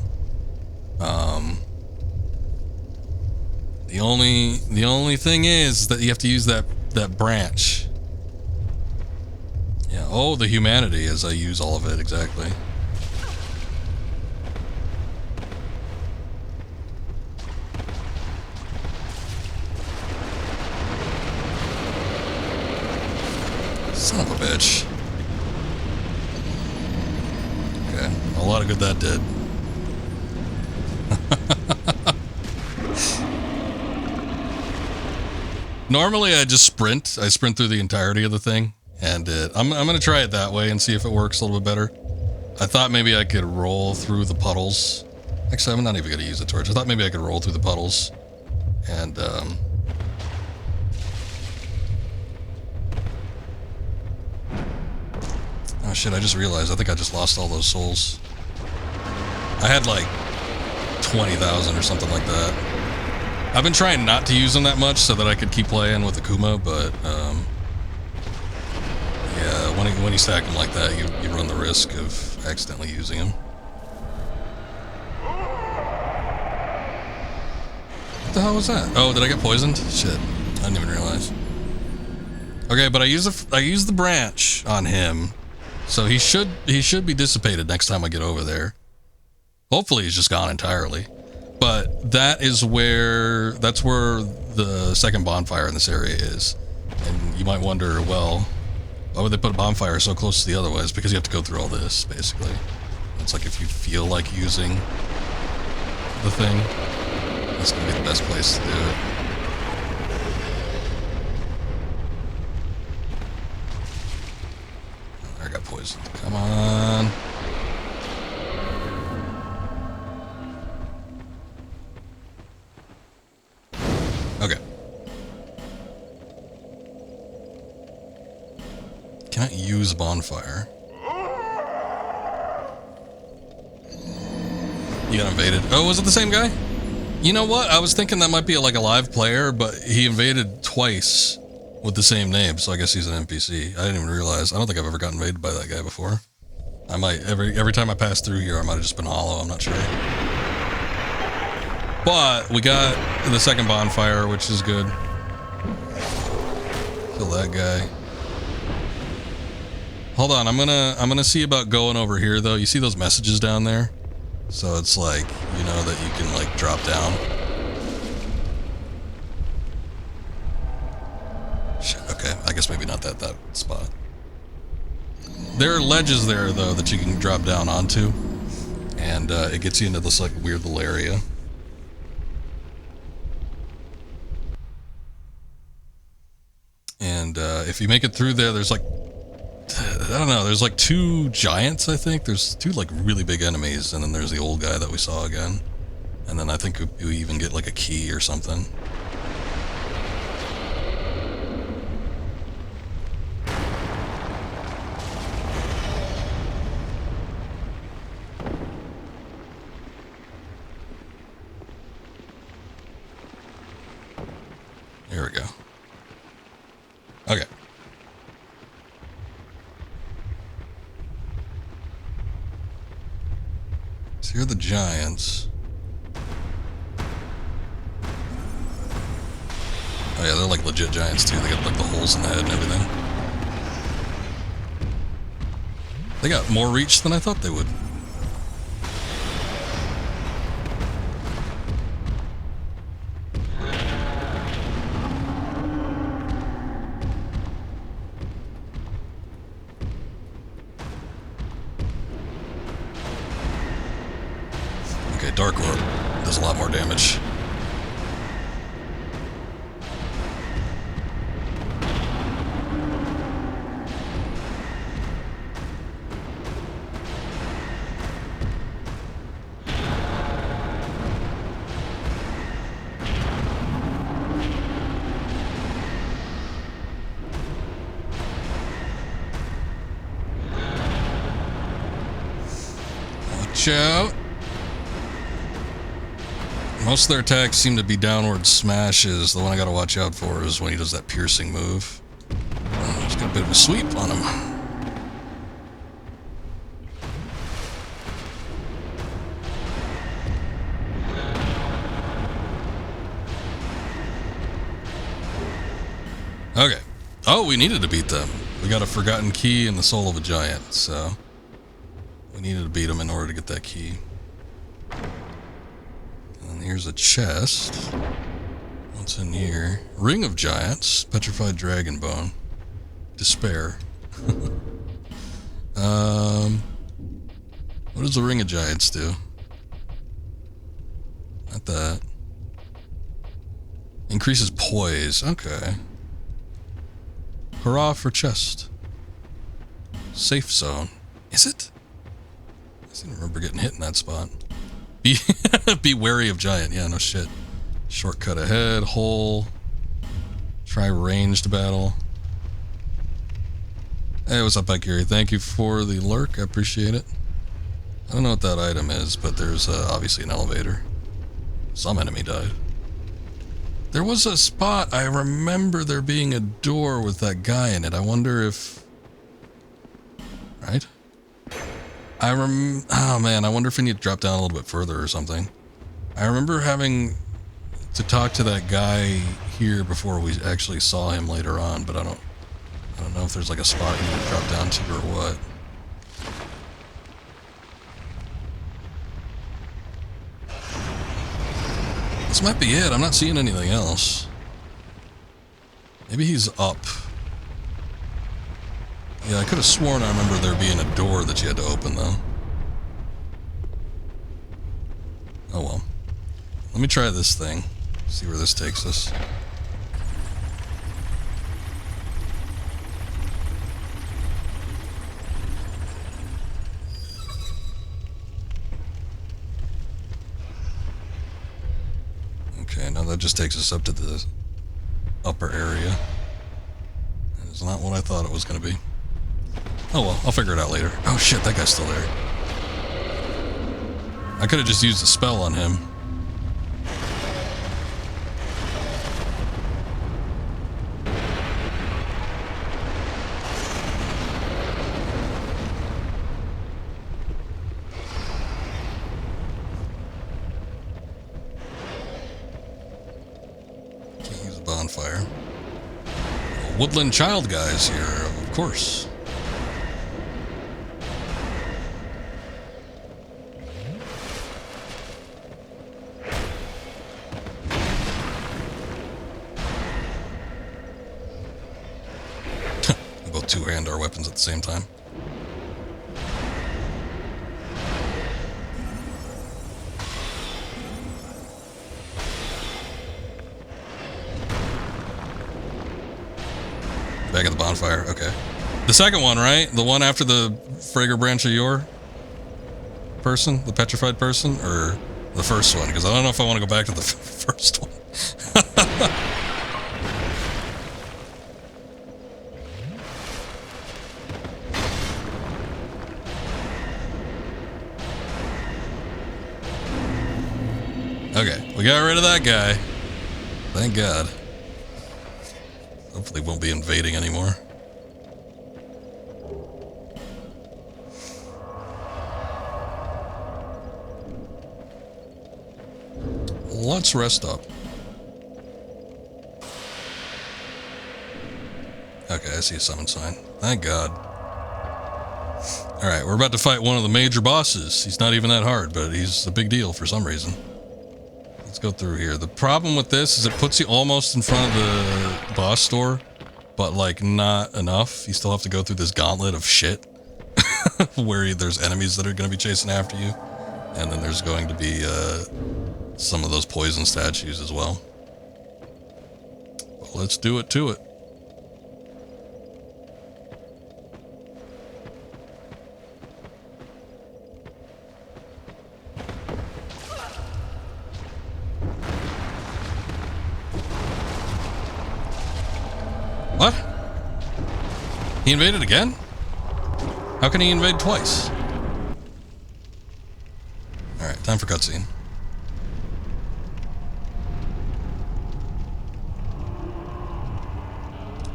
The only thing is that you have to use that branch. Yeah, oh, the humanity, as I use all of it, exactly. Son of a bitch. Okay, a lot of good that did. Normally I just sprint. I sprint through the entirety of the thing, and I'm gonna try it that way and see if it works a little bit better. I thought maybe I could roll through the puddles. Actually, I'm not even gonna use the torch. I thought maybe I could roll through the puddles, and oh shit, I just realized I think I just lost all those souls. I had like 20,000 or something like that. I've been trying not to use them that much so that I could keep playing with Akuma, but yeah, when you stack them like that, you run the risk of accidentally using them. What the hell was that? Oh, did I get poisoned? Shit, I didn't even realize. Okay, but I use the branch on him, so he should be dissipated next time I get over there. Hopefully he's just gone entirely. But that's where the second bonfire in this area is. And you might wonder, well, why would they put a bonfire so close to the other ones? Because you have to go through all this, basically. It's like if you feel like using the thing, that's gonna be the best place to do it. I got poisoned. Come on. Okay. Can't use bonfire. You got invaded. Oh, was it the same guy? You know what? I was thinking that might be like a live player, but he invaded twice with the same name, so I guess he's an NPC. I didn't even realize. I don't think I've ever gotten invaded by that guy before. I might every time I pass through here, I might have just been hollow. I'm not sure. But we got the second bonfire, which is good. Kill that guy. Hold on, I'm gonna see about going over here though. You see those messages down there? So it's like, you know, that you can like drop down. Shit, okay, I guess maybe not that spot. There are ledges there though that you can drop down onto, and it gets you into this like weird little area. And if you make it through there, there's like, I don't know, there's like two giants, I think. There's two like really big enemies, and then there's the old guy that we saw again. And then I think we even get like a key or something. Here we go. Okay. So here are the giants. Oh yeah, they're like legit giants too. They got like the holes in the head and everything. They got more reach than I thought they would. Dark Orb does a lot more damage. Watch out. Most of their attacks seem to be downward smashes. The one I gotta watch out for is when he does that piercing move. He's got a bit of a sweep on him. Okay. Oh, we needed to beat them. We got a forgotten key in the soul of a giant, so we needed to beat them in order to get that key. And here's a chest. What's in here? Ring of Giants, petrified dragon bone, despair. What does the Ring of Giants do? Not that. Increases poise. Okay. Hurrah for chest. Safe zone. Is it? I seem to remember getting hit in that spot. Be wary of giant. Yeah, no shit. Shortcut ahead. Hole. Try ranged battle. Hey, what's up, Gary? Thank you for the lurk. I appreciate it. I don't know what that item is, but there's obviously an elevator. Some enemy died. There was a spot, I remember there being a door with that guy in it. I wonder if... Right? Oh man, I wonder if we need to drop down a little bit further or something. I remember having to talk to that guy here before we actually saw him later on, but I don't know if there's like a spot you need to drop down to or what. This might be it. I'm not seeing anything else. Maybe he's up. Yeah, I could have sworn I remember there being a door that you had to open, though. Oh well. Let me try this thing. See where this takes us. Okay, now that just takes us up to the upper area. It's not what I thought it was going to be. Oh well, I'll figure it out later. Oh shit, that guy's still there. I could have just used a spell on him. Can't use a bonfire. Woodland child guys here, of course. Both two-hand our weapons at the same time. Back at the bonfire, okay. The second one, right? The one after the Frager Branch of Yore person? The petrified person? Or the first one? Because I don't know if I want to go back to the first one. Okay, we got rid of that guy. Thank God. Hopefully won't be invading anymore. Let's rest up. Okay, I see a summon sign. Thank God. Alright, we're about to fight one of the major bosses. He's not even that hard, but he's a big deal for some reason. Let's go through here. The problem with this is it puts you almost in front of the boss door, but like not enough. You still have to go through this gauntlet of shit where there's enemies that are going to be chasing after you. And then there's going to be some of those poison statues as well. But let's do it to it. What? He invaded again? How can he invade twice? Alright, time for cutscene.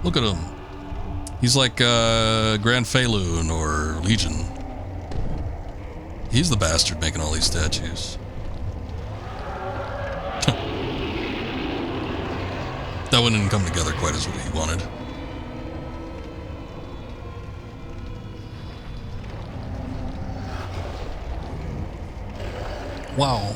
Look at him. He's like Grand Faelun or Legion. He's the bastard making all these statues. That one didn't come together quite as what he wanted. Wow.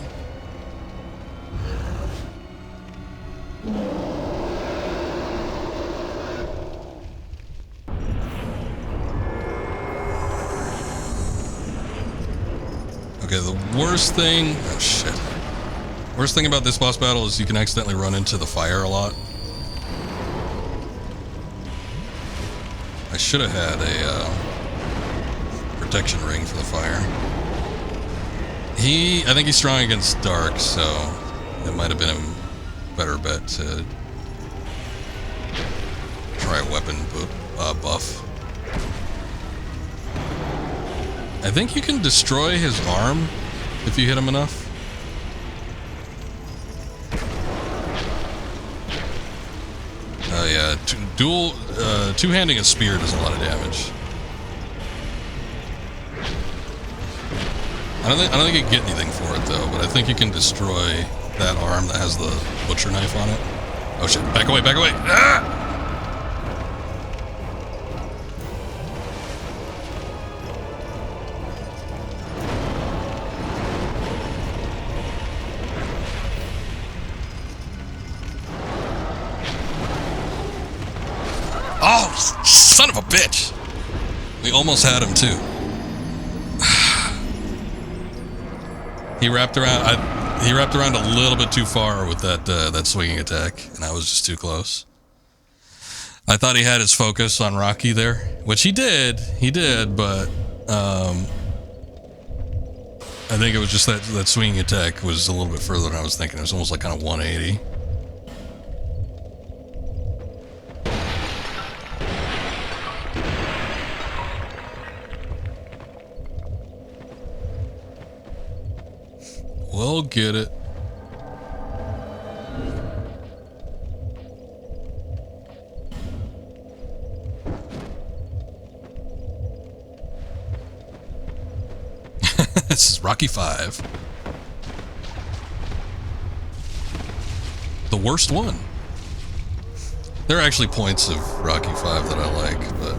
Okay, the worst thing... Oh, shit. Worst thing about this boss battle is you can accidentally run into the fire a lot. I should have had a protection ring for the fire. I think he's strong against dark, so it might have been a better bet to try a weapon buff. I think you can destroy his arm if you hit him enough. Oh yeah, two-handing a spear does a lot of damage. I don't think you can get anything for it though, but I think you can destroy that arm that has the butcher knife on it. Oh shit, back away, back away! Ah! Oh, son of a bitch! We almost had him too. He wrapped around. He wrapped around a little bit too far with that swinging attack, and I was just too close. I thought he had his focus on Rocky there, which he did. He did, but I think it was just that swinging attack was a little bit further than I was thinking. It was almost like kind of 180. We'll get it. This is Rocky 5. The worst one. There are actually points of Rocky 5 that I like, but...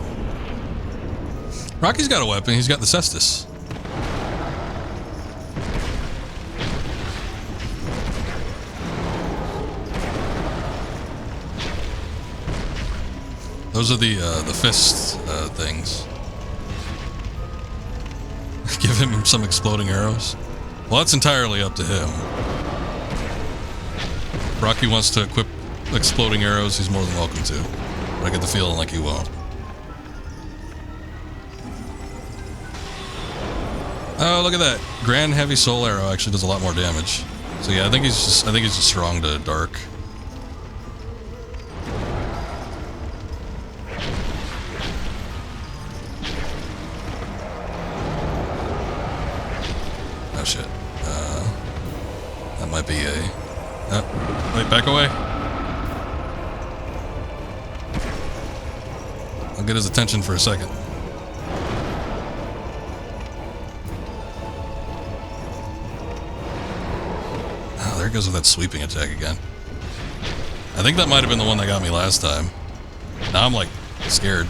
Rocky's got a weapon. He's got the cestus. Those are the fist things. Give him some exploding arrows. Well, that's entirely up to him. If Rocky wants to equip exploding arrows, he's more than welcome to. But I get the feeling like he won't. Oh, look at that! Grand Heavy Soul Arrow actually does a lot more damage. So yeah, I think he's just strong to dark. Oh shit. That might be a... wait, back away. I'll get his attention for a second. Oh, there goes with that sweeping attack again. I think that might have been the one that got me last time. Now I'm like scared.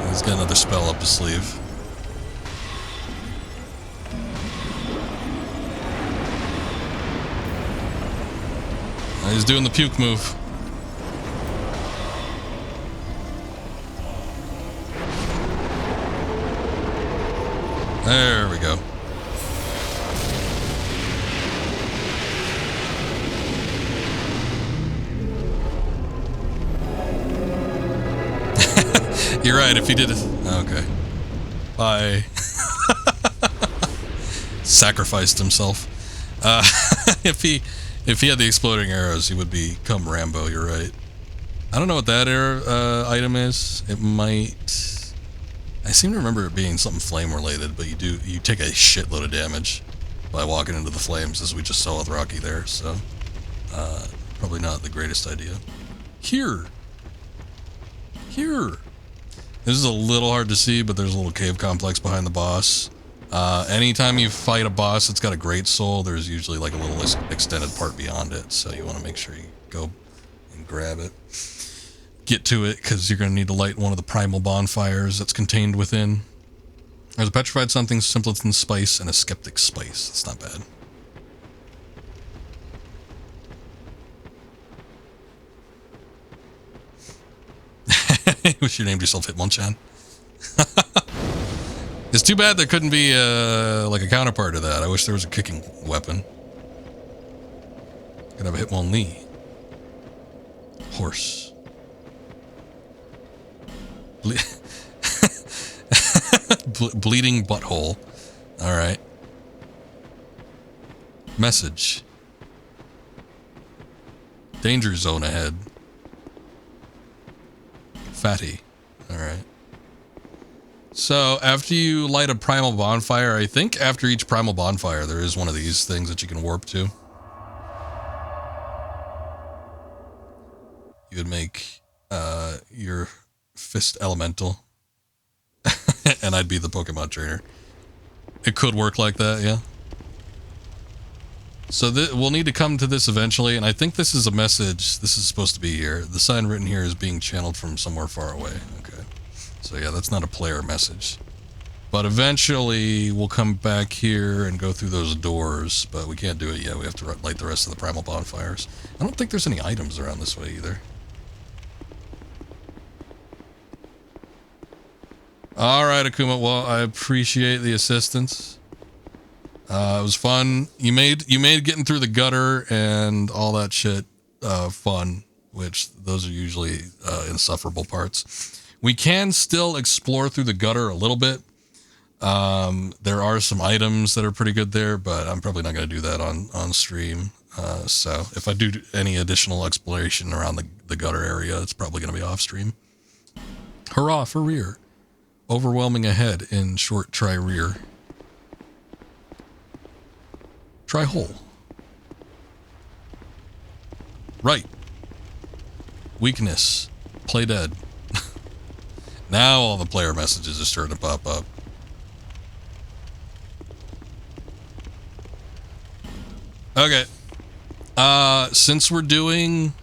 He's got another spell up his sleeve. He's doing the puke move. There we go. You're right, if he did it. Okay. Bye. Sacrificed himself. If he had the exploding arrows, he would become Rambo, you're right. I don't know what that item is. It might... I seem to remember it being something flame related, but you take a shitload of damage by walking into the flames, as we just saw with Rocky there, so probably not the greatest idea. Here. This is a little hard to see, but there's a little cave complex behind the boss. Anytime you fight a boss that's got a great soul, there's usually like a little extended part beyond it, so you want to make sure you go and grab it. Get to it, because you're going to need to light one of the primal bonfires that's contained within. There's a petrified something, simpleton spice, and a skeptic spice. That's not bad. Wish you named yourself Hitmonchan. It's too bad there couldn't be like a counterpart to that. I wish there was a kicking weapon. Could have a Hitmonlee. Horse. Bleeding butthole. Alright. Message. Danger zone ahead. Fatty. Alright. So, after you light a primal bonfire, I think after each primal bonfire there is one of these things that you can warp to. You would make your fist elemental. And I'd be the Pokemon trainer. It could work like that, yeah. So we'll need to come to this eventually, and I think this is a message. This is supposed to be here. The sign written here is being channeled from somewhere far away. Okay. So yeah, that's not a player message. But eventually, we'll come back here and go through those doors, but we can't do it yet. We have to light the rest of the primal bonfires. I don't think there's any items around this way either. Alright, Akuma, well, I appreciate the assistance. It was fun. You made getting through the gutter and all that shit fun, which those are usually insufferable parts. We can still explore through the gutter a little bit. There are some items that are pretty good there, but I'm probably not going to do that on stream. So if I do any additional exploration around the gutter area, it's probably going to be off stream. Hurrah for rear. Overwhelming ahead in short try rear. Try hole. Right. Weakness. Play dead. Now all the player messages are starting to pop up. Okay. Since we're doing...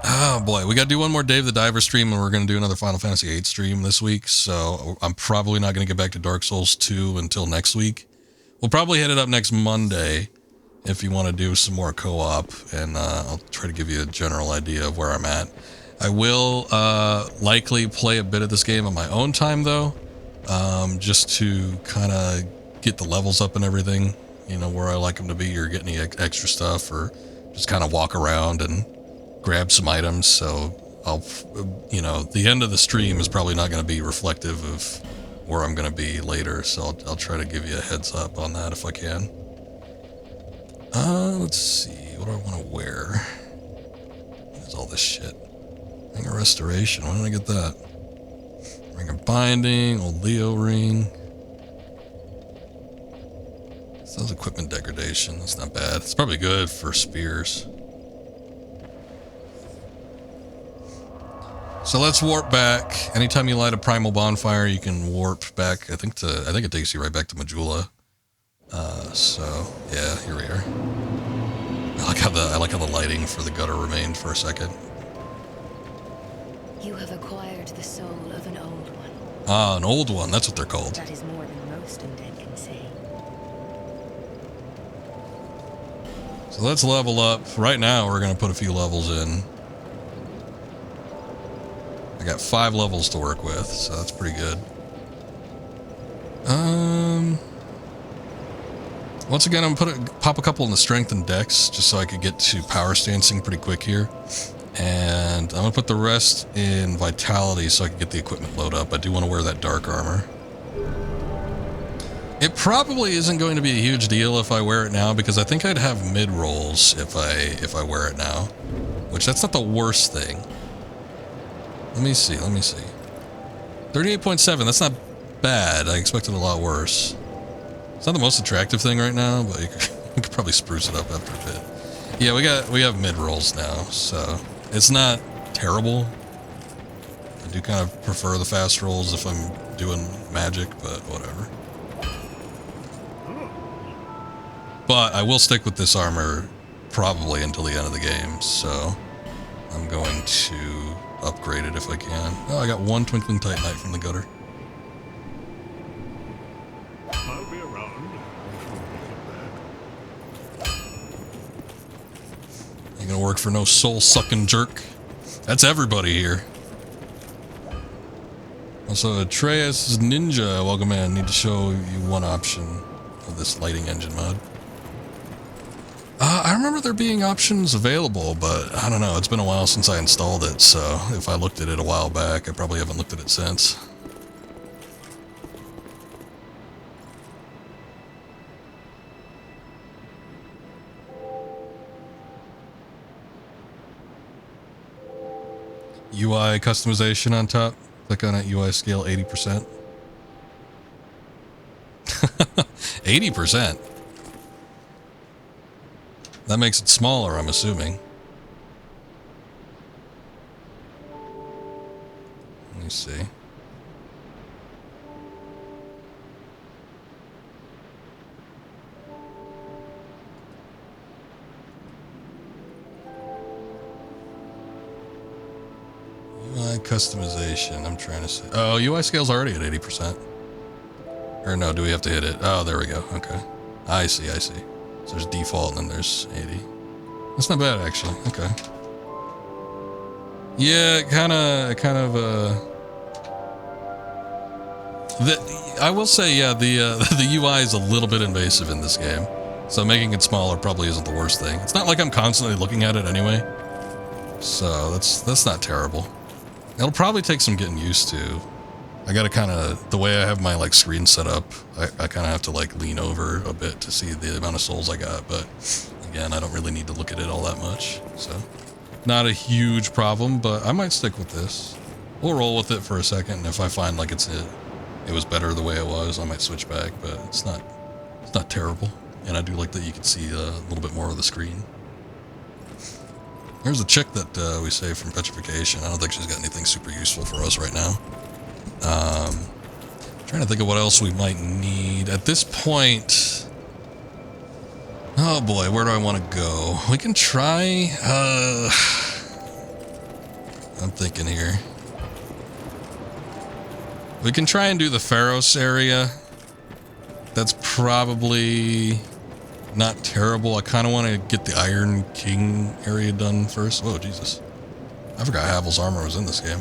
Oh boy, we gotta do one more Dave the Diver stream, and we're gonna do another Final Fantasy VIII stream this week, so I'm probably not gonna get back to Dark Souls 2 until next week. We'll probably hit it up next Monday if you want to do some more co-op, and I'll try to give you a general idea of where I'm at. I will likely play a bit of this game on my own time, though, just to kind of get the levels up and everything, you know, where I like them to be, or get any extra stuff, or just kind of walk around and grab some items. So I'll, you know, the end of the stream is probably not going to be reflective of where I'm going to be later, so I'll try to give you a heads up on that if I can. Let's see, what do I want to wear? There's all this shit. Ring of Restoration, when did I get that? Ring of Binding, old Leo ring. Sounds equipment degradation, that's not bad. It's probably good for spears. So let's warp back. Anytime you light a primal bonfire, you can warp back. I think it takes you right back to Majula. So yeah, here we are. I like how the lighting for the gutter remained for a second. You have acquired the soul of an old one. Ah, an old one. That's what they're called. That is more than most undead can say. So let's level up. Right now, we're gonna put a few levels in. I got 5 levels to work with, so that's pretty good. Once again, I'm gonna pop a couple in the strength and dex, just so I could get to power stancing pretty quick here. And I'm going to put the rest in Vitality so I can get the equipment load up. I do want to wear that dark armor. It probably isn't going to be a huge deal if I wear it now, because I think I'd have mid-rolls if I wear it now. Which, that's not the worst thing. Let me see. 38.7, that's not bad. I expected a lot worse. It's not the most attractive thing right now, but you could probably spruce it up after a bit. Yeah, we have mid-rolls now, so it's not terrible. I do kind of prefer the fast rolls if I'm doing magic, but whatever. But I will stick with this armor probably until the end of the game, so I'm going to upgrade it if I can. Oh, I got one Twinkling Titanite from the gutter. I'll be around before we get back. Ain't gonna work for no soul-sucking jerk. That's everybody here. Also, Atreus Ninja, welcome in. Need to show you one option of this lighting engine mod. I remember there being options available, but I don't know. It's been a while since I installed it, so if I looked at it a while back, I probably haven't looked at it since. UI customization on top. Click on it, UI scale 80%. 80%? That makes it smaller, I'm assuming. Let me see. UI customization, I'm trying to see. Oh, UI scale's already at 80%. Or no, do we have to hit it? Oh, there we go. Okay. I see. So there's default and then there's 80. That's not bad, actually. Okay. Yeah, I will say, yeah, the UI is a little bit invasive in this game. So making it smaller probably isn't the worst thing. It's not like I'm constantly looking at it anyway. So that's not terrible. It'll probably take some getting used to. I gotta kind of, the way I have my like screen set up, I kind of have to like lean over a bit to see the amount of souls I got, but again, I don't really need to look at it all that much, so not a huge problem, but I might stick with this. We'll roll with it for a second, and if I find like it was better the way it was, I might switch back, but it's not terrible, and I do like that you can see a little bit more of the screen. Here's a chick that we saved from petrification. I don't think she's got anything super useful for us right now. Trying to think of what else we might need at this point. Oh boy, where do I want to go? We can try, I'm thinking here. We can try and do the Pharos area. That's probably not terrible. I kind of want to get the Iron King area done first. Oh, Jesus. I forgot Havel's armor was in this game.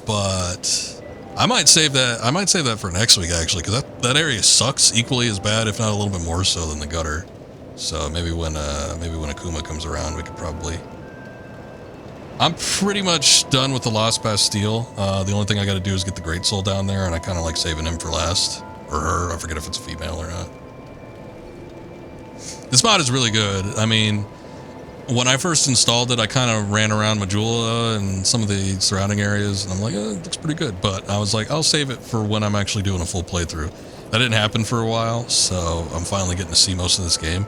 But I might save that for next week, actually, because that area sucks equally as bad, if not a little bit more so than the gutter. So maybe when Akuma comes around, we could probably... I'm pretty much done with the Lost Bastille. The only thing I got to do is get the Great Soul down there, and I kind of like saving him for last. Or her, I forget if it's a female or not. This mod is really good. I mean, when I first installed it, I kind of ran around Majula and some of the surrounding areas, and I'm like, it looks pretty good. But I was like, I'll save it for when I'm actually doing a full playthrough. That didn't happen for a while, so I'm finally getting to see most of this game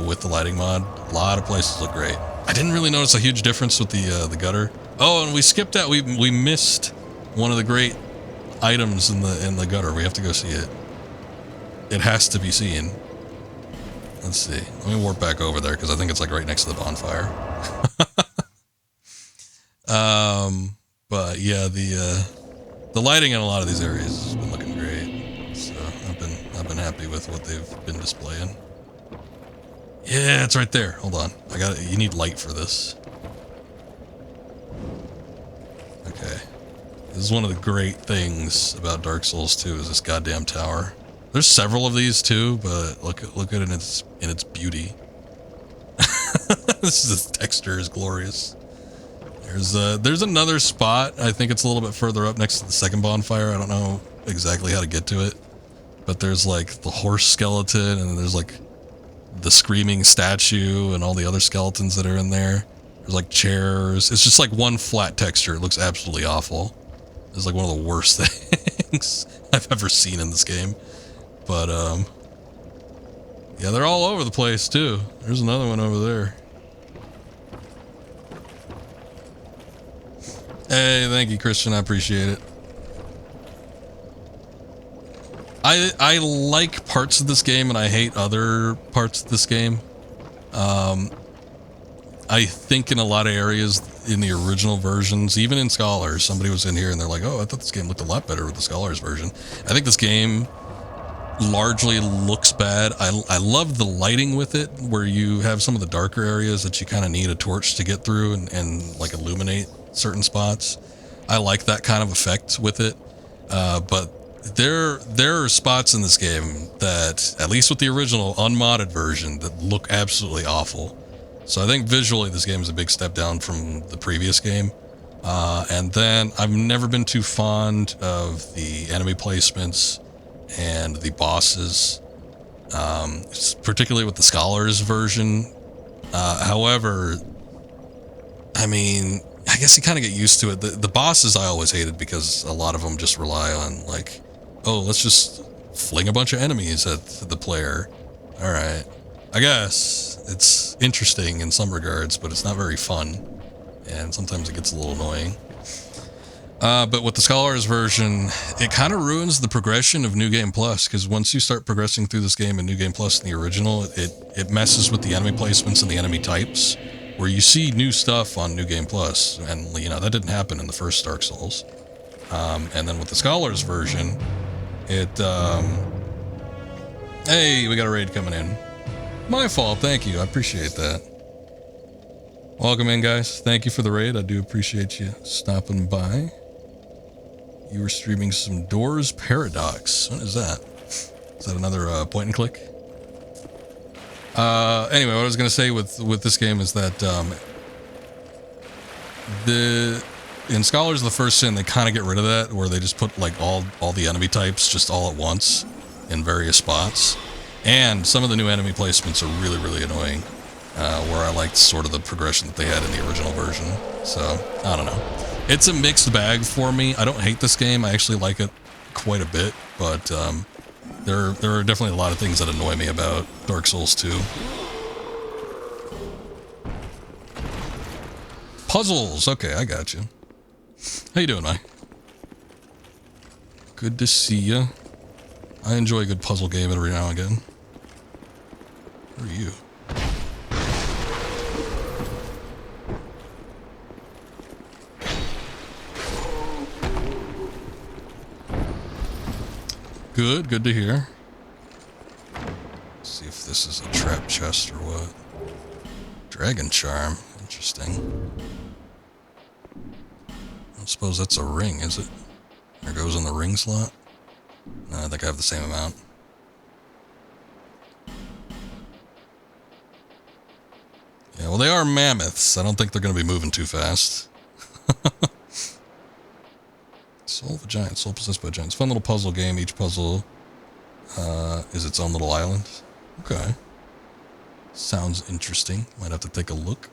with the lighting mod. A lot of places look great. I didn't really notice a huge difference with the gutter. Oh, and we skipped out. We missed one of the great items in the gutter. We have to go see it. It has to be seen. Let's see. Let me warp back over there because I think it's like right next to the bonfire. But yeah, the lighting in a lot of these areas has been looking great. So I've been happy with what they've been displaying. Yeah, it's right there. Hold on. You need light for this. Okay. This is one of the great things about Dark Souls 2 is this goddamn tower. There's several of these too, but look at it in its beauty. This texture is glorious. There's another spot. I think it's a little bit further up next to the second bonfire. I don't know exactly how to get to it, but there's like the horse skeleton, and there's like the screaming statue and all the other skeletons that are in there. There's like chairs. It's just like one flat texture. It looks absolutely awful. It's like one of the worst things I've ever seen in this game. But yeah, they're all over the place too. There's another one over there. Hey, thank you, Christian. I appreciate it. I like parts of this game and I hate other parts of this game. I think in a lot of areas in the original versions, even in Scholars, somebody was in here and they're like, oh, I thought this game looked a lot better with the Scholars version. I think this game largely looks bad. I love the lighting with it, where you have some of the darker areas that you kind of need a torch to get through and like illuminate certain spots. I like that kind of effect with it. But there are spots in this game that, at least with the original unmodded version, that look absolutely awful. So I think visually this game is a big step down from the previous game. And then I've never been too fond of the enemy placements and the bosses, particularly with the Scholars version. However, I mean, I guess you kind of get used to it. The bosses I always hated because a lot of them just rely on like, oh, let's just fling a bunch of enemies at the player. All right. I guess it's interesting in some regards, but it's not very fun. And sometimes it gets a little annoying. But with the Scholars version, it kind of ruins the progression of New Game Plus, because once you start progressing through this game in New Game Plus in the original, it messes with the enemy placements and the enemy types, where you see new stuff on New Game Plus, and you know that didn't happen in the first Dark Souls. And then with the Scholars version, it hey, we got a raid coming in. My fault, thank you, I appreciate that. Welcome in, guys. Thank you for the raid. I do appreciate you stopping by. You were streaming some Doors Paradox. What is that? Is that another point and click? Anyway, what I was going to say with this game is that in Scholars of the First Sin, they kind of get rid of that, where they just put like all the enemy types just all at once in various spots. And some of the new enemy placements are really, really annoying, where I liked sort of the progression that they had in the original version. So, I don't know. It's a mixed bag for me. I don't hate this game. I actually like it quite a bit, but there are definitely a lot of things that annoy me about Dark Souls 2. Puzzles. Okay, I got you. How you doing, Mike? Good to see you. I enjoy a good puzzle game every now and again. Who are you? Good to hear. Let's see if this is a trap chest or what. Dragon Charm. Interesting. I don't suppose that's a ring, is it? There goes in the ring slot? No, I think I have the same amount. Yeah, well, they are mammoths. I don't think they're going to be moving too fast. Soul of a Giant, soul possessed by giants. Fun little puzzle game. Each puzzle is its own little island. Okay. Sounds interesting. Might have to take a look.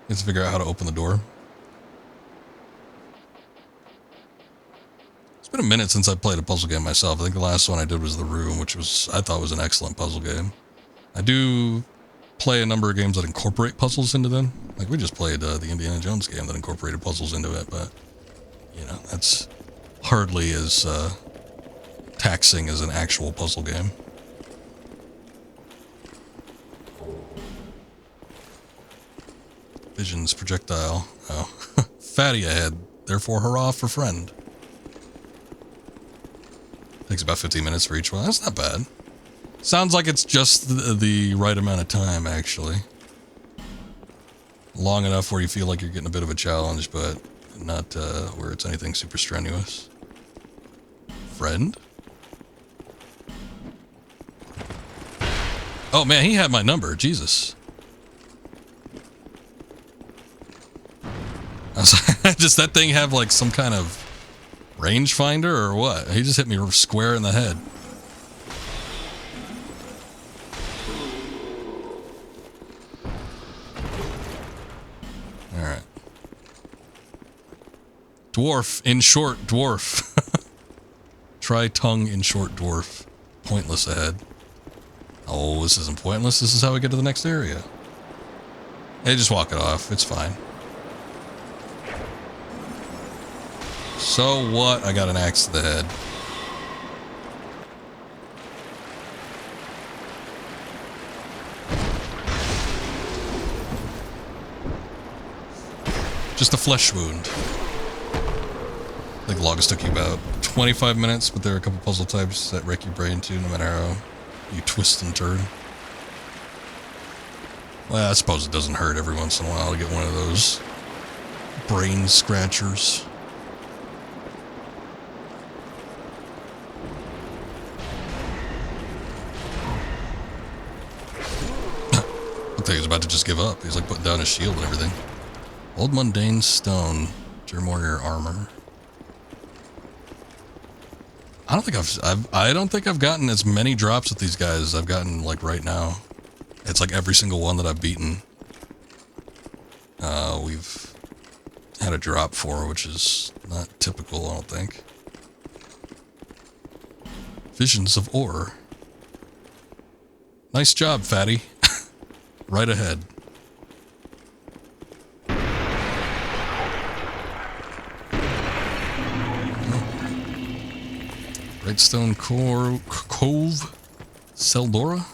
Let's figure out how to open the door. It's been a minute since I played a puzzle game myself. I think the last one I did was The Room, which I thought was an excellent puzzle game. I do play a number of games that incorporate puzzles into them. Like we just played the Indiana Jones game that incorporated puzzles into it, but you know, that's hardly as taxing as an actual puzzle game. Vision's projectile. Oh. Fatty ahead, therefore hurrah for friend. Takes about 15 minutes for each one. That's not bad. Sounds like it's just the right amount of time, actually. Long enough where you feel like you're getting a bit of a challenge, but not where it's anything super strenuous. Friend? Oh man, he had my number. Jesus. Does that thing have like some kind of rangefinder or what? He just hit me square in the head. Alright. Dwarf, in short, dwarf. Try tongue in short, dwarf. Pointless ahead. Oh, this isn't pointless. This is how we get to the next area. Hey, just walk it off. It's fine. So what? I got an axe to the head. Just a flesh wound. I think the longest took you about 25 minutes, but there are a couple puzzle types that wreck your brain too, no matter how you twist and turn. Well, I suppose it doesn't hurt every once in a while to get one of those brain scratchers. I think he's about to just give up. He's like putting down his shield and everything. Old mundane stone, germ warrior armor. I don't think I've gotten as many drops with these guys as I've gotten like right now. It's like every single one that I've beaten. We've had a drop for, which is not typical, I don't think. Visions of ore. Nice job, fatty. Right ahead. Redstone Cove, Seldora.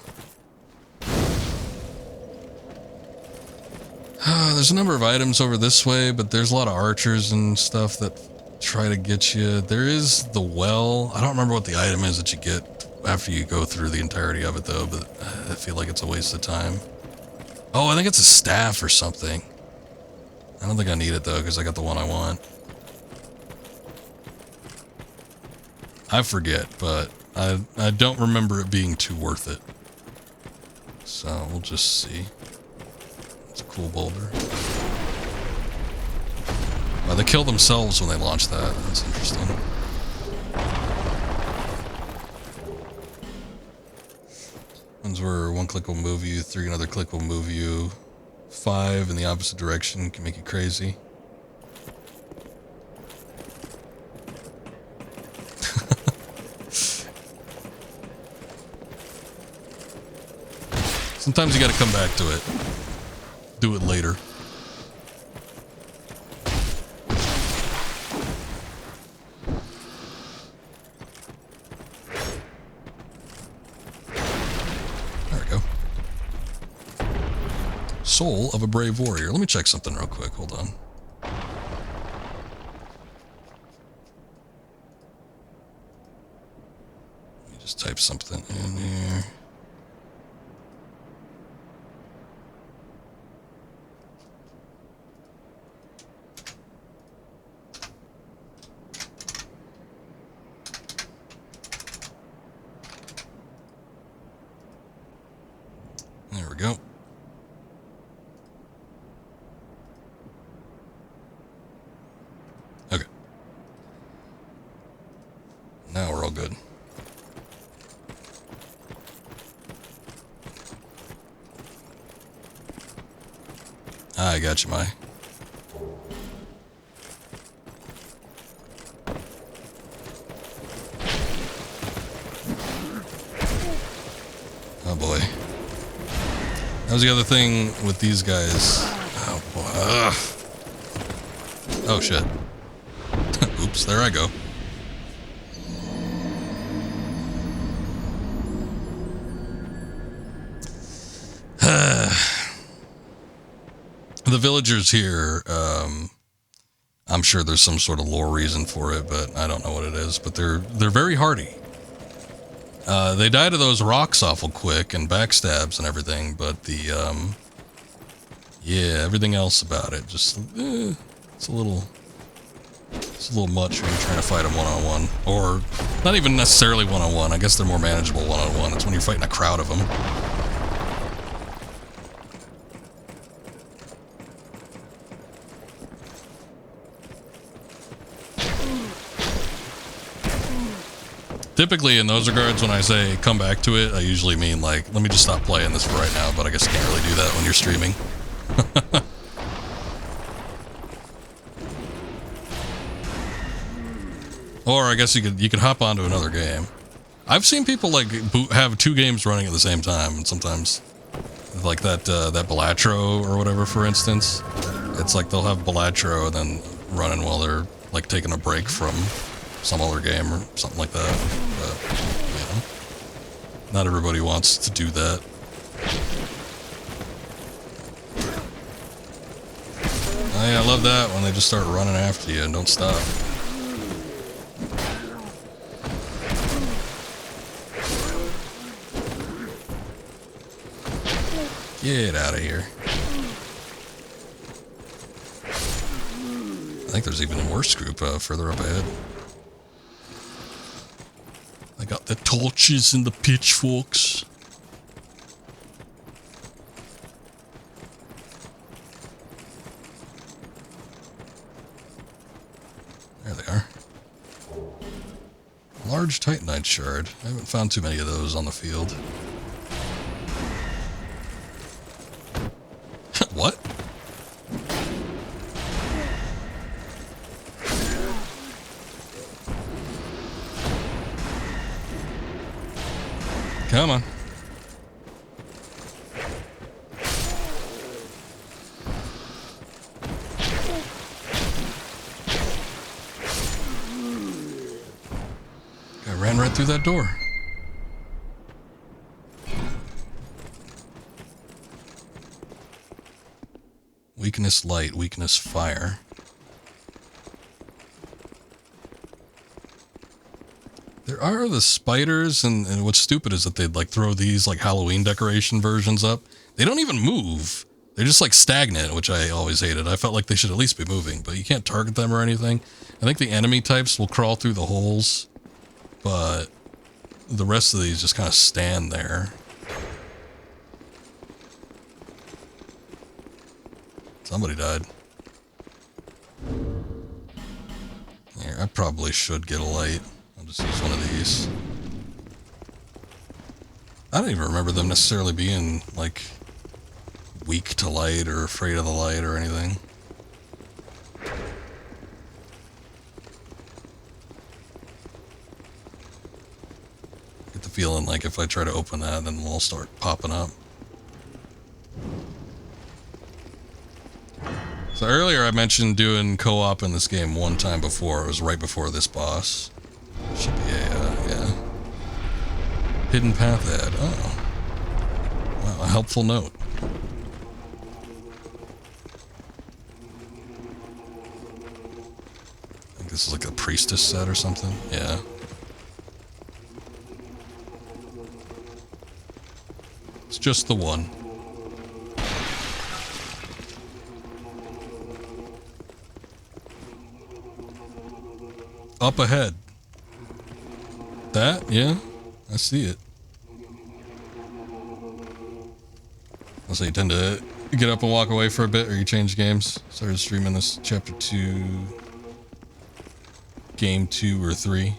There's a number of items over this way, but there's a lot of archers and stuff that try to get you. There is the well. I don't remember what the item is that you get after you go through the entirety of it, though, but I feel like it's a waste of time. Oh, I think it's a staff or something. I don't think I need it, though, because I got the one I want. I forget, but I don't remember it being too worth it. So, we'll just see. It's a cool boulder. Well, they kill themselves when they launch that. That's interesting. Ones where one click will move you, 3 another click will move you, 5 in the opposite direction can make you crazy. Sometimes you gotta come back to it. Do it later. There we go. Soul of a brave warrior. Let me check something real quick. Hold on. Let me just type something in here. There we go. Okay. Now we're all good. I got you, Mai. Oh boy. That was the other thing with these guys. Oh boy. Ugh. Oh shit. Oops, there I go. The villagers here, I'm sure there's some sort of lore reason for it, but I don't know what it is. But they're very hardy. They die to those rocks awful quick and backstabs and everything, but the, yeah, everything else about it just, it's a little much when you're trying to fight them one-on-one. Or, not even necessarily one-on-one, I guess they're more manageable one-on-one. It's when you're fighting a crowd of them. Typically in those regards, when I say come back to it, I usually mean like, let me just stop playing this for right now, but I guess you can't really do that when you're streaming. Or I guess you could hop onto another game. I've seen people like have 2 games running at the same time, and sometimes like that Balatro or whatever, for instance. It's like they'll have Balatro and then running while they're like taking a break from some other game or something like that. But, you know, not everybody wants to do that. Oh yeah, I love that when they just start running after you and don't stop. Get out of here. I think there's even a worse group further up ahead. I got the torches and the pitchforks. There they are. Large Titanite shard. I haven't found too many of those on the field. What? Come on. I ran right through that door. Weakness light, weakness fire. There are the spiders, and what's stupid is that they'd like throw these like Halloween decoration versions up. They don't even move. They're just like stagnant, which I always hated. I felt like they should at least be moving, but you can't target them or anything. I think the enemy types will crawl through the holes, but the rest of these just kind of stand there. Somebody died. Here, I probably should get a light. I'll just use one of these. I don't even remember them necessarily being, like, weak to light or afraid of the light or anything. Get the feeling like if I try to open that, then they'll start popping up. So earlier I mentioned doing co-op in this game one time before. It was right before this boss. Should be a, yeah. Hidden path ad. Oh. Wow, a helpful note. I think this is like a priestess set or something. Yeah. It's just the one. Up ahead. That? Yeah. I see it. Also, you tend to get up and walk away for a bit, or you change games. Started streaming this chapter 2, game 2 or 3.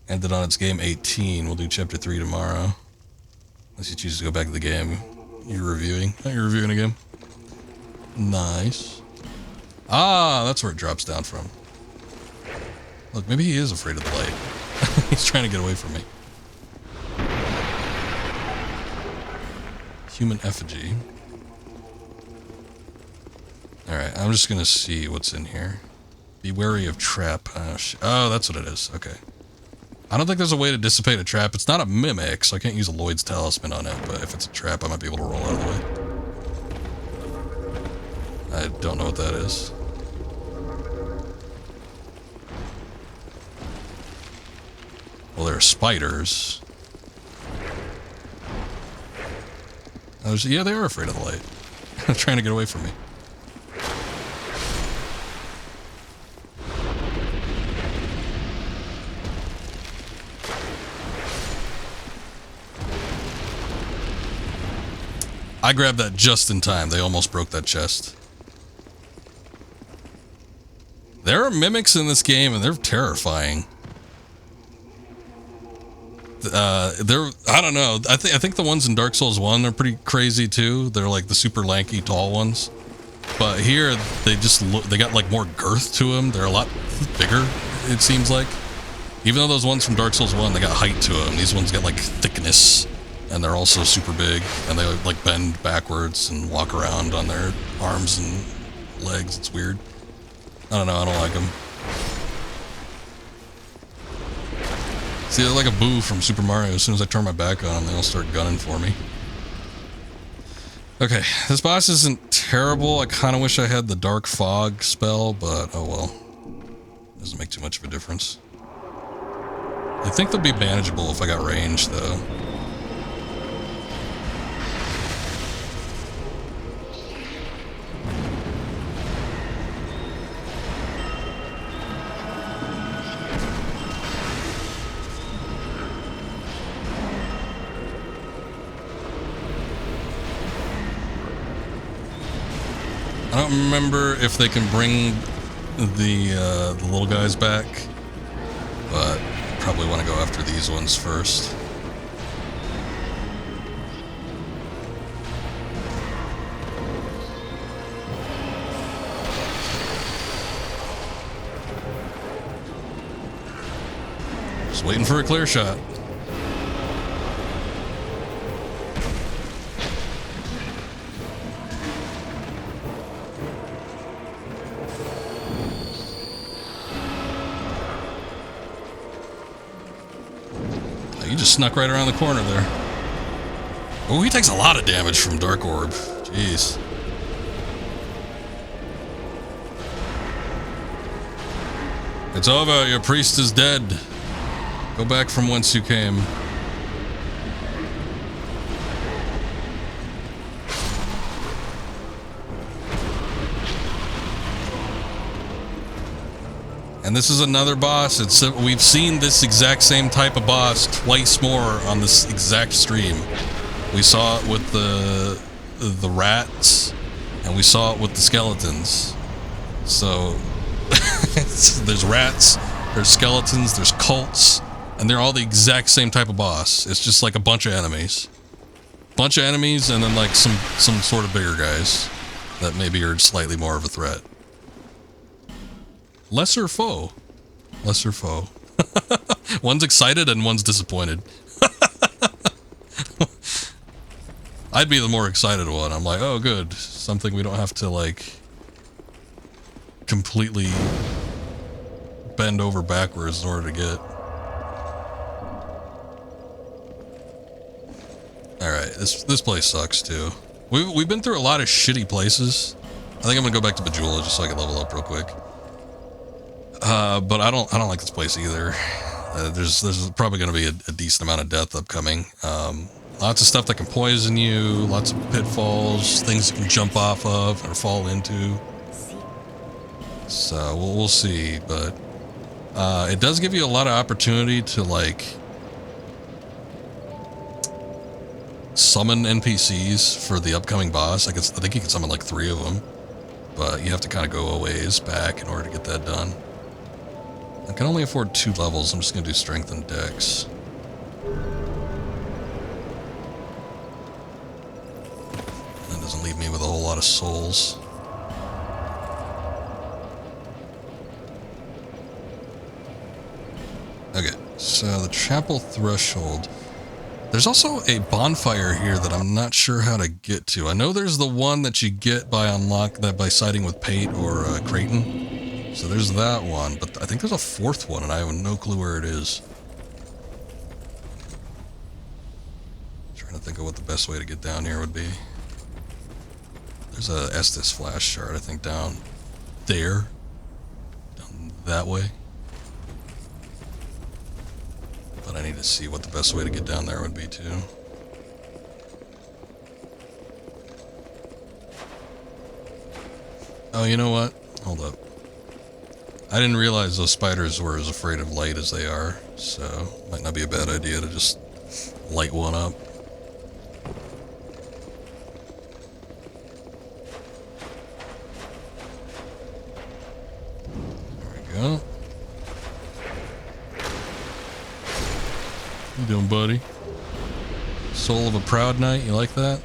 Ended on its game 18. We'll do chapter 3 tomorrow. Unless you choose to go back to the game you're reviewing. Oh, you're reviewing a game? Nice. Ah, that's where it drops down from. Look, maybe he is afraid of the light. He's trying to get away from me. Human effigy. Alright, I'm just gonna see what's in here. Be wary of trap. Oh, that's what it is. Okay. I don't think there's a way to dissipate a trap. It's not a mimic, so I can't use a Lloyd's talisman on it, but if it's a trap, I might be able to roll out of the way. I don't know what that is. Well, there are spiders. Yeah, they are afraid of the light. They're trying to get away from me. I grabbed that just in time. They almost broke that chest. There are mimics in this game, and they're terrifying. I don't know. I think the ones in Dark Souls 1 are pretty crazy too. They're like the super lanky tall ones. But here they just they got like more girth to them. They're a lot bigger, it seems like. Even though those ones from Dark Souls 1, they got height to them. These ones got like thickness, and they're also super big, and they like bend backwards and walk around on their arms and legs. It's weird. I don't know, I don't like them. See, they're like a boo from Super Mario. As soon as I turn my back on them, they all start gunning for me. Okay, this boss isn't terrible. I kind of wish I had the Dark Fog spell, but oh well. Doesn't make too much of a difference. I think they'll be manageable if I got range, though. I don't remember if they can bring the little guys back, but probably want to go after these ones first. Just waiting for a clear shot. You just snuck right around the corner there. Oh, he takes a lot of damage from Dark Orb. Jeez. It's over. Your priest is dead. Go back from whence you came. And this is another boss. We've seen this exact same type of boss twice more on this exact stream. We saw it with the rats, and we saw it with the skeletons. So there's rats, there's skeletons, there's cults, and they're all the exact same type of boss. It's just like a bunch of enemies. Bunch of enemies, and then like some sort of bigger guys that maybe are slightly more of a threat. Lesser foe. Lesser foe. One's excited and one's disappointed. I'd be the more excited one. I'm like, oh good. Something we don't have to like completely bend over backwards in order to get. Alright, this place sucks too. We've been through a lot of shitty places. I think I'm gonna go back to Bejeweled just so I can level up real quick. But I don't like this place either. There's probably going to be a decent amount of death upcoming. Lots of stuff that can poison you, lots of pitfalls, things you can jump off of or fall into. So we'll see, but it does give you a lot of opportunity to like summon NPCs for the upcoming boss. I think you can summon like 3 of them, but you have to kind of go a ways back in order to get that done. I can only afford 2 levels. I'm just going to do Strength and Dex. That doesn't leave me with a whole lot of souls. Okay, so the Chapel Threshold. There's also a bonfire here that I'm not sure how to get to. I know there's the one that you get by by siding with Pate or Creighton. So there's that one, but I think there's a 4th one, and I have no clue where it is. Trying to think of what the best way to get down here would be. There's a Estus flash shard, I think, down there. Down that way. But I need to see what the best way to get down there would be, too. Oh, you know what? Hold up. I didn't realize those spiders were as afraid of light as they are, so might not be a bad idea to just light one up. There we go. How you doing, bud? buddy. Soul of a proud knight, you like that?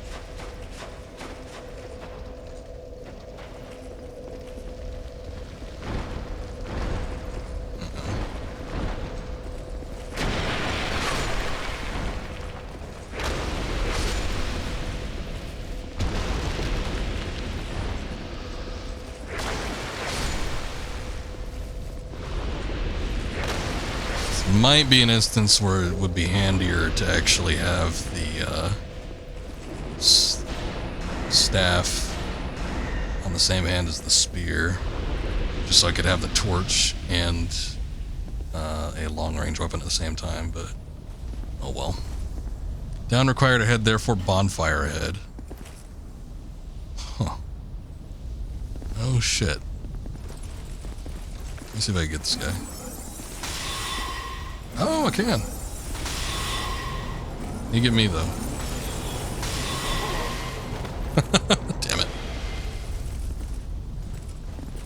Might be an instance where it would be handier to actually have the staff on the same hand as the spear, just so I could have the torch and a long-range weapon at the same time, but oh well. Down required ahead, therefore bonfire ahead. Huh. Oh shit. Let me see if I can get this guy. Oh, I can. You get me, though. Damn it.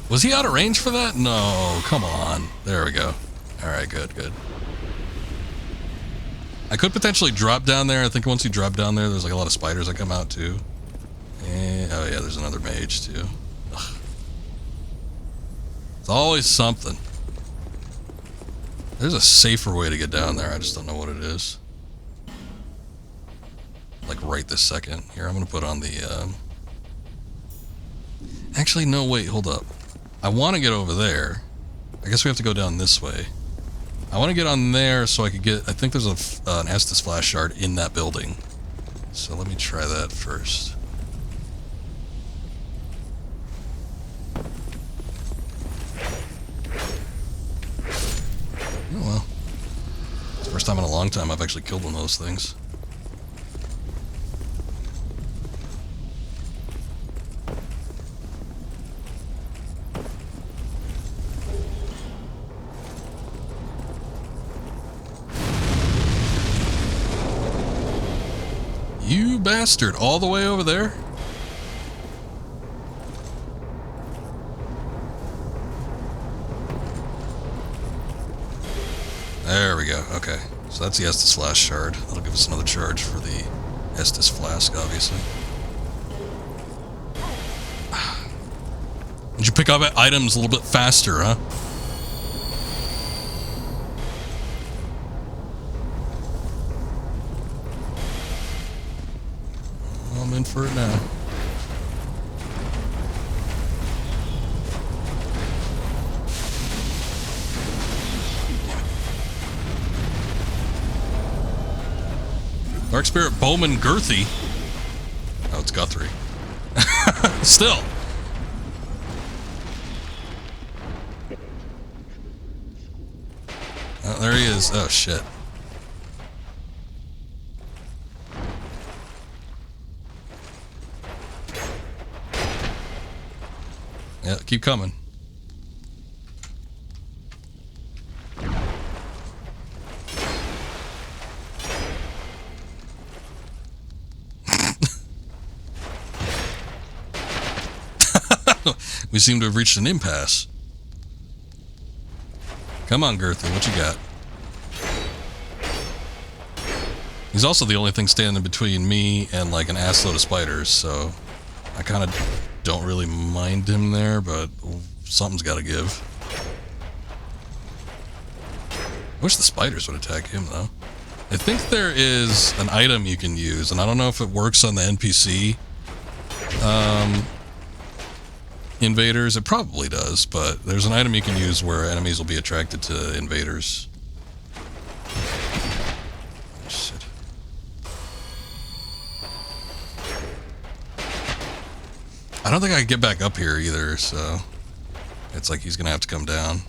Was he out of range for that? No, come on. There we go. Alright, good, good. I could potentially drop down there. I think once you drop down there, there's like a lot of spiders that come out, too. And, oh yeah, there's another mage, too. Ugh. It's always something. There's a safer way to get down there, I just don't know what it is. Like right this second. Here, I'm gonna put on the, Actually, no, wait, hold up. I want to get over there. I guess we have to go down this way. I want to get on there so I could get... I think there's an Estus flash shard in that building. So let me try that first. Oh well. It's the first time in a long time I've actually killed one of those things. You bastard! All the way over there? There we go, okay. So that's the Estus Flask shard. That'll give us another charge for the Estus Flask, obviously. Did you pick up items a little bit faster, huh? I'm in for it now. Dark Spirit Bowman Girthy. Oh, it's Guthrie. Still. Oh, there he is. Oh, shit. Yeah, keep coming. We seem to have reached an impasse. Come on, Girthy, what you got? He's also the only thing standing between me and like an assload of spiders, so I kind of don't really mind him there, but something's got to give. I wish the spiders would attack him, though. I think there is an item you can use, and I don't know if it works on the NPC invaders. It probably does, but there's an item you can use where enemies will be attracted to invaders. Oh, shit. I don't think I can get back up here either, so it's like he's gonna have to come down.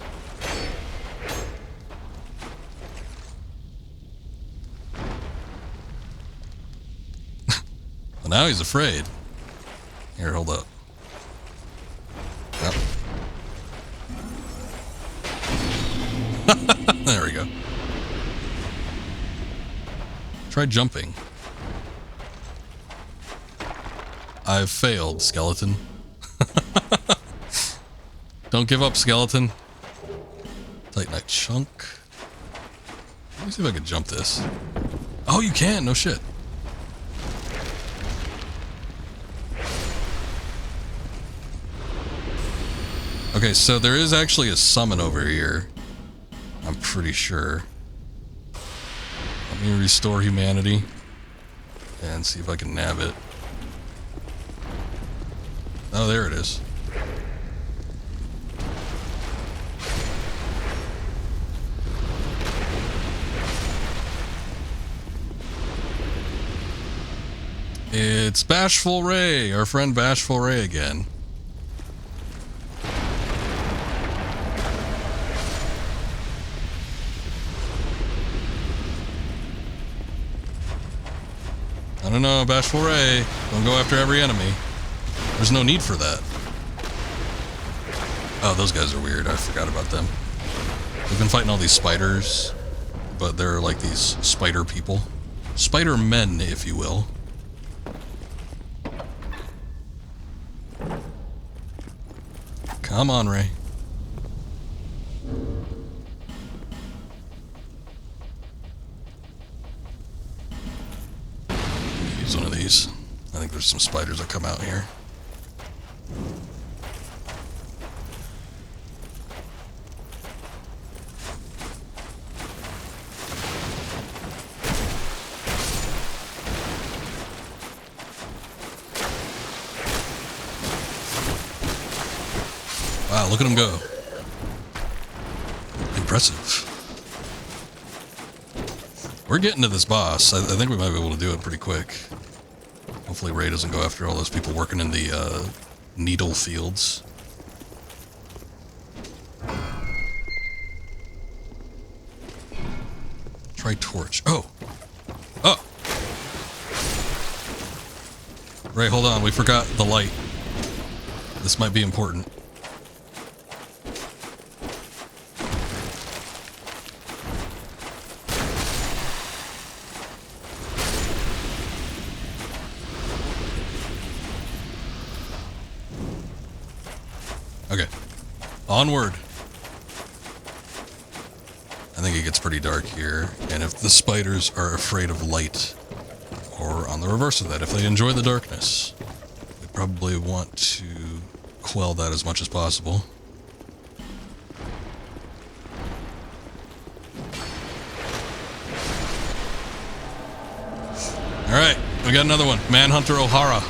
Well, now he's afraid. Here, hold up. Yep. There we go. Try jumping. I've failed, skeleton. Don't give up, skeleton. Titanite chunk. Let me see if I can jump this. Oh, you can? No shit. Okay, so there is actually a summon over here. I'm pretty sure. Let me restore humanity and see if I can nab it. Oh, there it is. It's Bashful Ray, our friend Bashful Ray again. I don't know, Bashful Ray. Don't go after every enemy. There's no need for that. Oh, those guys are weird. I forgot about them. We've been fighting all these spiders, but they're like these spider people. Spider men, if you will. Come on, Ray. Use one of these. I think there's some spiders that come out here. Wow, look at him go. Impressive. We're getting to this boss. I think we might be able to do it pretty quick. Hopefully Ray doesn't go after all those people working in the needle fields. Try torch. Oh! Oh! Ray, hold on. We forgot the light. This might be important. Okay. Onward. I think it gets pretty dark here, and if the spiders are afraid of light, or on the reverse of that, if they enjoy the darkness, we probably want to quell that as much as possible. Alright, we got another one. Manhunter O'Hara.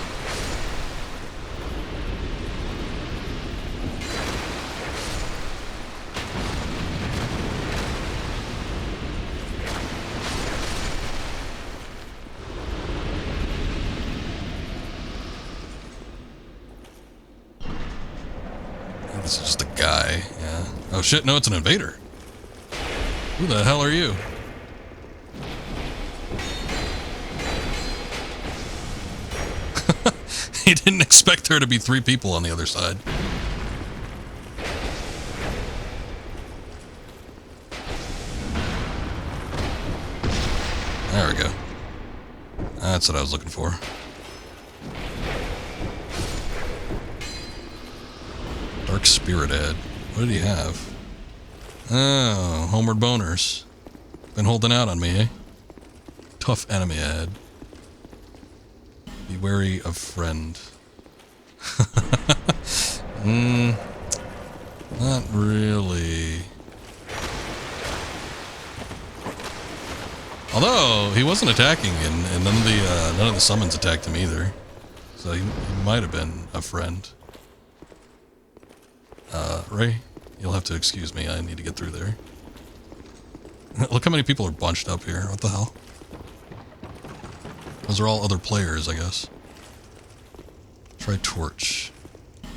This is just a guy, yeah. Oh shit, no, it's an invader. Who the hell are you? He didn't expect there to be 3 people on the other side. There we go. That's what I was looking for. Dark Spirit Ad. What did he have? Oh, Homeward Boners. Been holding out on me, eh? Tough Enemy Ad. Be wary of friend. Not really. Although, he wasn't attacking, and none of the summons attacked him either. So he might have been a friend. Ray, you'll have to excuse me. I need to get through there. Look how many people are bunched up here. What the hell? Those are all other players, I guess. Try torch.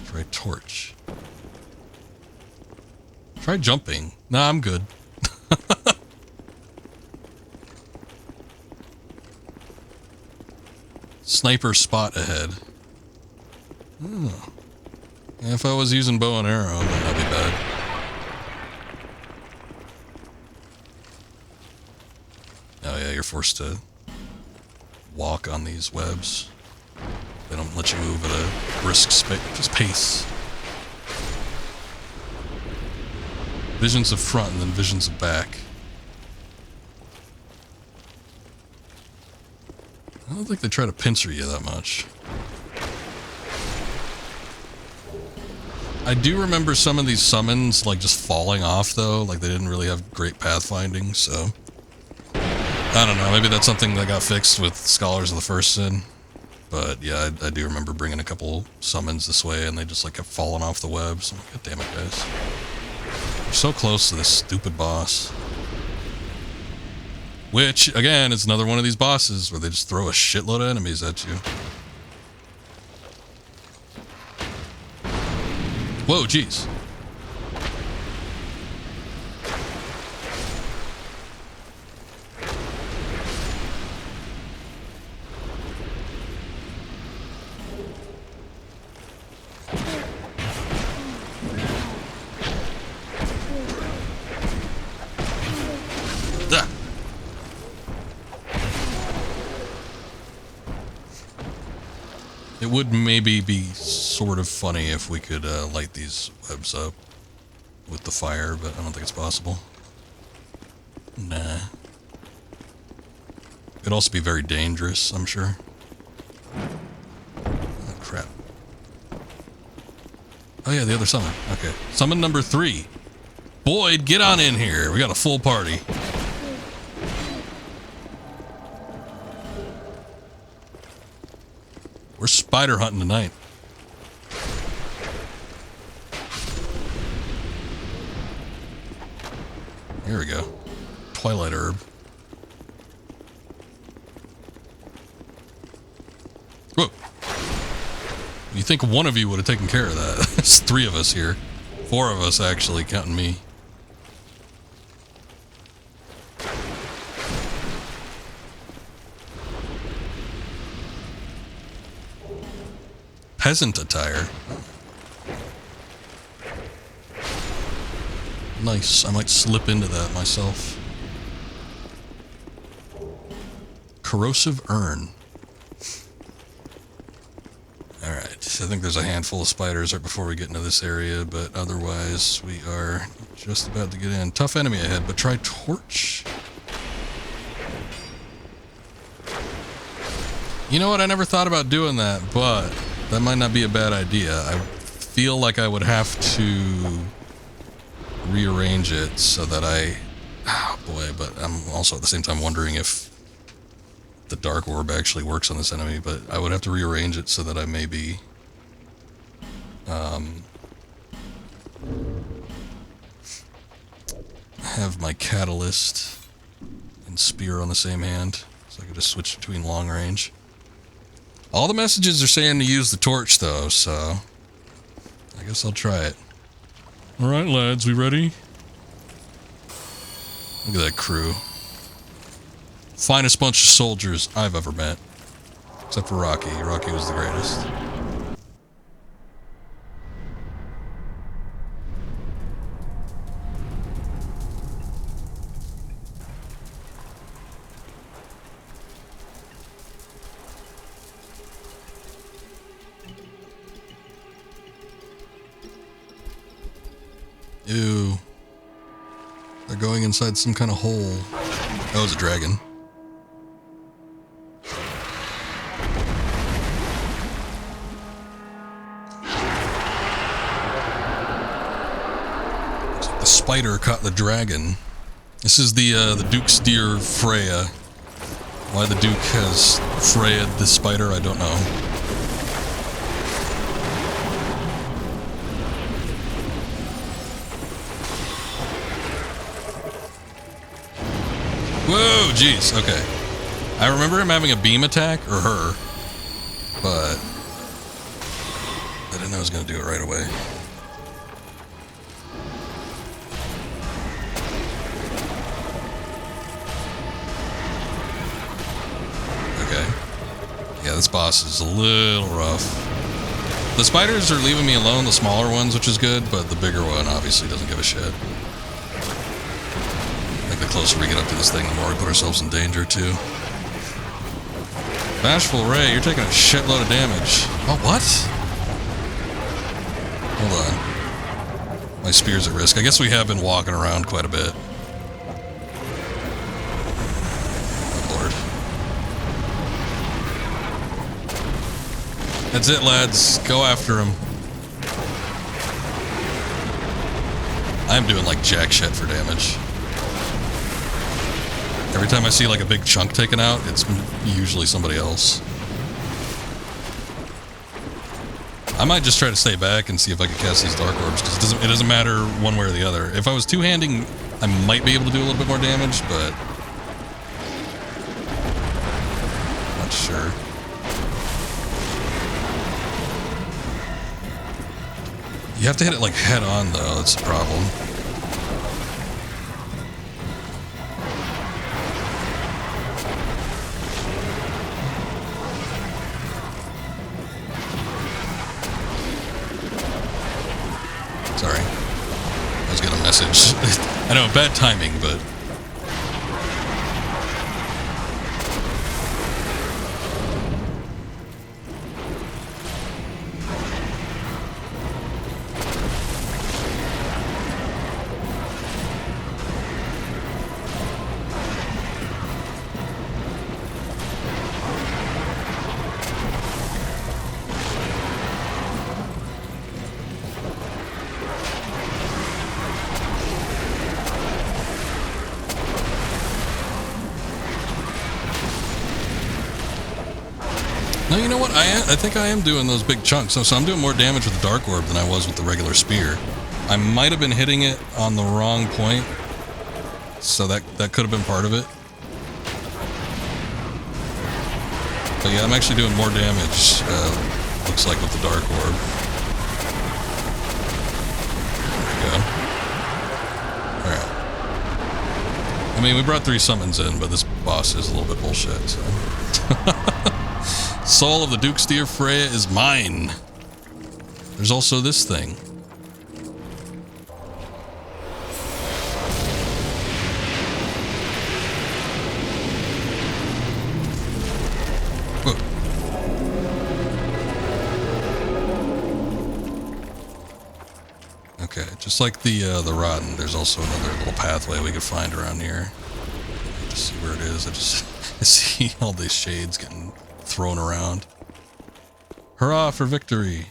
Try torch. Try jumping. Nah, I'm good. Sniper spot ahead. Oh. If I was using bow and arrow, it might not be bad. Oh yeah, you're forced to walk on these webs. They don't let you move at a brisk pace. Visions of front and then visions of back. I don't think they try to pincer you that much. I do remember some of these summons, like, just falling off, though. Like, they didn't really have great pathfinding, so... I don't know, maybe that's something that got fixed with Scholars of the First Sin. But, yeah, I do remember bringing a couple summons this way, and they just, like, kept falling off the webs. I'm like, God damn it, guys. We're so close to this stupid boss. Which, again, is another one of these bosses where they just throw a shitload of enemies at you. Whoa, jeez. Ah. It would maybe be sort of funny if we could light these webs up with the fire, but I don't think it's possible. Nah. It'd also be very dangerous, I'm sure. Oh, crap. Oh yeah, the other summon. Okay. Summon number 3. Boyd, get on in here. We got a full party. We're spider hunting tonight. Here we go. Twilight herb. Whoa. You think one of you would have taken care of that. There's 3 of us here. 4 of us, actually, counting me. Peasant attire. Nice. I might slip into that myself. Corrosive urn. Alright. I think there's a handful of spiders right before we get into this area, but otherwise we are just about to get in. Tough enemy ahead, but try torch. You know what? I never thought about doing that, but that might not be a bad idea. I feel like I would have to rearrange it so that I... Oh boy, but I'm also at the same time wondering if the dark orb actually works on this enemy, but I would have to rearrange it so that I maybe... have my catalyst and spear on the same hand, so I could just switch between long range. All the messages are saying to use the torch, though, so I guess I'll try it. Alright, lads, we ready? Look at that crew. Finest bunch of soldiers I've ever met. Except for Rocky. Rocky was the greatest. Ew. They're going inside some kind of hole. That was a dragon. Looks like the spider caught the dragon. This is the Duke's deer Freya. Why the Duke has Freya the spider, I don't know. Whoa, jeez, okay. I remember him having a beam attack, or her, but I didn't know I was going to do it right away. Okay. Yeah, this boss is a little rough. The spiders are leaving me alone, the smaller ones, which is good, but the bigger one obviously doesn't give a shit. The closer we get up to this thing, the more we put ourselves in danger, too. Bashful Ray, you're taking a shitload of damage. Oh, what? Hold on. My spear's at risk. I guess we have been walking around quite a bit. Oh, Lord. That's it, lads. Go after him. I'm doing like jack shit for damage. Every time I see like a big chunk taken out, it's usually somebody else. I might just try to stay back and see if I can cast these dark orbs, because it doesn't matter one way or the other. If I was two-handing, I might be able to do a little bit more damage, but not sure. You have to hit it like head on though, that's the problem. Sorry. I was getting a message. I know, bad timing, but... No, you know what? I think I am doing those big chunks. So I'm doing more damage with the Dark Orb than I was with the regular spear. I might have been hitting it on the wrong point. So that could have been part of it. But yeah, I'm actually doing more damage, looks like, with the Dark Orb. There we go. Alright. I mean, we brought 3 summons in, but this boss is a little bit bullshit, so... Soul of the Duke's Dear Freya is mine. There's also this thing. Whoa. Okay, just like the Rotten, there's also another little pathway we could find around here. Just see where it is. I see all these shades getting thrown around. Hurrah for victory!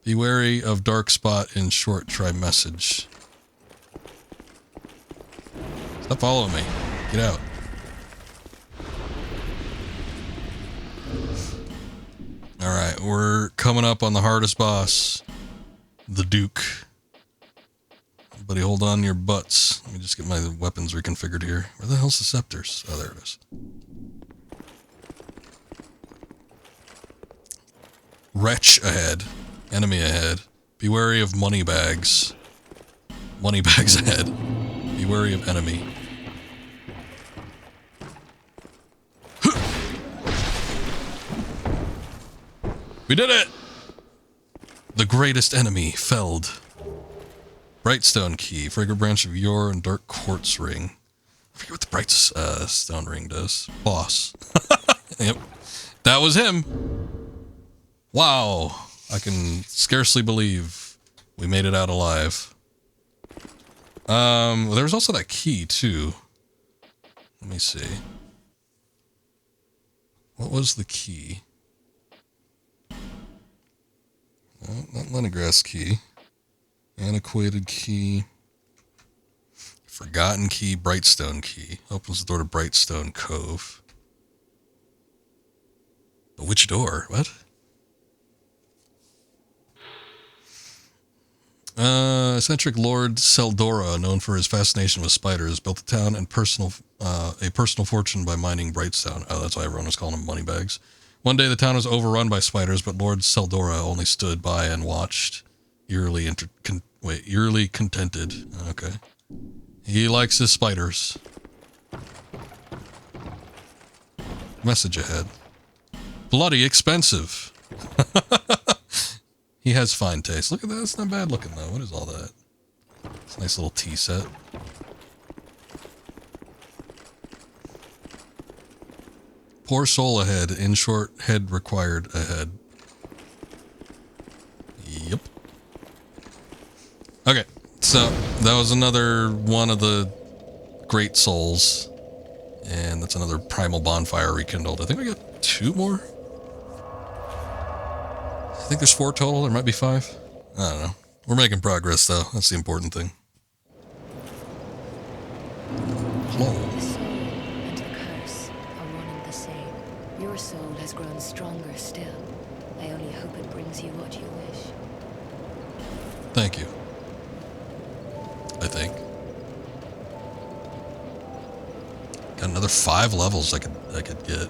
Be wary of dark spot in short, try message. Stop following me. Get out. Alright, we're coming up on the hardest boss. The Duke. Everybody hold on to your butts. Let me just get my weapons reconfigured here. Where the hell's the scepters? Oh, there it is. Wretch ahead. Enemy ahead. Be wary of money bags. Money bags ahead. Be wary of enemy. We did it! The greatest enemy felled. Brightstone key, fragrant branch of yore, and dark quartz ring. I forget what the bright stone ring does. Boss. Yep. That was him. Wow. I can scarcely believe we made it out alive. Well, there was also that key, too. Let me see. What was the key? Oh, not Leningrass key. Antiquated key. Forgotten key. Brightstone key. Opens the door to Brightstone Cove. Which door? What? Eccentric Lord Seldora, known for his fascination with spiders, built a town and a personal fortune by mining Brightstone. Oh, that's why everyone was calling them moneybags. One day the town was overrun by spiders, but Lord Seldora only stood by and watched, eerily contented. Okay. He likes his spiders. Message ahead. Bloody expensive. He has fine taste. Look at that. It's not bad looking, though. What is all that? It's a nice little tea set. Poor soul ahead. In short, head required ahead. Yep. Okay. So, that was another one of the great souls And that's another primal bonfire rekindled. I think we got 2 more. I think there's 4 total. There might be 5. I don't know. We're making progress, though. That's the important thing. Hello. The soul and the curse are one and the same. Your soul has grown stronger still. I only hope it brings you what you wish. Thank you. I think. Got another 5 levels I could get.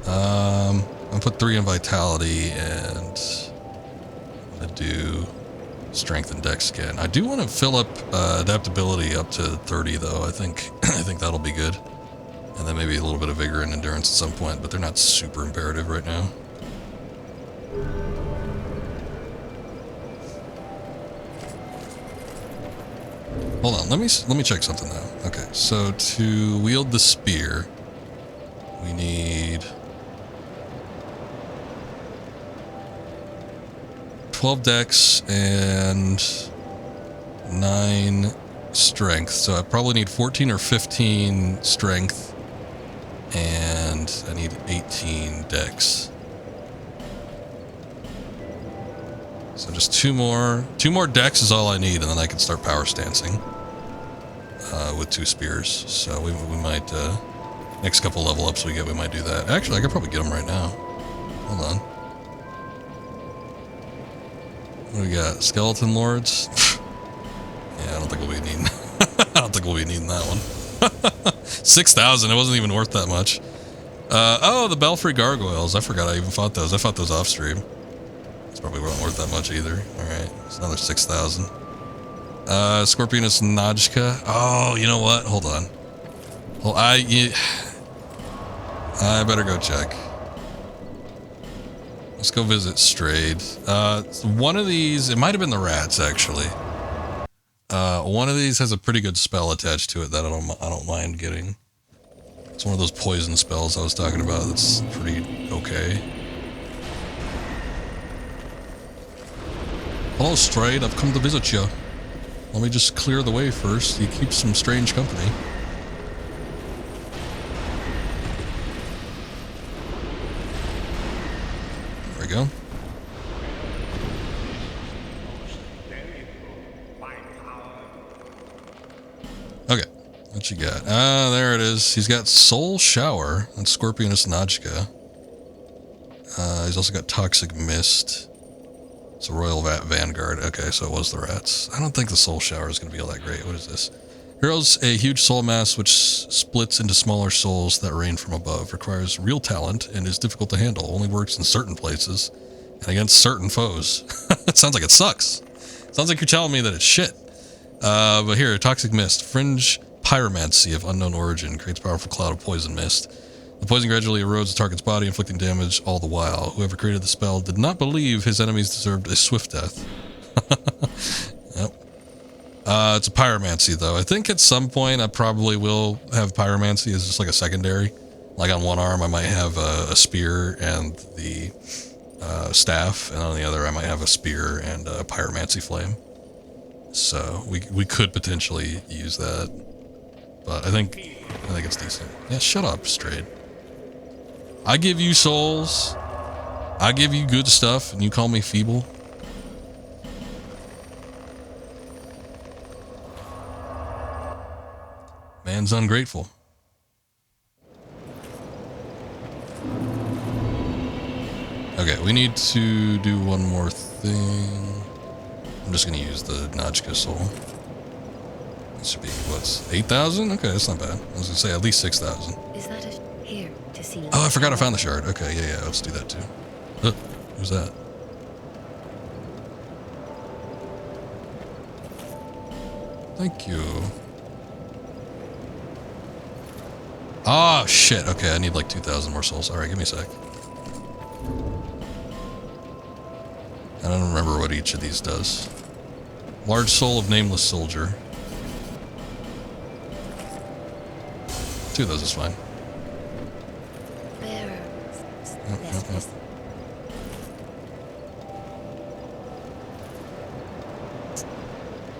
I'm gonna put 3 in vitality, and I'm gonna do strength and dex again. I do want to fill up adaptability up to 30 though. I think that'll be good. And then maybe a little bit of vigor and endurance at some point, but they're not super imperative right now. Hold on, let me check something though. Okay, so to wield the spear, we need 12 dex and 9 strength. So I probably need 14 or 15 strength, and I need 18 dex. So just 2 more dex is all I need, and then I can start power stancing with 2 spears. So we might next couple level ups we might do that. Actually, I could probably get them right now. Hold on. What do we got? Skeleton Lords? Yeah, I don't think we'll be needing I don't think we'll be needing that one. 6,000, it wasn't even worth that much. Oh, the Belfry Gargoyles. I forgot I even fought those. I fought those off stream. It's probably not worth that much either. Alright, it's another 6,000. Scorpionus Najka. Oh, you know what? Hold on. Well, I better go check. Let's go visit Strayed. One of these, it might have been the rats actually. One of these has a pretty good spell attached to it that I don't mind getting. It's one of those poison spells I was talking about that's pretty okay. Hello, Strayed. I've come to visit you. Let me just clear the way first. You keep some strange company. There we go. Okay, what you got? Ah, there it is. He's got Soul Shower. That's Scorpionus Najka. He's also got Toxic Mist. It's a Royal Vanguard. Okay, so it was the rats. I don't think the Soul Shower is going to be all that great. What is this? Heroes a huge soul mass which splits into smaller souls that rain from above. Requires real talent and is difficult to handle. Only works in certain places and against certain foes. It sounds like it sucks. Sounds like you're telling me that it's shit. But here, Toxic Mist. Fringe pyromancy of unknown origin. Creates a powerful cloud of poison mist. The poison gradually erodes the target's body, inflicting damage all the while. Whoever created the spell did not believe his enemies deserved a swift death. Yep. It's a pyromancy, though. I think at some point I probably will have pyromancy as just like a secondary. Like on one arm I might have a spear and the staff, and on the other I might have a spear and a pyromancy flame. So we could potentially use that. But I think it's decent. Yeah, shut up, Strayed. I give you souls. I give you good stuff, and you call me feeble. Man's ungrateful. Okay, we need to do one more thing. I'm just gonna use the Najka soul. It should be, what's 8,000? Okay, that's not bad. I was gonna say at least 6,000. Is that a here to see? Oh, I forgot I found the shard. Okay, yeah, let's do that too. Who's that? Thank you. Oh, shit. Okay, I need like 2,000 more souls. Alright, give me a sec. I don't remember what each of these does. Large soul of nameless soldier. 2 of those is fine. There. Yep.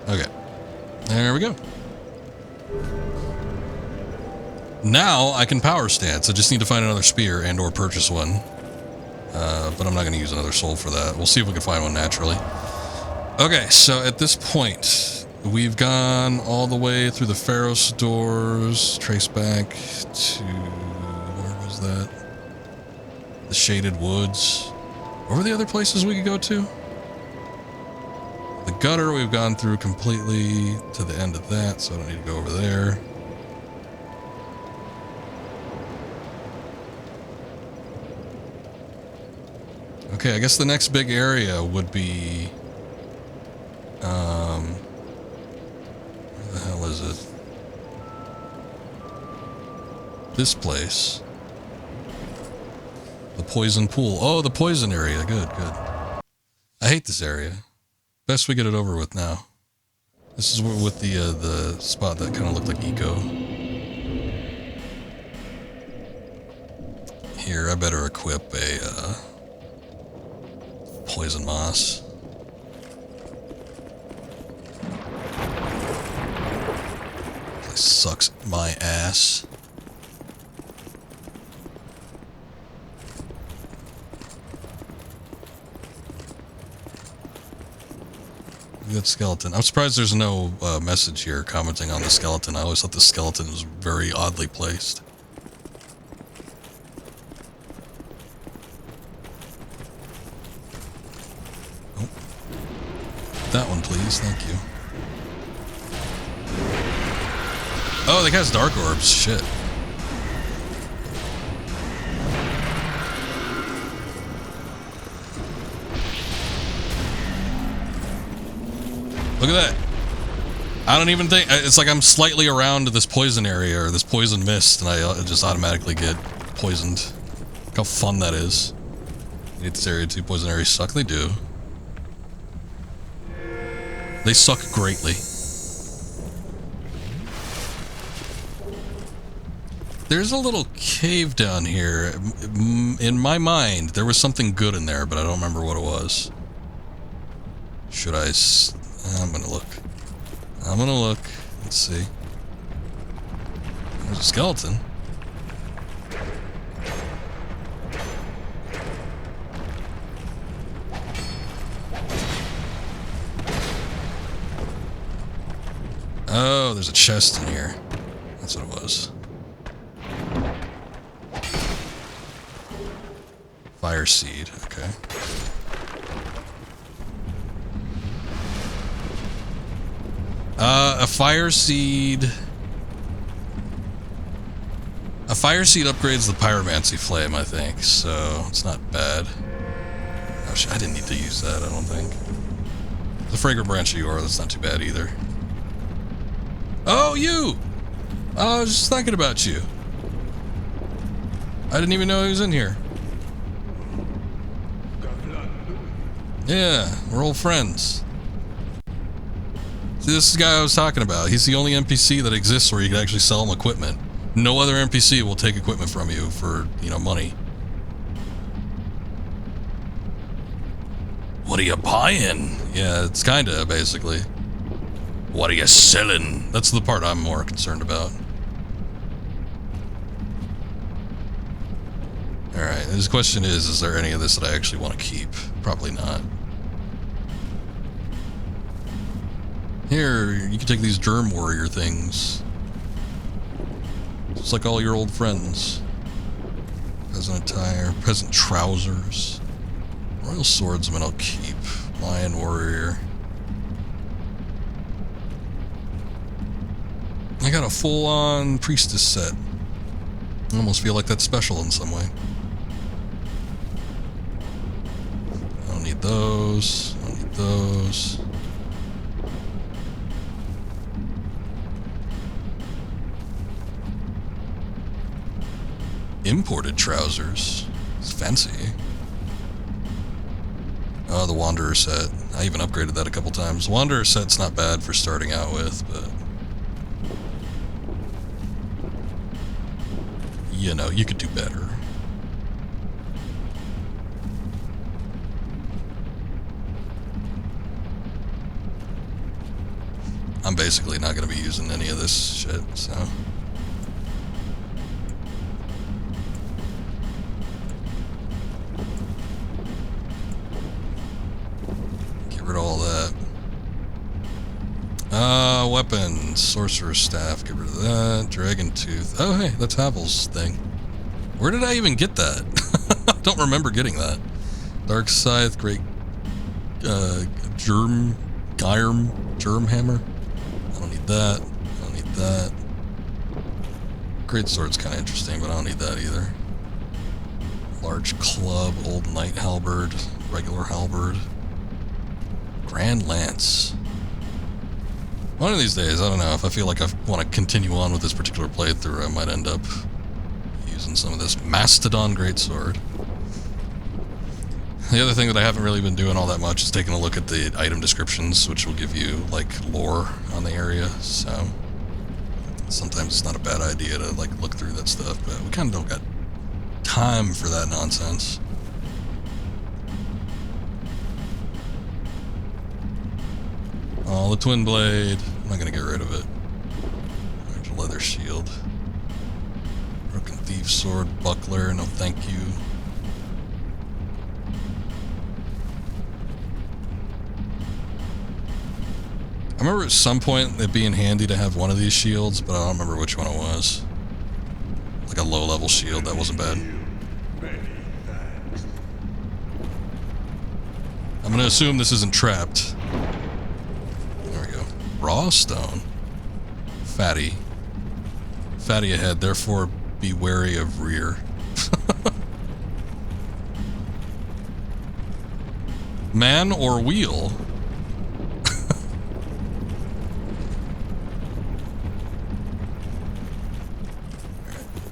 Okay. There we go. Now I can power stance. I just need to find another spear and or purchase one. But I'm not going to use another soul for that. We'll see if we can find one naturally. Okay, so at this point, we've gone all the way through the Pharos doors, trace back to... where was that? The Shaded Woods. What were the other places we could go to? The gutter we've gone through completely to the end of that, so I don't need to go over there. Okay, I guess the next big area would be... where the hell is it? This place. The poison pool. Oh, the poison area. Good, good. I hate this area. Best we get it over with now. This is with the spot that kind of looked like eco. Here, I better equip a poison moss. This sucks my ass. Good skeleton. I'm surprised there's no message here commenting on the skeleton. I always thought the skeleton was very oddly placed. Oh. That one, please. Thank you. Oh, that guy's dark orbs. Shit. Look at that. I don't even think... It's like I'm slightly around this poison area or this poison mist and I just automatically get poisoned. Look how fun that is. You hate this area too. Poison areas suck. They do. They suck greatly. There's a little cave down here. In my mind, there was something good in there, but I don't remember what it was. Should I... I'm gonna look. I'm gonna look. Let's see. There's a skeleton. Oh, there's a chest in here. That's what it was. Fire seed, okay. A fire seed... A fire seed upgrades the pyromancy flame, I think, so it's not bad. Oh shit, I didn't need to use that, I don't think. The fragrant branch of yore, that's not too bad either. Oh, you! I was just thinking about you. I didn't even know he was in here. Yeah, we're old friends. See, this is the guy I was talking about. He's the only NPC that exists where you can actually sell him equipment. No other NPC will take equipment from you for, you know, money. What are you buying? Yeah, it's kinda, basically. What are you selling? That's the part I'm more concerned about. Alright, his question is there any of this that I actually want to keep? Probably not. Here, you can take these germ warrior things. It's like all your old friends. Peasant attire, peasant trousers. Royal swordsman I'll keep. Lion warrior. I got a full-on priestess set. I almost feel like that's special in some way. I don't need those. I don't need those. Imported trousers. It's fancy. Oh, the Wanderer set. I even upgraded that a couple times. Wanderer set's not bad for starting out with, but... you know, you could do better. I'm basically not going to be using any of this shit, so... weapon. Sorcerer's Staff. Get rid of that. Dragon Tooth. Oh, hey, that's Havel's thing. Where did I even get that? I don't remember getting that. Dark Scythe. Great Germ Hammer. I don't need that. I don't need that. Great Sword's kind of interesting, but I don't need that either. Large Club, Old Knight Halberd, regular Halberd. Grand Lance. One of these days, I don't know, if I feel like I want to continue on with this particular playthrough, I might end up using some of this Mastodon Greatsword. The other thing that I haven't really been doing all that much is taking a look at the item descriptions, which will give you, like, lore on the area, so sometimes it's not a bad idea to, like, look through that stuff, but we kind of don't got time for that nonsense. Oh, the Twin Blade. I'm not gonna get rid of it. There's a leather shield. Broken Thief Sword, Buckler, no thank you. I remember at some point it being handy to have one of these shields, but I don't remember which one it was. Like a low-level shield, that wasn't bad. I'm gonna assume this isn't trapped. There we go. Raw stone. Fatty. Fatty ahead, therefore be wary of rear. Man or wheel?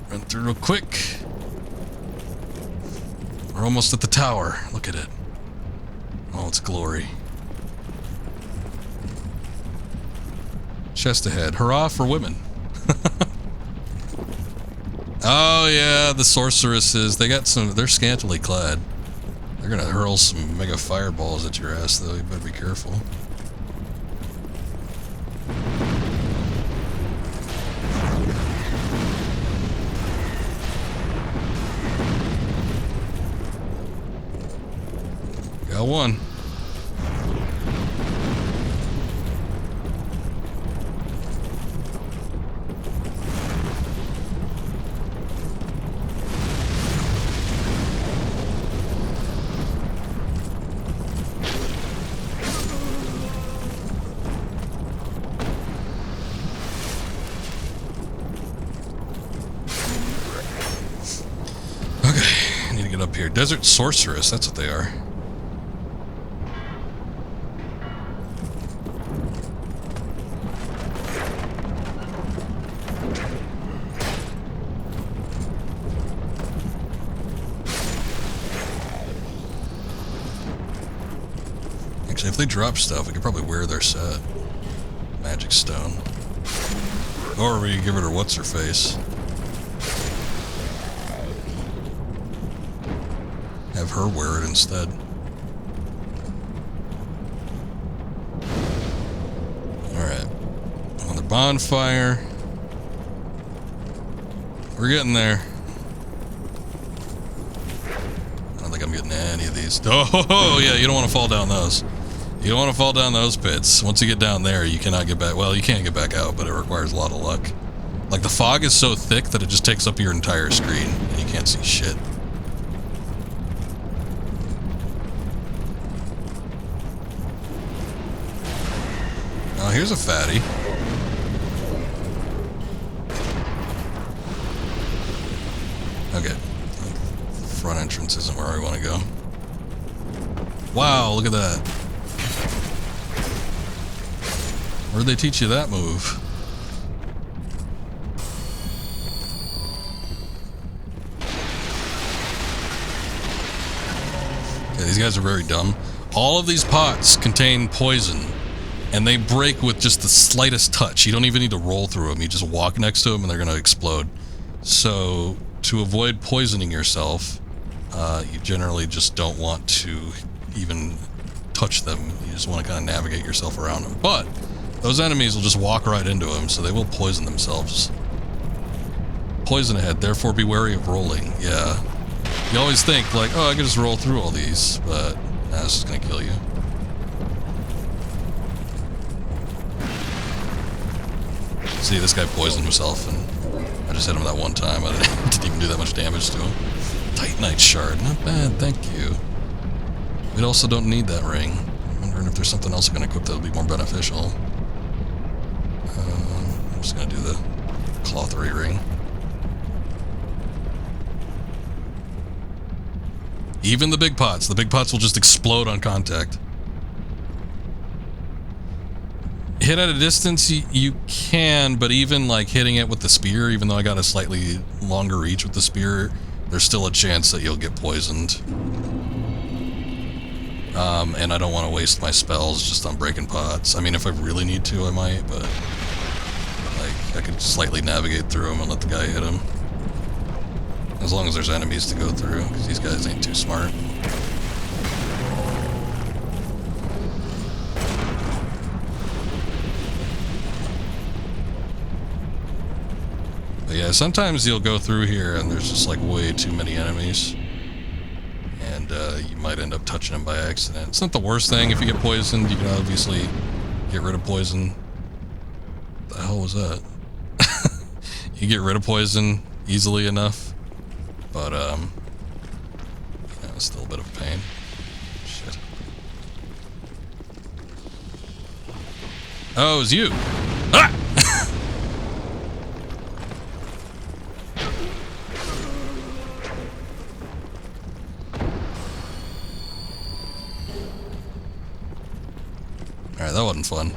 Run through real quick. We're almost at the tower. Look at it. Oh, it's glory. Chest ahead. Hurrah for women. Oh yeah, the sorceresses. They got some. They're scantily clad. They're gonna hurl some mega fireballs at your ass, though. You better be careful. Got one. Okay, I need to get up here. Desert Sorceress, that's what they are. Actually, if they drop stuff, we could probably wear their set. Magic Stone. Or we could give it her what's-her-face. Have her wear it instead. Alright. Another bonfire. We're getting there. I don't think I'm getting any of these. Oh, yeah, you don't want to fall down those. You don't want to fall down those pits. Once you get down there, you cannot get back. Well, you can get back out, but it requires a lot of luck. Like, the fog is so thick that it just takes up your entire screen, and you can't see shit. Oh, here's a fatty. Okay. Front entrance isn't where I want to go. Wow, look at that. Where'd they teach you that move? Okay, these guys are very dumb. All of these pots contain poison, and they break with just the slightest touch. You don't even need to roll through them. You just walk next to them and they're going to explode. So, to avoid poisoning yourself, you generally just don't want to even touch them. You just want to kind of navigate yourself around them. But those enemies will just walk right into them, so they will poison themselves. Poison ahead, therefore be wary of rolling. Yeah. You always think, like, oh, I can just roll through all these, but nah, it's just going to kill you. See, this guy poisoned himself, and I just hit him that one time. I didn't even do that much damage to him. Titanite shard, not bad, thank you. We also don't need that ring. I'm wondering if there's something else I can equip that would be more beneficial. I'm just gonna do the clothery ring. Even the big pots will just explode on contact. Hit at a distance, you can, but even like hitting it with the spear, even though I got a slightly longer reach with the spear, there's still a chance that you'll get poisoned. And I don't want to waste my spells just on breaking pots. I mean, if I really need to, I might, but like I could slightly navigate through them and let the guy hit him. As long as there's enemies to go through, because these guys ain't too smart. But yeah, sometimes you'll go through here and there's just like way too many enemies. And you might end up touching them by accident. It's not the worst thing if you get poisoned. You can obviously get rid of poison. What the hell was that? You get rid of poison easily enough. But, you know, it's still a bit of a pain. Shit. Oh, it was you! Ah! Alright, that wasn't fun.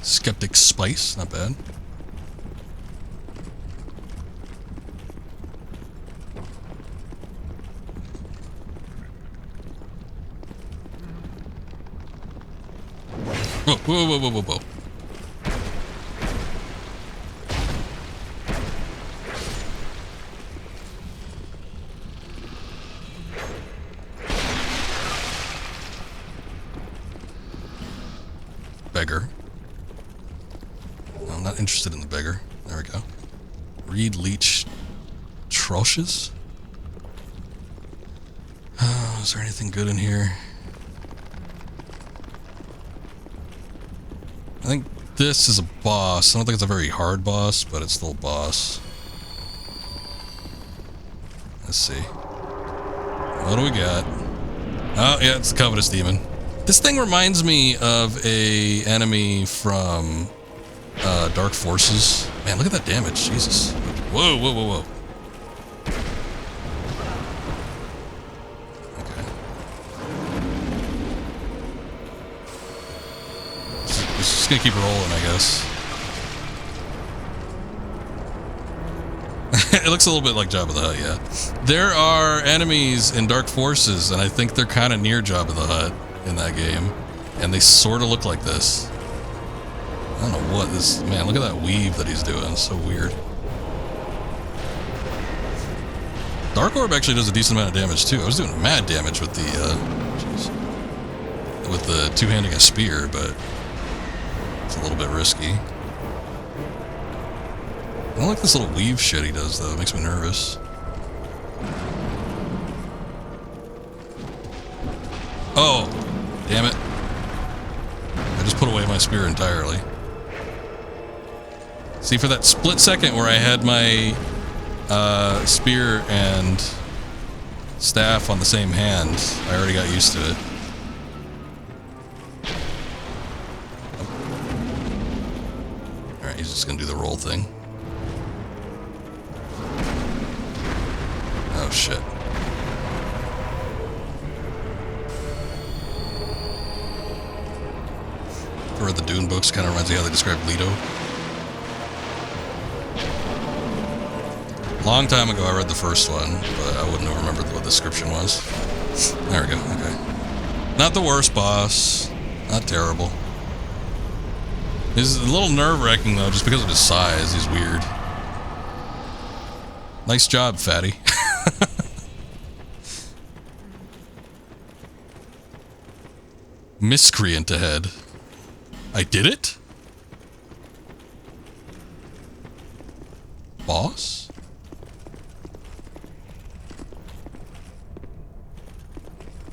Skeptic Spice, not bad. Whoa, whoa, whoa, whoa, whoa, whoa. Beggar. I'm not interested in the beggar. There we go. Reed Leech Troshes? Oh, is there anything good in here? I think this is a boss. I don't think it's a very hard boss, but it's still a boss. Let's see. What do we got? Oh, yeah, it's the Covetous Demon. This thing reminds me of a enemy from Dark Forces. Man, look at that damage. Jesus. Whoa, whoa, whoa, whoa. Okay. Just gonna keep rolling, I guess. It looks a little bit like Jabba the Hutt, yeah. There are enemies in Dark Forces, and I think they're kind of near Jabba the Hutt in that game. And they sort of look like this. I don't know what this... Man, look at that weave that he's doing. It's so weird. Dark Orb actually does a decent amount of damage, too. I was doing mad damage with the, with the two-handing a spear, but it's a little bit risky. I don't like this little weave shit he does, though. It makes me nervous. Oh! Damn it. I just put away my spear entirely. See, for that split second where I had my spear and staff on the same hand, I already got used to it. Alright, he's just gonna do the roll thing. Oh, shit. I read the Dune books, kind of reminds me how they describe Leto. Long time ago I read the first one, but I wouldn't have remembered what the description was. There we go, okay. Not the worst boss. Not terrible. He's a little nerve-wracking, though, just because of his size. He's weird. Nice job, fatty. Miscreant ahead. I did it? boss?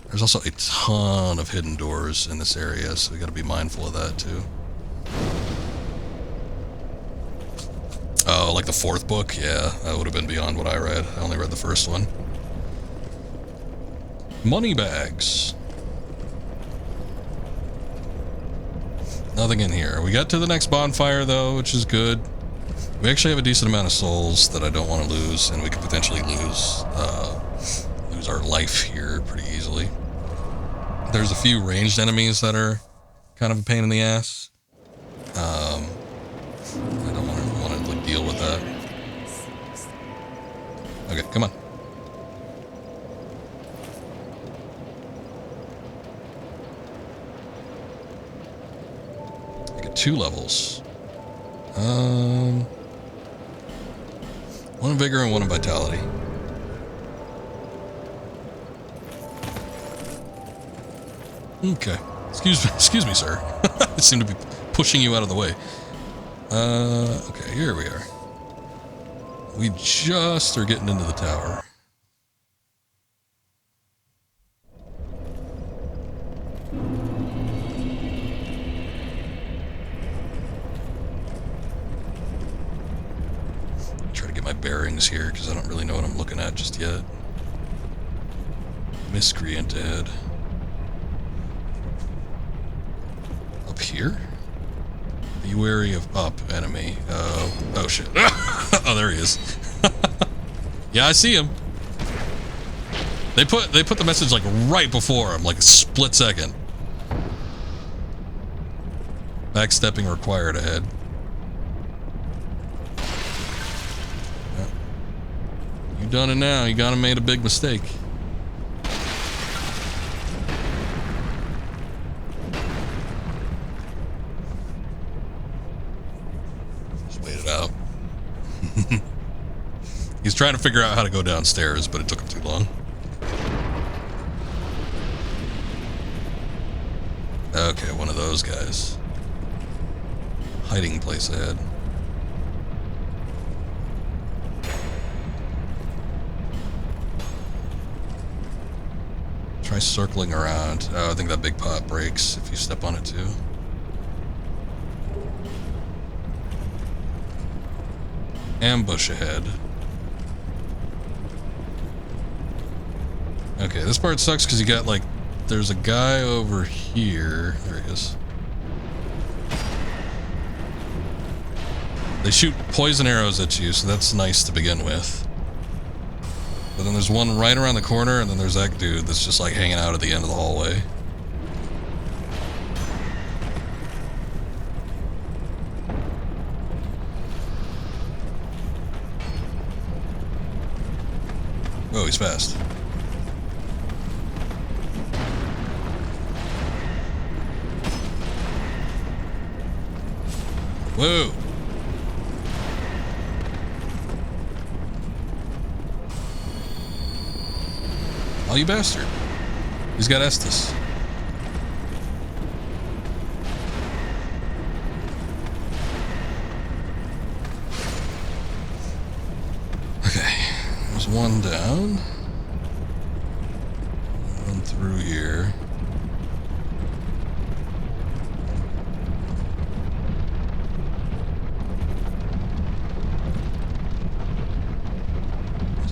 There's also a ton of hidden doors in this area, so we gotta be mindful of that too. Oh, like the fourth book? Yeah, that would have been beyond what I read. I only read the first one. Money bags. Nothing in here. We got to the next bonfire though, which is good. We actually have a decent amount of souls that I don't want to lose, and we could potentially lose our life here pretty easily. There's a few ranged enemies that are kind of a pain in the ass. I don't want to like, deal with that. Okay, come on. I get 2 levels. One in vigor and one in vitality. Okay. Excuse me, sir. I seem to be pushing you out of the way. Okay, here we are. We just are getting into the tower. Try to get my bearings here because I don't really know what I'm looking at just yet. Miscreant ahead. Up here? Be wary of up enemy. Oh shit. Oh, there he is. Yeah, I see him. They put the message like right before him, like a split second. Backstepping required ahead. Yeah. You done it now. You gotta made a big mistake. He's trying to figure out how to go downstairs, but it took him too long. Okay, one of those guys. Hiding place ahead. Try circling around. Oh, I think that big pot breaks if you step on it too. Ambush ahead. Okay, this part sucks because you got like, there's a guy over here. There he is. They shoot poison arrows at you, so that's nice to begin with. But then there's one right around the corner, and then there's that dude that's just like hanging out at the end of the hallway. Oh, he's fast. Whoa! Oh, you bastard. He's got Estus. Okay, there's one down. Run through here.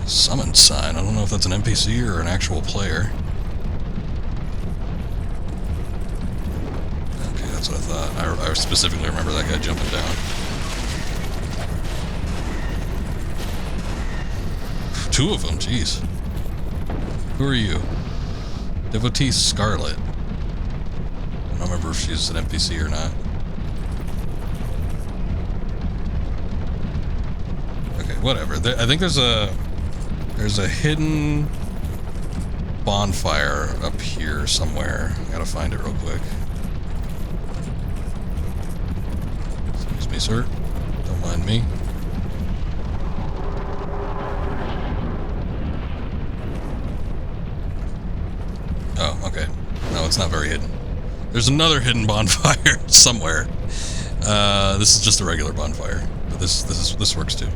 Summon sign. I don't know if that's an NPC or an actual player. Okay, that's what I thought. I specifically remember that guy jumping down. 2 of them, jeez. Who are you? Devotee Scarlet. I don't remember if she's an NPC or not. Okay, whatever. I think there's a hidden bonfire up here somewhere. I gotta find it real quick. Excuse me, sir. Don't mind me. Oh, okay. No, it's not very hidden. There's another hidden bonfire somewhere. This is just a regular bonfire, but this works too.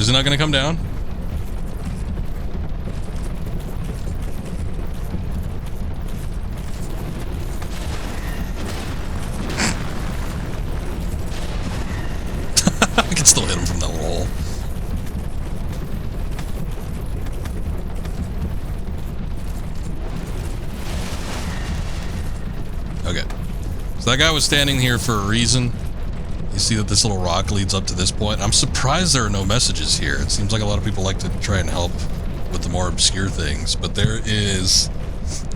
is he not going to come down? I can still hit him from that little hole. Okay. So that guy was standing here for a reason. You see that this little rock leads up to this point. I'm surprised there are no messages here. It seems like a lot of people like to try and help with the more obscure things, but there is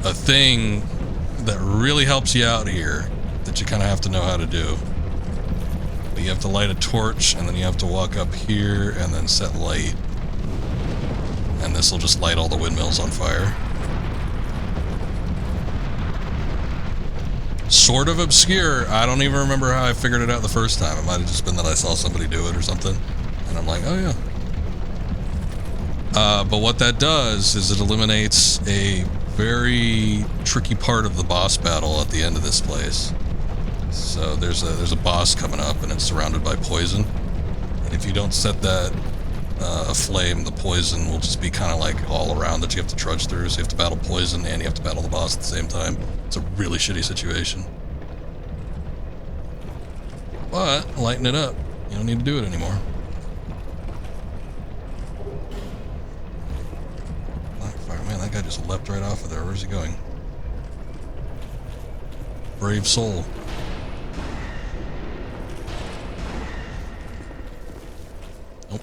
a thing that really helps you out here that you kind of have to know how to do. But you have to light a torch, and then you have to walk up here and then set light. And this will just light all the windmills on fire. Sort of obscure. I don't even remember how I figured it out the first time. It might have just been that I saw somebody do it or something. And I'm like, oh yeah. But what that does is it eliminates a very tricky part of the boss battle at the end of this place. So there's a boss coming up, and it's surrounded by poison. And if you don't set that aflame, the poison will just be kind of like all around that you have to trudge through. So you have to battle poison and you have to battle the boss at the same time. It's a really shitty situation. But lighten it up. You don't need to do it anymore. Man, that guy just leapt right off of there. Where's he going? Brave soul. Nope.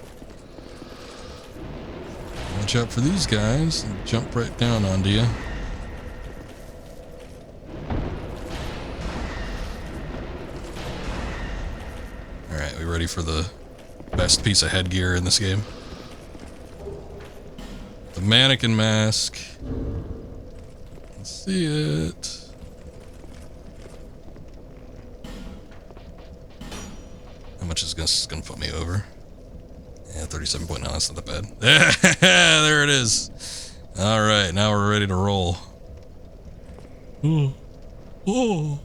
Watch out for these guys. They'll jump right down onto you. Alright, we ready for the best piece of headgear in this game? The mannequin mask. Let's see it. How much is this gonna put me over? Yeah, 37.9, that's not that bad. There it is. Alright, now we're ready to roll. Oh.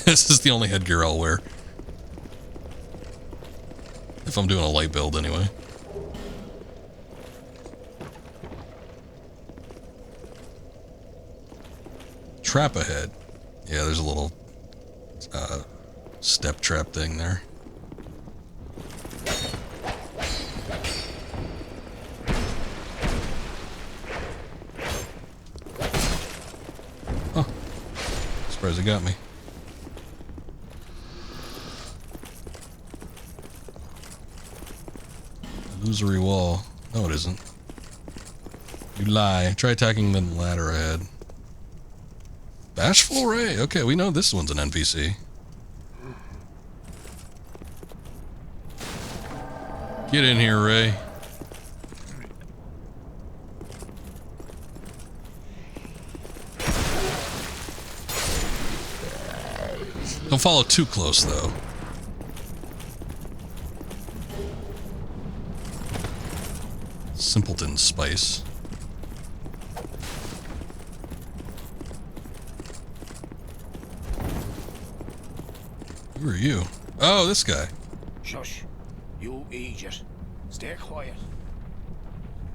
This is the only headgear I'll wear. If I'm doing a light build anyway. Trap ahead. Yeah, there's a little step trap thing there. Huh. Surprised it got me. Illusory wall. No, it isn't. You lie. Try attacking the ladder ahead. Bashful Ray. Okay, we know this one's an NPC. Get in here, Ray. Don't follow too close, though. Simpleton Spice. Who are you? Oh, this guy. Shush. You idiot. Stay quiet.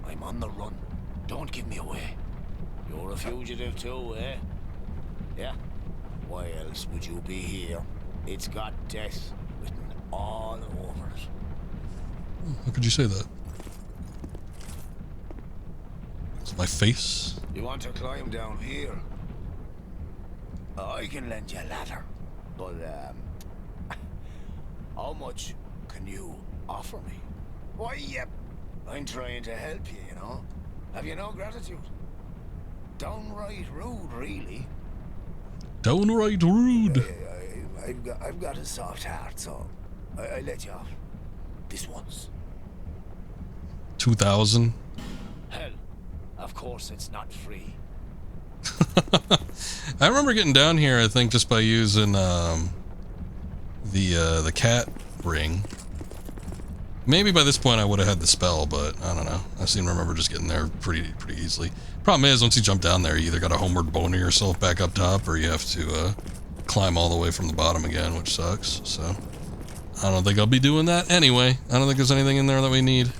I'm on the run. Don't give me away. You're a fugitive too, eh? Yeah? Why else would you be here? It's got death written all over it. How could you say that? It's my face. You want to climb down here? I can lend you a ladder. But, how much can you offer me? Why, yep. I'm trying to help you, you know? Have you no gratitude? Downright rude, really. Downright rude. I've got a soft heart, so I let you off. This once. 2,000. Hell, of course it's not free. I remember getting down here, I think, just by using the cat ring. Maybe by this point I would have had the spell, but I don't know. I seem to remember just getting there pretty easily. Problem is, once you jump down there, you either got to homeward boner yourself back up top, or you have to climb all the way from the bottom again, which sucks. So I don't think I'll be doing that anyway. I don't think there's anything in there that we need.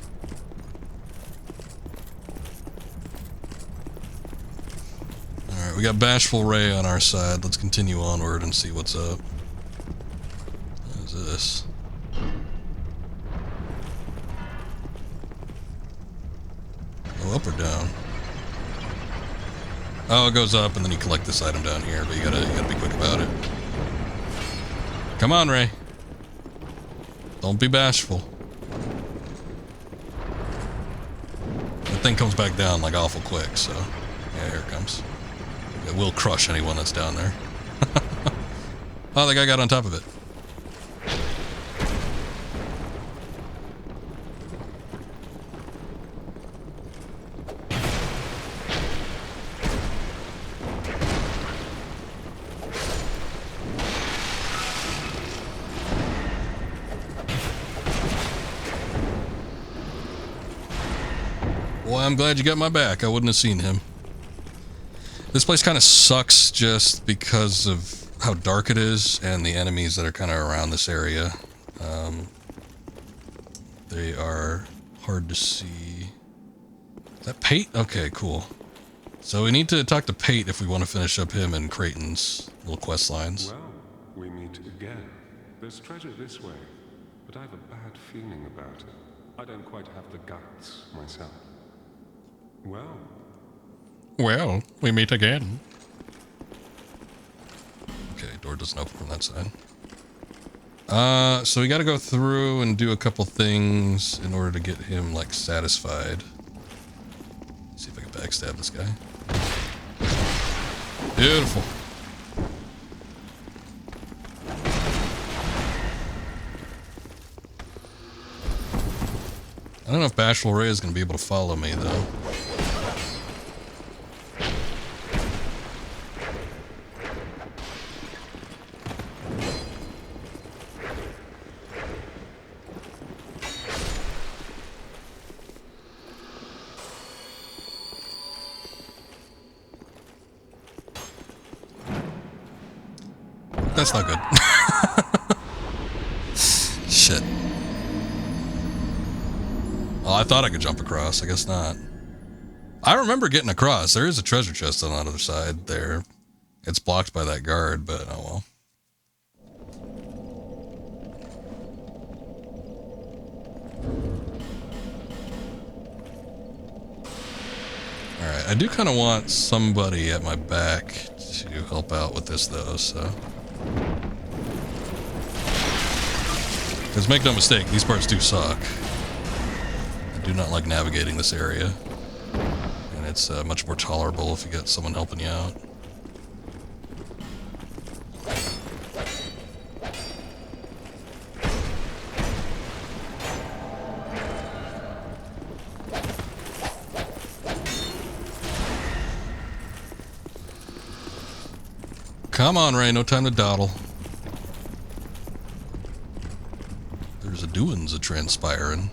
Alright, we got Bashful Ray on our side. Let's continue onward and see what's up. What is this? Go up or down? Oh, it goes up and then you collect this item down here, but you gotta be quick about it. Come on, Ray. Don't be bashful. That thing comes back down like awful quick, so yeah, here it comes. It will crush anyone that's down there. Oh, the guy got on top of it. Boy, I'm glad you got my back. I wouldn't have seen him. This place kind of sucks just because of how dark it is and the enemies that are kind of around this area. They are hard to see. Is that Pate? Okay, cool. So we need to talk to Pate if we want to finish up him and Creighton's little quest lines. Well, we meet again. There's treasure this way, but I have a bad feeling about it. I don't quite have the guts myself. Well, we meet again. Okay, door doesn't open from that side. So we gotta go through and do a couple things in order to get him, like, satisfied. Let's see if I can backstab this guy. Beautiful. I don't know if Bashful Ray is gonna be able to follow me, though. That's not good. Shit. Well, I thought I could jump across. I guess not. I remember getting across. There is a treasure chest on the other side there. It's blocked by that guard, but oh well. Alright, I do kind of want somebody at my back to help out with this, though, so... Because make no mistake, these parts do suck. I do not like navigating this area. And it's much more tolerable if you got someone helping you out. Come on, Ray, no time to dawdle. There's a doings a transpiring.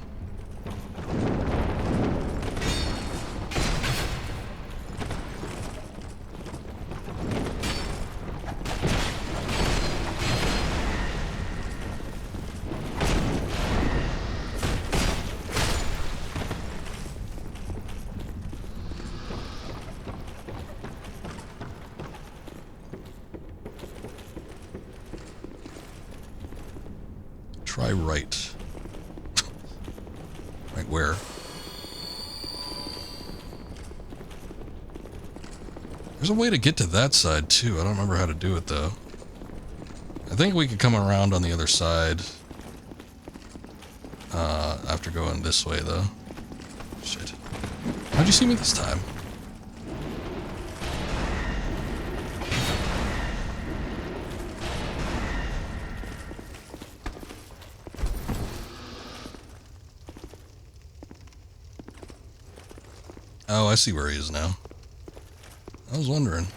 Try right. Right where? There's a way to get to that side too. I don't remember how to do it though. I think we could come around on the other side after going this way though. Shit. How'd you see me this time? Oh, I see where he is now. I was wondering.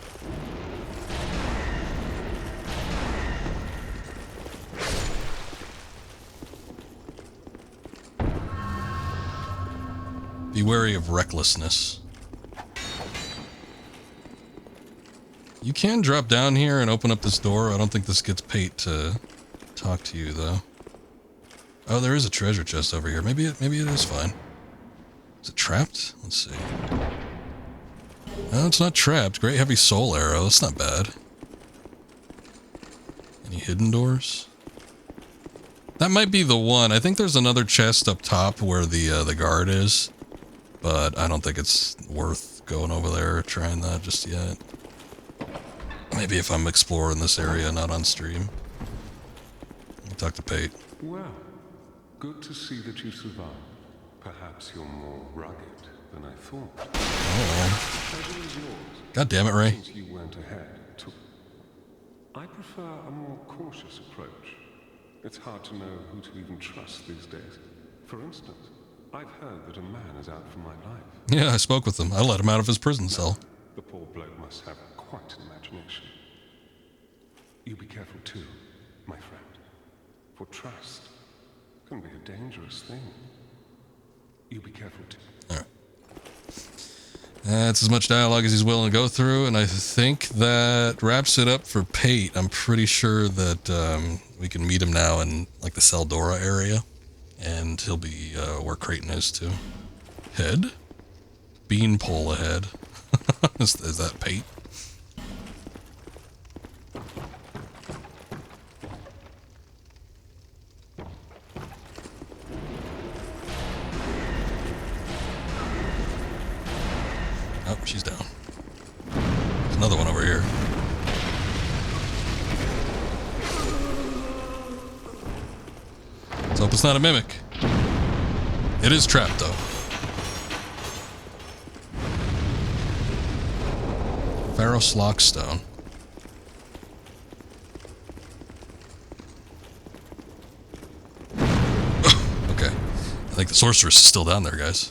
Be wary of recklessness. You can drop down here and open up this door. I don't think this gets Pate to talk to you, though. Oh, there is a treasure chest over here. Maybe it is fine. Is it trapped? Let's see. No, it's not trapped. Great heavy soul arrow. That's not bad. Any hidden doors? That might be the one. I think there's another chest up top where the guard is, but I don't think it's worth going over there trying that just yet. Maybe if I'm exploring this area, not on stream. Let me talk to Pate. Well, good to see that you survived. Perhaps you're more rugged than I thought. Oh. God damn it, Ray. Since you went ahead, I prefer a more cautious approach. It's hard to know who to even trust these days. For instance, I've heard that a man is out for my life. Yeah, I spoke with him. I let him out of his prison cell. The poor bloke must have quite an imagination. You be careful too, my friend. For trust can be a dangerous thing. You be careful too. Alright. That's as much dialogue as he's willing to go through, and I think that wraps it up for Pate. I'm pretty sure that we can meet him now in like the Seldora area, and he'll be where Creighton is too. Head? Beanpole ahead. is that Pate? Oh, she's down. There's another one over here. Let's hope it's not a mimic. It is trapped, though. Pharos Lockstone. Okay. I think the sorceress is still down there, guys.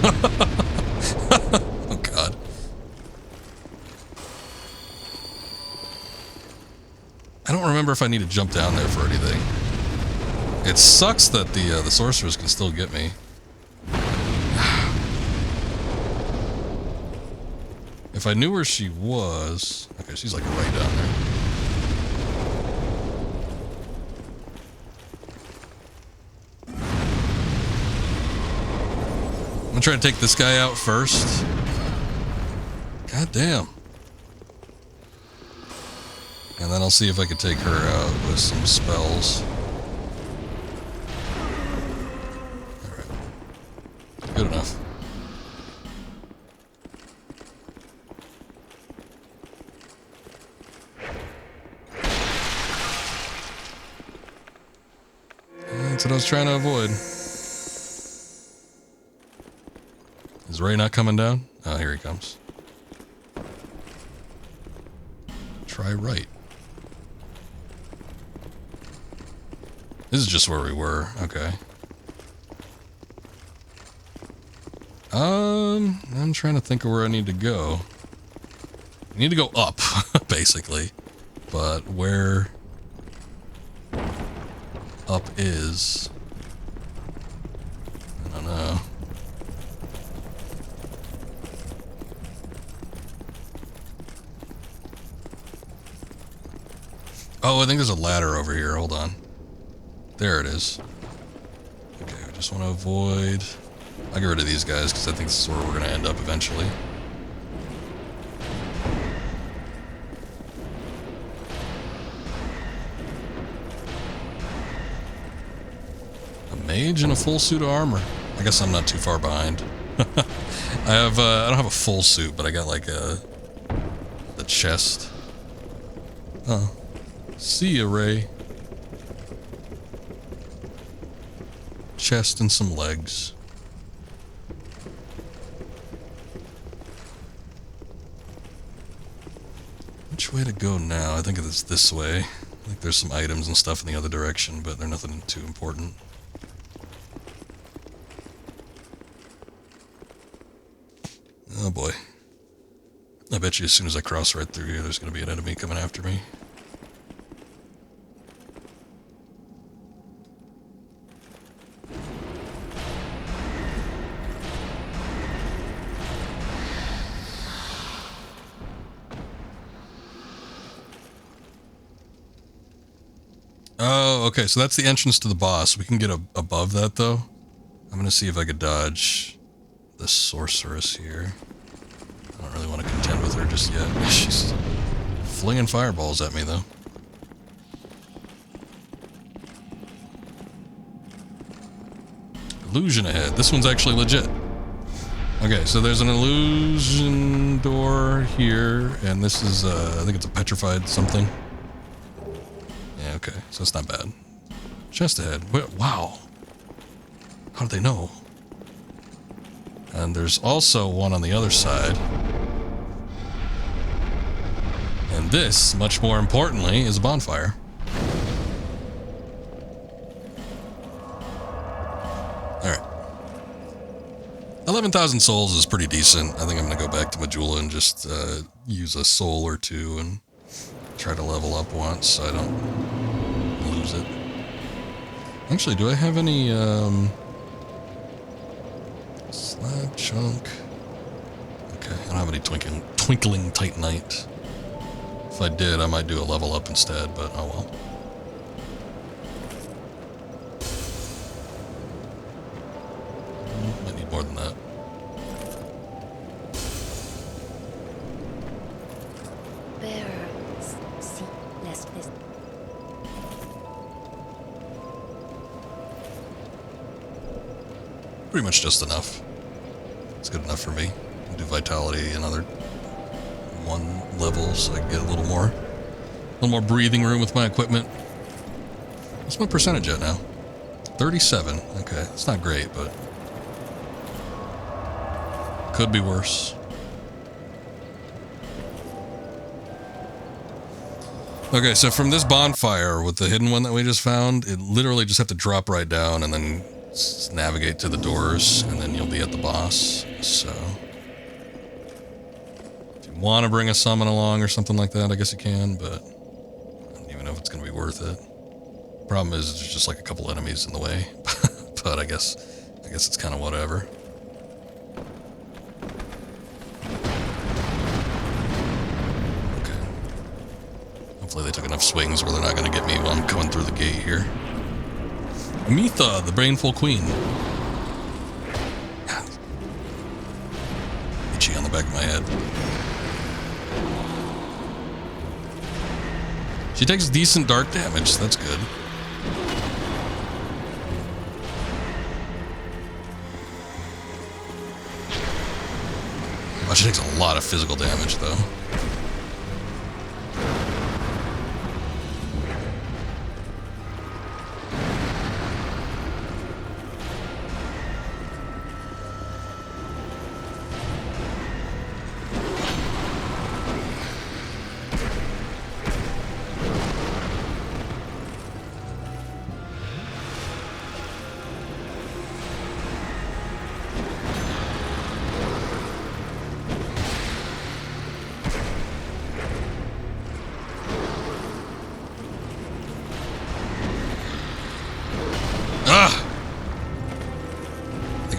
Oh god. I don't remember if I need to jump down there for anything. It sucks that the sorceress can still get me. If I knew where she was... Okay, she's like right down there. I'm gonna try to take this guy out first. God damn. And then I'll see if I can take her out with some spells. Alright. Good enough. That's what I was trying to avoid. Is Ray not coming down? Oh, here he comes. Try right. This is just where we were. Okay. I'm trying to think of where I need to go. I need to go up, basically. But where up is... I don't know. Oh, I think there's a ladder over here. Hold on. There it is. Okay, I just want to avoid... I'll get rid of these guys because I think this is where we're going to end up eventually. A mage in a full suit of armor. I guess I'm not too far behind. I don't have a full suit, but I got like the chest. Oh. See ya, Ray. Chest and some legs. Which way to go now? I think it's this way. I think there's some items and stuff in the other direction, but they're nothing too important. Oh boy. I bet you as soon as I cross right through here, there's going to be an enemy coming after me. Oh, okay, so that's the entrance to the boss. We can get above that, though. I'm gonna see if I could dodge the sorceress here. I don't really want to contend with her just yet. She's flinging fireballs at me, though. Illusion ahead. This one's actually legit. Okay, so there's an illusion door here, and this is, I think it's a petrified something. Yeah, okay, so it's not bad. Chest ahead. Wow. How did they know? And there's also one on the other side. And this, much more importantly, is a bonfire. Alright. 11,000 souls is pretty decent. I think I'm going to go back to Majula and just use a soul or two and try to level up once so I don't lose it. Actually, do I have any slab chunk? Okay, I don't have any twinkling titanite. If I did, I might do a level up instead, but oh well. I need more than that. Pretty much just enough. It's good enough for me. I can do vitality another 1 level so I can get a little more breathing room with my equipment. What's my percentage at now? 37. Okay, it's not great, but could be worse. Okay, so from this bonfire with the hidden one that we just found, it literally just have to drop right down and then navigate to the doors, and then you'll be at the boss. So if you want to bring a summon along or something like that, I guess you can, but I don't even know if it's going to be worth it. Problem is, there's just like a couple enemies in the way, but I guess it's kind of whatever. Okay. Hopefully they took enough swings where they're not going to get me while I'm coming through the gate here. Mitha, the Brainful Queen. Itchy on the back of my head. She takes decent dark damage, so that's good. Oh, she takes a lot of physical damage, though.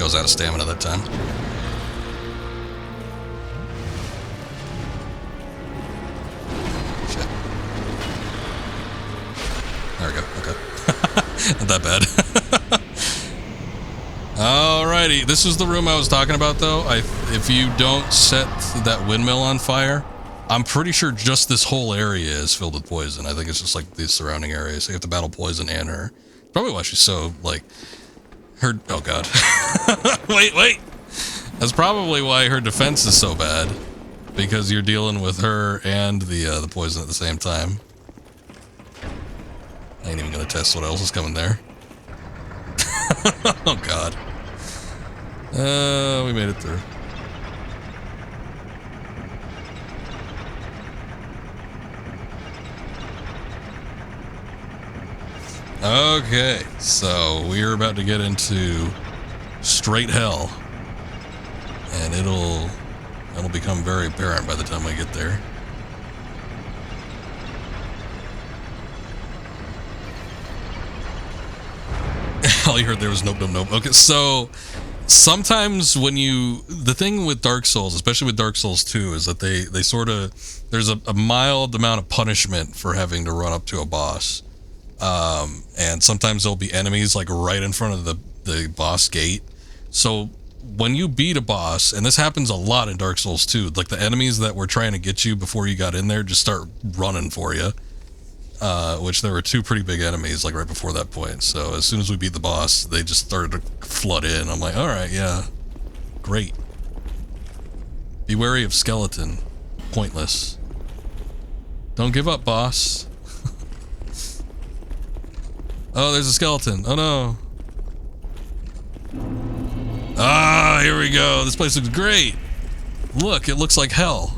Out of stamina that time. Shit. There we go. Okay. Not that bad. Alrighty. This is the room I was talking about, though. If you don't set that windmill on fire, I'm pretty sure just this whole area is filled with poison. I think it's just like the surrounding areas. So you have to battle poison and her. Probably why she's so, like, her, oh god. wait. That's probably why her defense is so bad. Because you're dealing with her and the poison at the same time. I ain't even gonna test what else is coming there. Oh god. We made it through. Okay, so we're about to get into straight hell, and it'll become very apparent by the time I get there. All you heard there was nope. Okay, so sometimes when the thing with Dark Souls, especially with Dark Souls 2, is that they sort of, there's a mild amount of punishment for having to run up to a boss. And sometimes there'll be enemies like right in front of the boss gate. So when you beat a boss, and this happens a lot in Dark Souls too, like the enemies that were trying to get you before you got in there just start running for you. Which there were two pretty big enemies like right before that point. So as soon as we beat the boss, they just started to flood in. I'm like, all right, yeah, great. Be wary of skeleton. Pointless. Don't give up, boss. Oh, there's a skeleton. Oh no. Ah, here we go. This place looks great. Look, it looks like hell.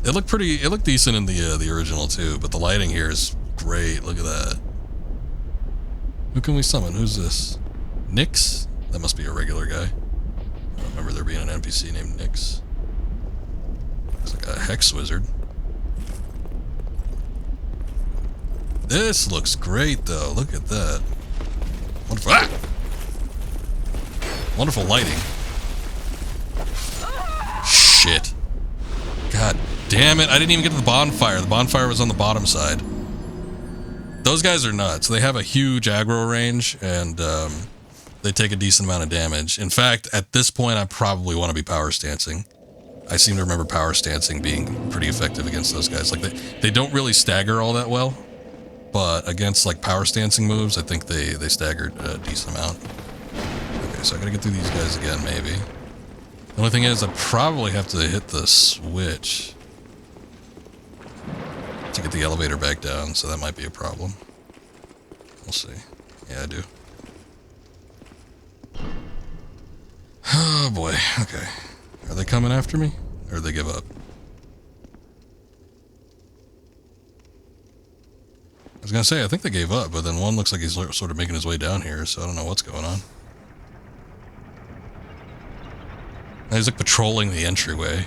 It looked decent in the original too, but the lighting here is great. Look at that. Who can we summon? Who's this? Nyx? That must be a regular guy. I don't remember there being an NPC named Nyx. Looks like a hex wizard. This looks great though. Look at that. Wonderful. Ah! Wonderful lighting. Shit. God damn it. I didn't even get to the bonfire. The bonfire was on the bottom side. Those guys are nuts. They have a huge aggro range, and they take a decent amount of damage. In fact, at this point, I probably want to be power stancing. I seem to remember power stancing being pretty effective against those guys. Like they don't really stagger all that well, but against like power stancing moves, I think they staggered a decent amount. Okay, so I gotta get through these guys again, maybe. The only thing is, I probably have to hit the switch to get the elevator back down, so that might be a problem. We'll see. Yeah, I do. Oh boy, okay. Are they coming after me? Or did they give up? I was gonna say, I think they gave up, but then one looks like he's sort of making his way down here, so I don't know what's going on. Now he's like patrolling the entryway.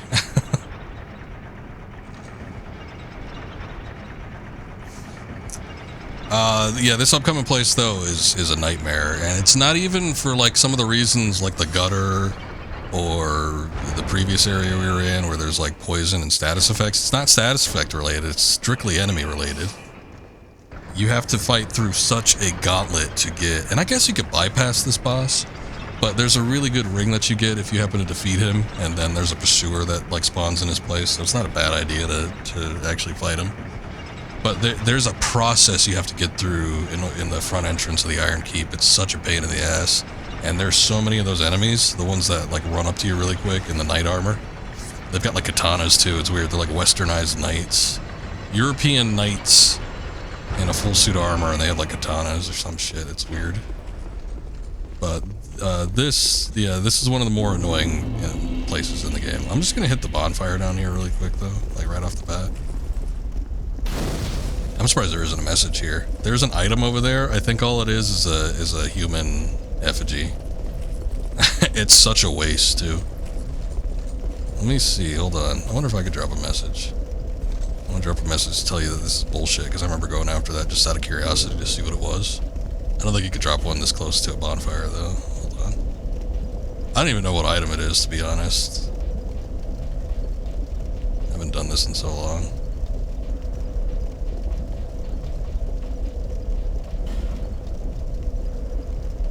Yeah, this upcoming place though is a nightmare, and it's not even for like some of the reasons like the gutter or the previous area we were in where there's like poison and status effects. It's not status effect related, it's strictly enemy related. You have to fight through such a gauntlet to get, and I guess you could bypass this boss, but there's a really good ring that you get if you happen to defeat him, and then there's a pursuer that like spawns in his place, so it's not a bad idea to actually fight him. But there's a process you have to get through in the front entrance of the Iron Keep. It's such a pain in the ass. And there's so many of those enemies, the ones that like run up to you really quick in the knight armor. They've got like katanas too, it's weird. They're like westernized knights. European knights in a full suit of armor, and they have like katanas or some shit. It's weird. But this is one of the more annoying places in the game. I'm just gonna hit the bonfire down here really quick though, like right off the bat. I'm surprised there isn't a message here. There's an item over there. I think all it is a human effigy. It's such a waste too. Let me see, hold on. I wonder if I could drop a message. I want to drop a message to tell you that this is bullshit, because I remember going after that just out of curiosity to see what it was. I don't think you could drop one this close to a bonfire though. Hold on. I don't even know what item it is, to be honest. I haven't done this in so long.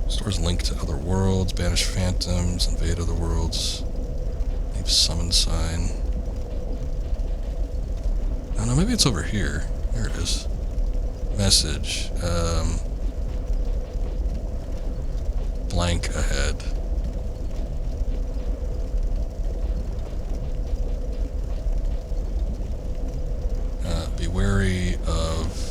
Stores link to other worlds, banish phantoms, invade other worlds, leave summon sign. I don't know, maybe it's over here. There it is. Message. Blank ahead. Be wary of...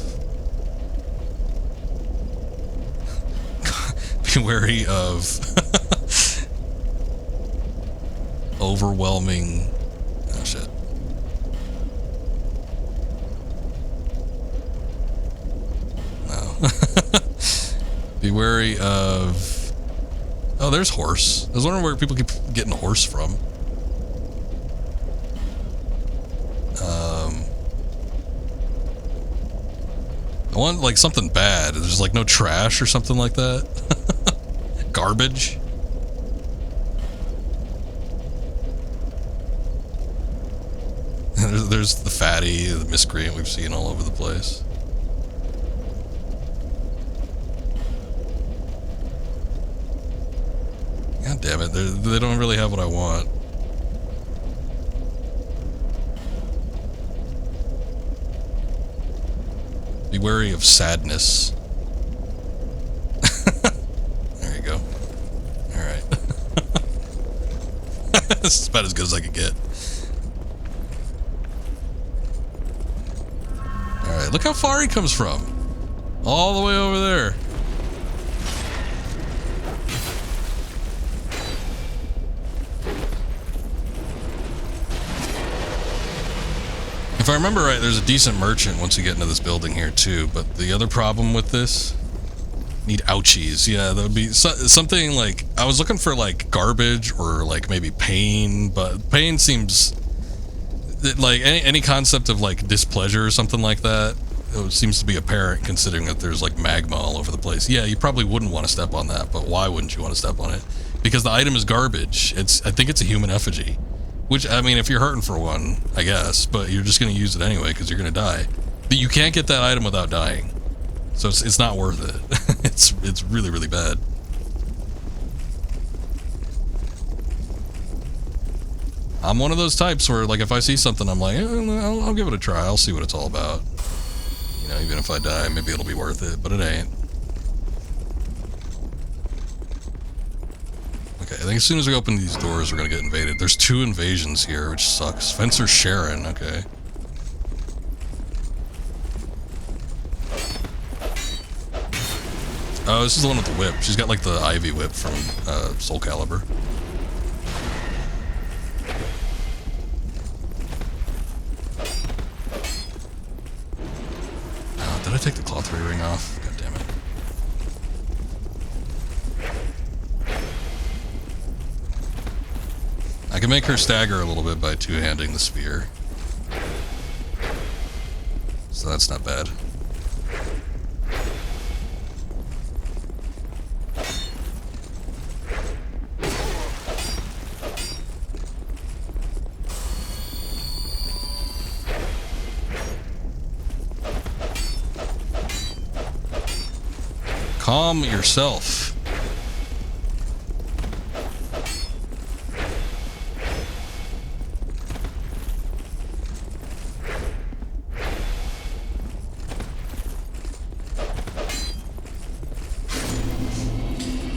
Be wary of overwhelming. Oh shit. No. Be wary of. Oh, there's horse. I was wondering where people keep getting horse from. I want like something bad. There's like no trash or something like that. Garbage. There's the fatty, the miscreant we've seen all over the place. God damn it, they don't really have what I want. Be wary of sadness. There you go. Alright. This is about as good as I could get. Alright, look how far he comes from. All the way over there. If I remember right, there's a decent merchant once you get into this building here too, but the other problem with this... Need ouchies. Yeah, that would be something like... I was looking for like garbage or like maybe pain, but pain seems... Like any concept of like displeasure or something like that, it seems to be apparent considering that there's like magma all over the place. Yeah, you probably wouldn't want to step on that, but why wouldn't you want to step on it? Because the item is garbage. I think it's a human effigy. Which, I mean, if you're hurting for one, I guess, but you're just going to use it anyway because you're going to die. But you can't get that item without dying. So it's not worth it. It's really, really bad. I'm one of those types where, like, if I see something, I'm like, I'll give it a try. I'll see what it's all about. You know, even if I die, maybe it'll be worth it, but it ain't. Okay, I think as soon as we open these doors, we're gonna get invaded. There's 2 invasions here, which sucks. Fencer Sharon, okay. Oh, this is the one with the whip. She's got like the Ivy whip from Soul Calibur. Oh, did I take the Claw 3 ring off? God damn it. I can make her stagger a little bit by two-handing the spear. So that's not bad. Calm yourself.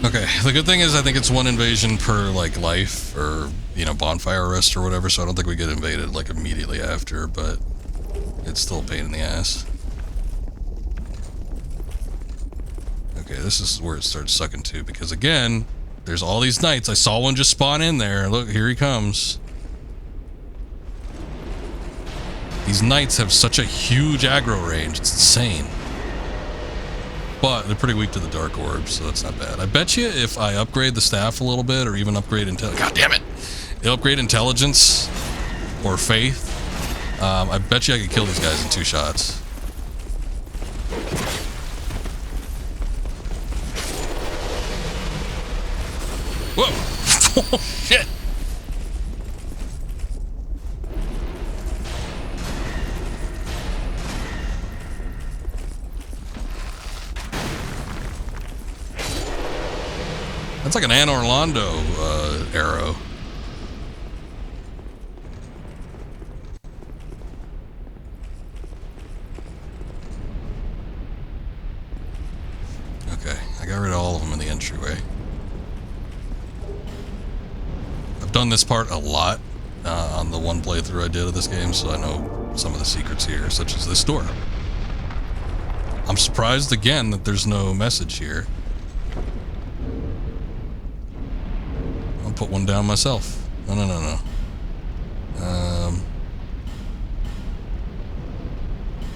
Okay, the good thing is I think it's 1 invasion per, like, life, or, you know, bonfire rest or whatever, so I don't think we get invaded, like, immediately after, but it's still a pain in the ass. Okay, this is where it starts sucking too, because again, there's all these knights. I saw one just spawn in there. Look, here he comes. These knights have such a huge aggro range. It's insane. But they're pretty weak to the dark orbs, so that's not bad. I bet you if I upgrade the staff a little bit, or even upgrade God damn it! Upgrade intelligence or faith, I bet you I could kill these guys in 2 shots. Whoa! Oh, shit! That's like an Anne Orlando arrow. Okay, I got rid of all of them in the entryway. Done this part a lot on the 1 playthrough I did of this game, so I know some of the secrets here, such as this door. I'm surprised again that there's no message here. I'll put one down myself. No.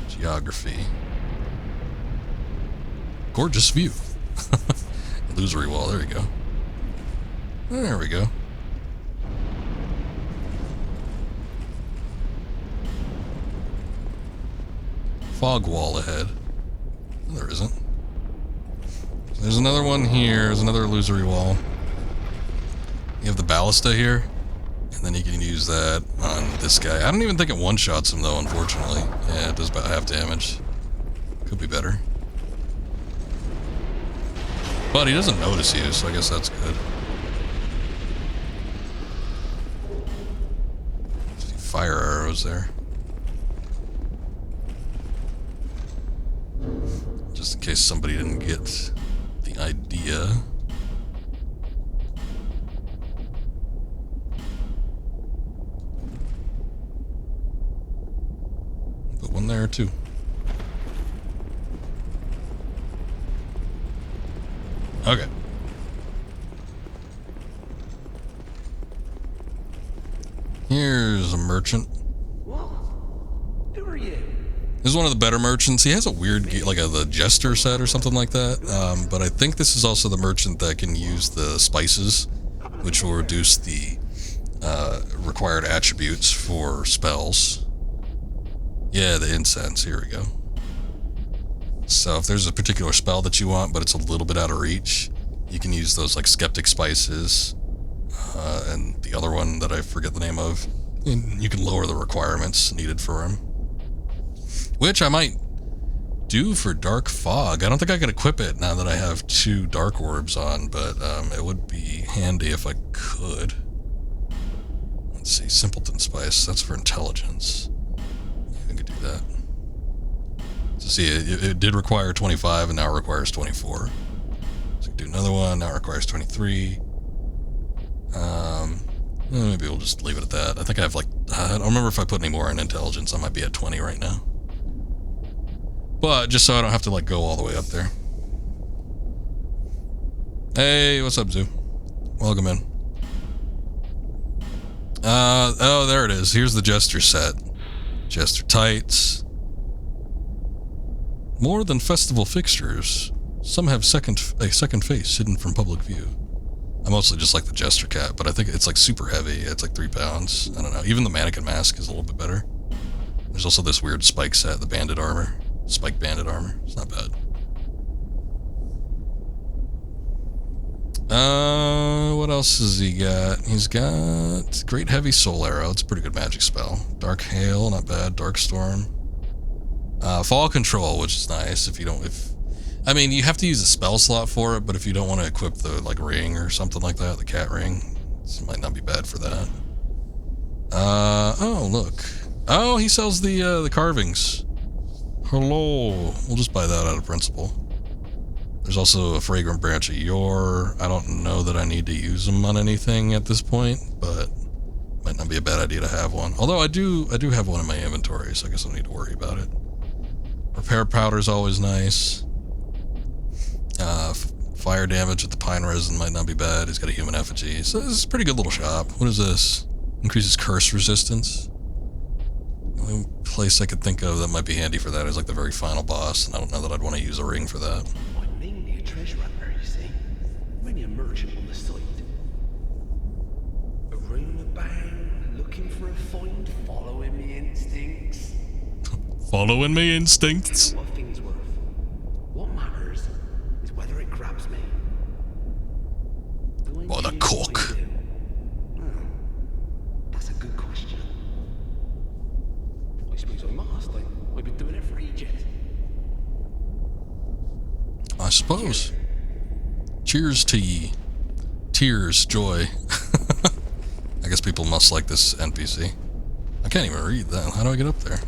Geography. Gorgeous view. Illusory wall, there we go. There we go. Fog wall ahead. No, there isn't. There's another one here. There's another illusory wall. You have the ballista here, and then you can use that on this guy. I don't even think it one-shots him, though, unfortunately. Yeah, it does about half damage. Could be better. But he doesn't notice you, so I guess that's good. fire arrows there. Just in case somebody didn't get the idea. Put one there too. Okay. Here's a merchant. Who are you? This is one of the better merchants. He has a weird, like the jester set or something like that. But I think this is also the merchant that can use the spices, which will reduce the required attributes for spells. Yeah, the incense. Here we go. So if there's a particular spell that you want, but it's a little bit out of reach, you can use those like skeptic spices. And the other one that I forget the name of, and you can lower the requirements needed for him. Which I might do for Dark Fog. I don't think I can equip it now that I have 2 Dark Orbs on, but it would be handy if I could. Let's see, Simpleton Spice, that's for intelligence. I could do that. So see, it did require 25 and now it requires 24. So I can do another one, now it requires 23. Maybe we'll just leave it at that. I think I have like, I don't remember if I put any more in intelligence. I might be at 20 right now. But just so I don't have to like go all the way up there. Hey, what's up, Zoo? Welcome in. Oh, there it is. Here's the Jester set. Jester tights. More than festival fixtures. Some have a second face hidden from public view. I mostly just like the Jester Cat, but I think it's like super heavy. It's like 3 pounds. I don't know. Even the Mannequin Mask is a little bit better. There's also this weird spike set, the bandit armor. Spike bandit armor. It's not bad. What else has he got? He's got Great Heavy Soul Arrow. It's a pretty good magic spell. Dark Hail, not bad. Dark Storm. Fall Control, which is nice if you don't... I mean, you have to use a spell slot for it, but if you don't want to equip the, like, ring or something like that, the cat ring, it might not be bad for that. Oh, look. Oh, he sells the carvings. Hello. We'll just buy that out of principle. There's also a Fragrant Branch of Yore. I don't know that I need to use them on anything at this point, but might not be a bad idea to have one. Although I do have one in my inventory, so I guess I don't need to worry about it. Repair Powder is always nice. Fire damage with the pine resin might not be bad. He's got a human effigy. So this is a pretty good little shop. What is this? Increases curse resistance. The only place I could think of that might be handy for that is like the very final boss, and I don't know that I'd want to use a ring for that. I'm mainly a treasure hunter, you see. Mainly a merchant on the side. Around about, looking for a find, following me instincts. Following me instincts? What thing's worth. What matters is whether it grabs me. Or the cook. That's a good question. I suppose I must. I've been doing it for ages. I suppose. Cheers to ye. Tears, joy. I guess people must like this NPC. I can't even read that. How do I get up there?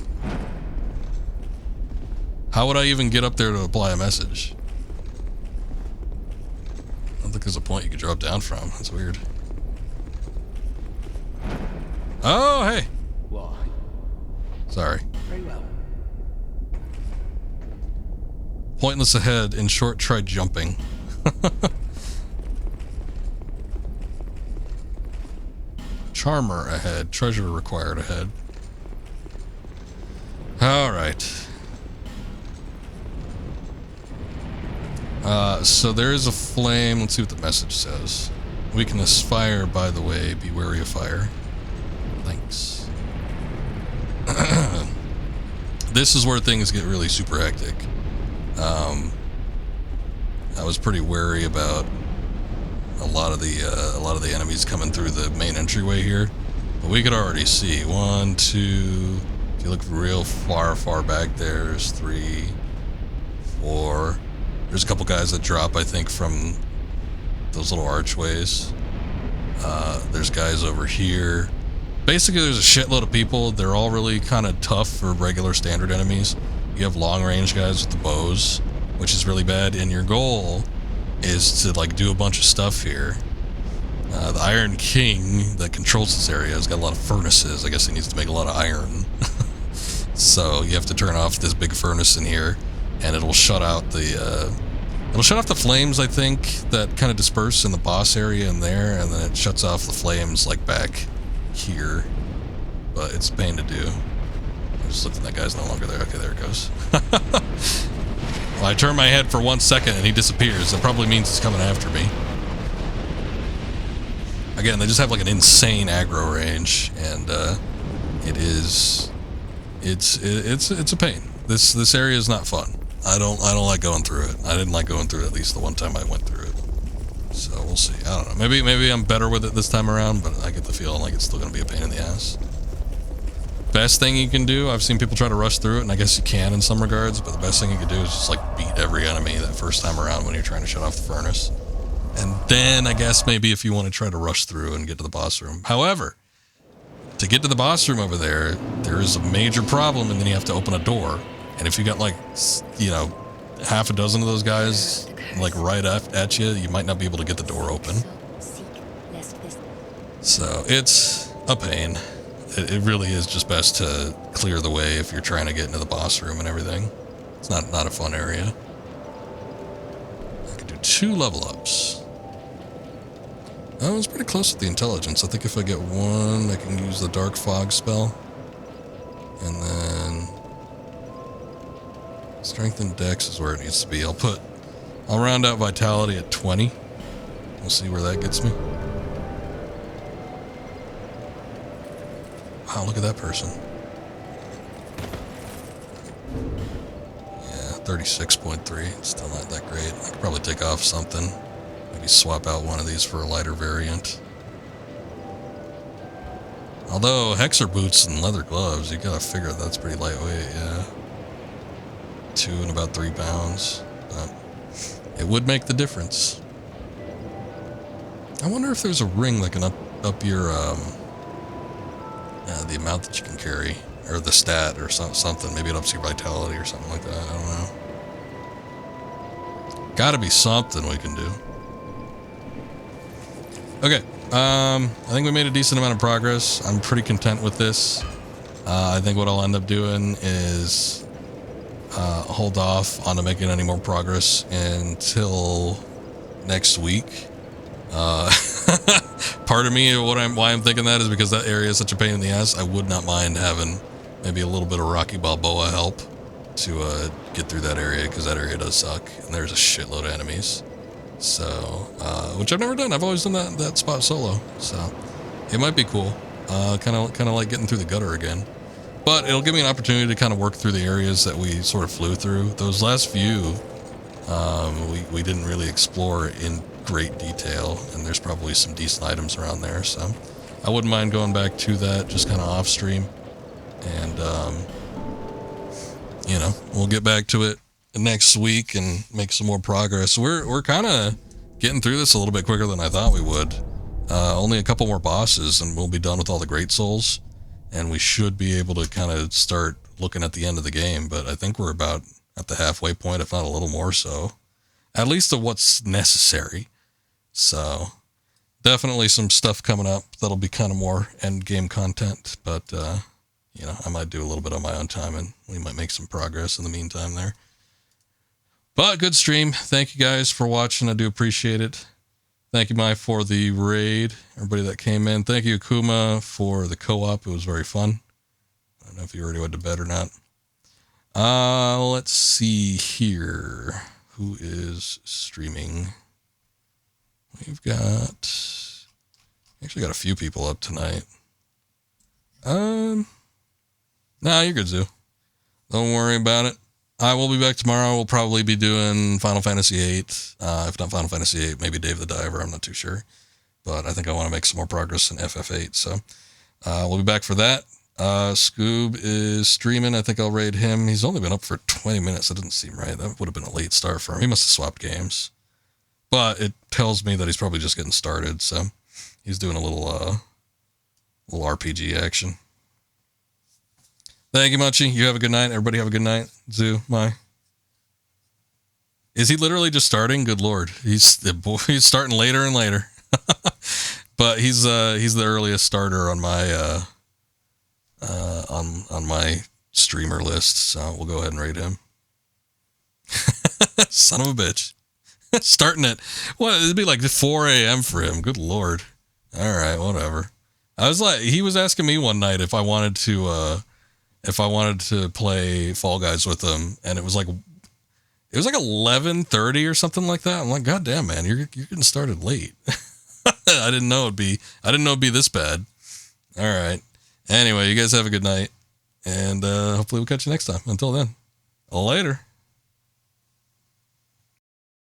How would I even get up there to apply a message? I don't think there's a point you could drop down from. That's weird. Oh, hey! Why? Sorry. Very well. Pointless ahead. In short, try jumping. Charmer ahead. Treasure required ahead. Alright. So there is a flame. Let's see what the message says. Weakness fire, by the way. Be wary of fire. Thanks. This is where things get really super hectic. I was pretty wary about a lot of the enemies coming through the main entryway here, but we could already see 1, 2. If you look real far back, there's 3, 4. There's a couple guys that drop, I think, from those little archways. There's guys over here. basically there's a shitload of people. They're all really kind of tough for regular standard enemies. You have long range guys with the bows, which is really bad, and your goal is to like do a bunch of stuff here. The Iron King that controls this area has got a lot of furnaces. I guess he needs to make a lot of iron. So you have to turn off this big furnace in here, and it'll shut out the flames, I think, that kind of disperse in the boss area in there, and then it shuts off the flames like back here. But it's a pain to do. I just looked and that guy's no longer there. Okay, there it goes. Well, I turn my head for 1 second and he disappears. That probably means he's coming after me. Again, they just have like an insane aggro range, and it's a pain. This area is not fun. I don't like going through it. I didn't like going through it at least the one time I went through it. So we'll see. I don't know. Maybe I'm better with it this time around, but I get the feeling like it's still going to be a pain in the ass. Best thing you can do, I've seen people try to rush through it, and I guess you can in some regards, but the best thing you can do is just like beat every enemy that first time around when you're trying to shut off the furnace. And then I guess maybe if you want to try to rush through and get to the boss room. However, to get to the boss room over there, there is a major problem, and then you have to open a door. And if you got like, you know, half a dozen of those guys like right at you, you might not be able to get the door open. So it's a pain. It really is just best to clear the way if you're trying to get into the boss room and everything. It's not a fun area. I can do 2 level ups. Oh, it's pretty close with the intelligence. I think if I get 1, I can use the dark fog spell. And then strength and dex is where it needs to be. I'll round out vitality at 20. We'll see where that gets me. Wow, look at that person. Yeah, 36.3. Still not that great. I could probably take off something. Maybe swap out one of these for a lighter variant. Although, hexer boots and leather gloves, you gotta figure that's pretty lightweight, yeah. 2 and about 3 pounds. But it would make the difference. I wonder if there's a ring that can up your, the amount that you can carry, or the stat, or something. Maybe it ups your vitality or something like that. I don't know. Gotta be something we can do. Okay, I think we made a decent amount of progress. I'm pretty content with this. I think what I'll end up doing is hold off on making any more progress until next week. Part of me, why I'm thinking that is because that area is such a pain in the ass. I would not mind having maybe a little bit of Rocky Balboa help to get through that area, because that area does suck, and there's a shitload of enemies. So, which I've never done. I've always done that spot solo. So, it might be cool. Kind of like getting through the gutter again. But it'll give me an opportunity to kind of work through the areas that we sort of flew through. Those last few, we didn't really explore in great detail, and there's probably some decent items around there, so I wouldn't mind going back to that just kind of off stream, and you know, we'll get back to it next week and make some more progress. We're kind of getting through this a little bit quicker than I thought we would. Only a couple more bosses and we'll be done with all the great souls, and we should be able to kind of start looking at the end of the game. But I think we're about at the halfway point, if not a little more so, at least of what's necessary. So definitely some stuff coming up that'll be kind of more end game content, but you know, I might do a little bit on my own time, and we might make some progress in the meantime there. But good stream. Thank you guys for watching. I do appreciate it. Thank you, Mai, for the raid. Everybody that came in. Thank you, Akuma, for the co-op. It was very fun. I don't know if you already went to bed or not. Let's see here. Who is streaming? We've actually got a few people up tonight. Nah, you're good, Zoo. Don't worry about it. I will be back tomorrow. We'll probably be doing Final Fantasy VIII. If not Final Fantasy VIII, maybe Dave the Diver. I'm not too sure. But I think I want to make some more progress in FF8. So we'll be back for that. Scoob is streaming. I think I'll raid him. He's only been up for 20 minutes. That doesn't seem right. That would have been a late start for him. He must have swapped games. But it tells me that he's probably just getting started. So he's doing a little little RPG action. Thank you, Munchie. You have a good night. Everybody have a good night. Zoo, my. Is he literally just starting? Good Lord. He's starting later and later. But he's the earliest starter on my on my streamer list, so we'll go ahead and rate him. Son of a bitch. Starting at what? It'd be like 4 a.m. for him. Good Lord. All right, whatever. I was like, he was asking me one night if I wanted to play Fall Guys with him, and it was like 11:30 or something like that. I'm like, God damn, man, you're getting started late. I didn't know it'd be this bad. All right. Anyway, you guys have a good night, and hopefully we'll catch you next time. Until then, later.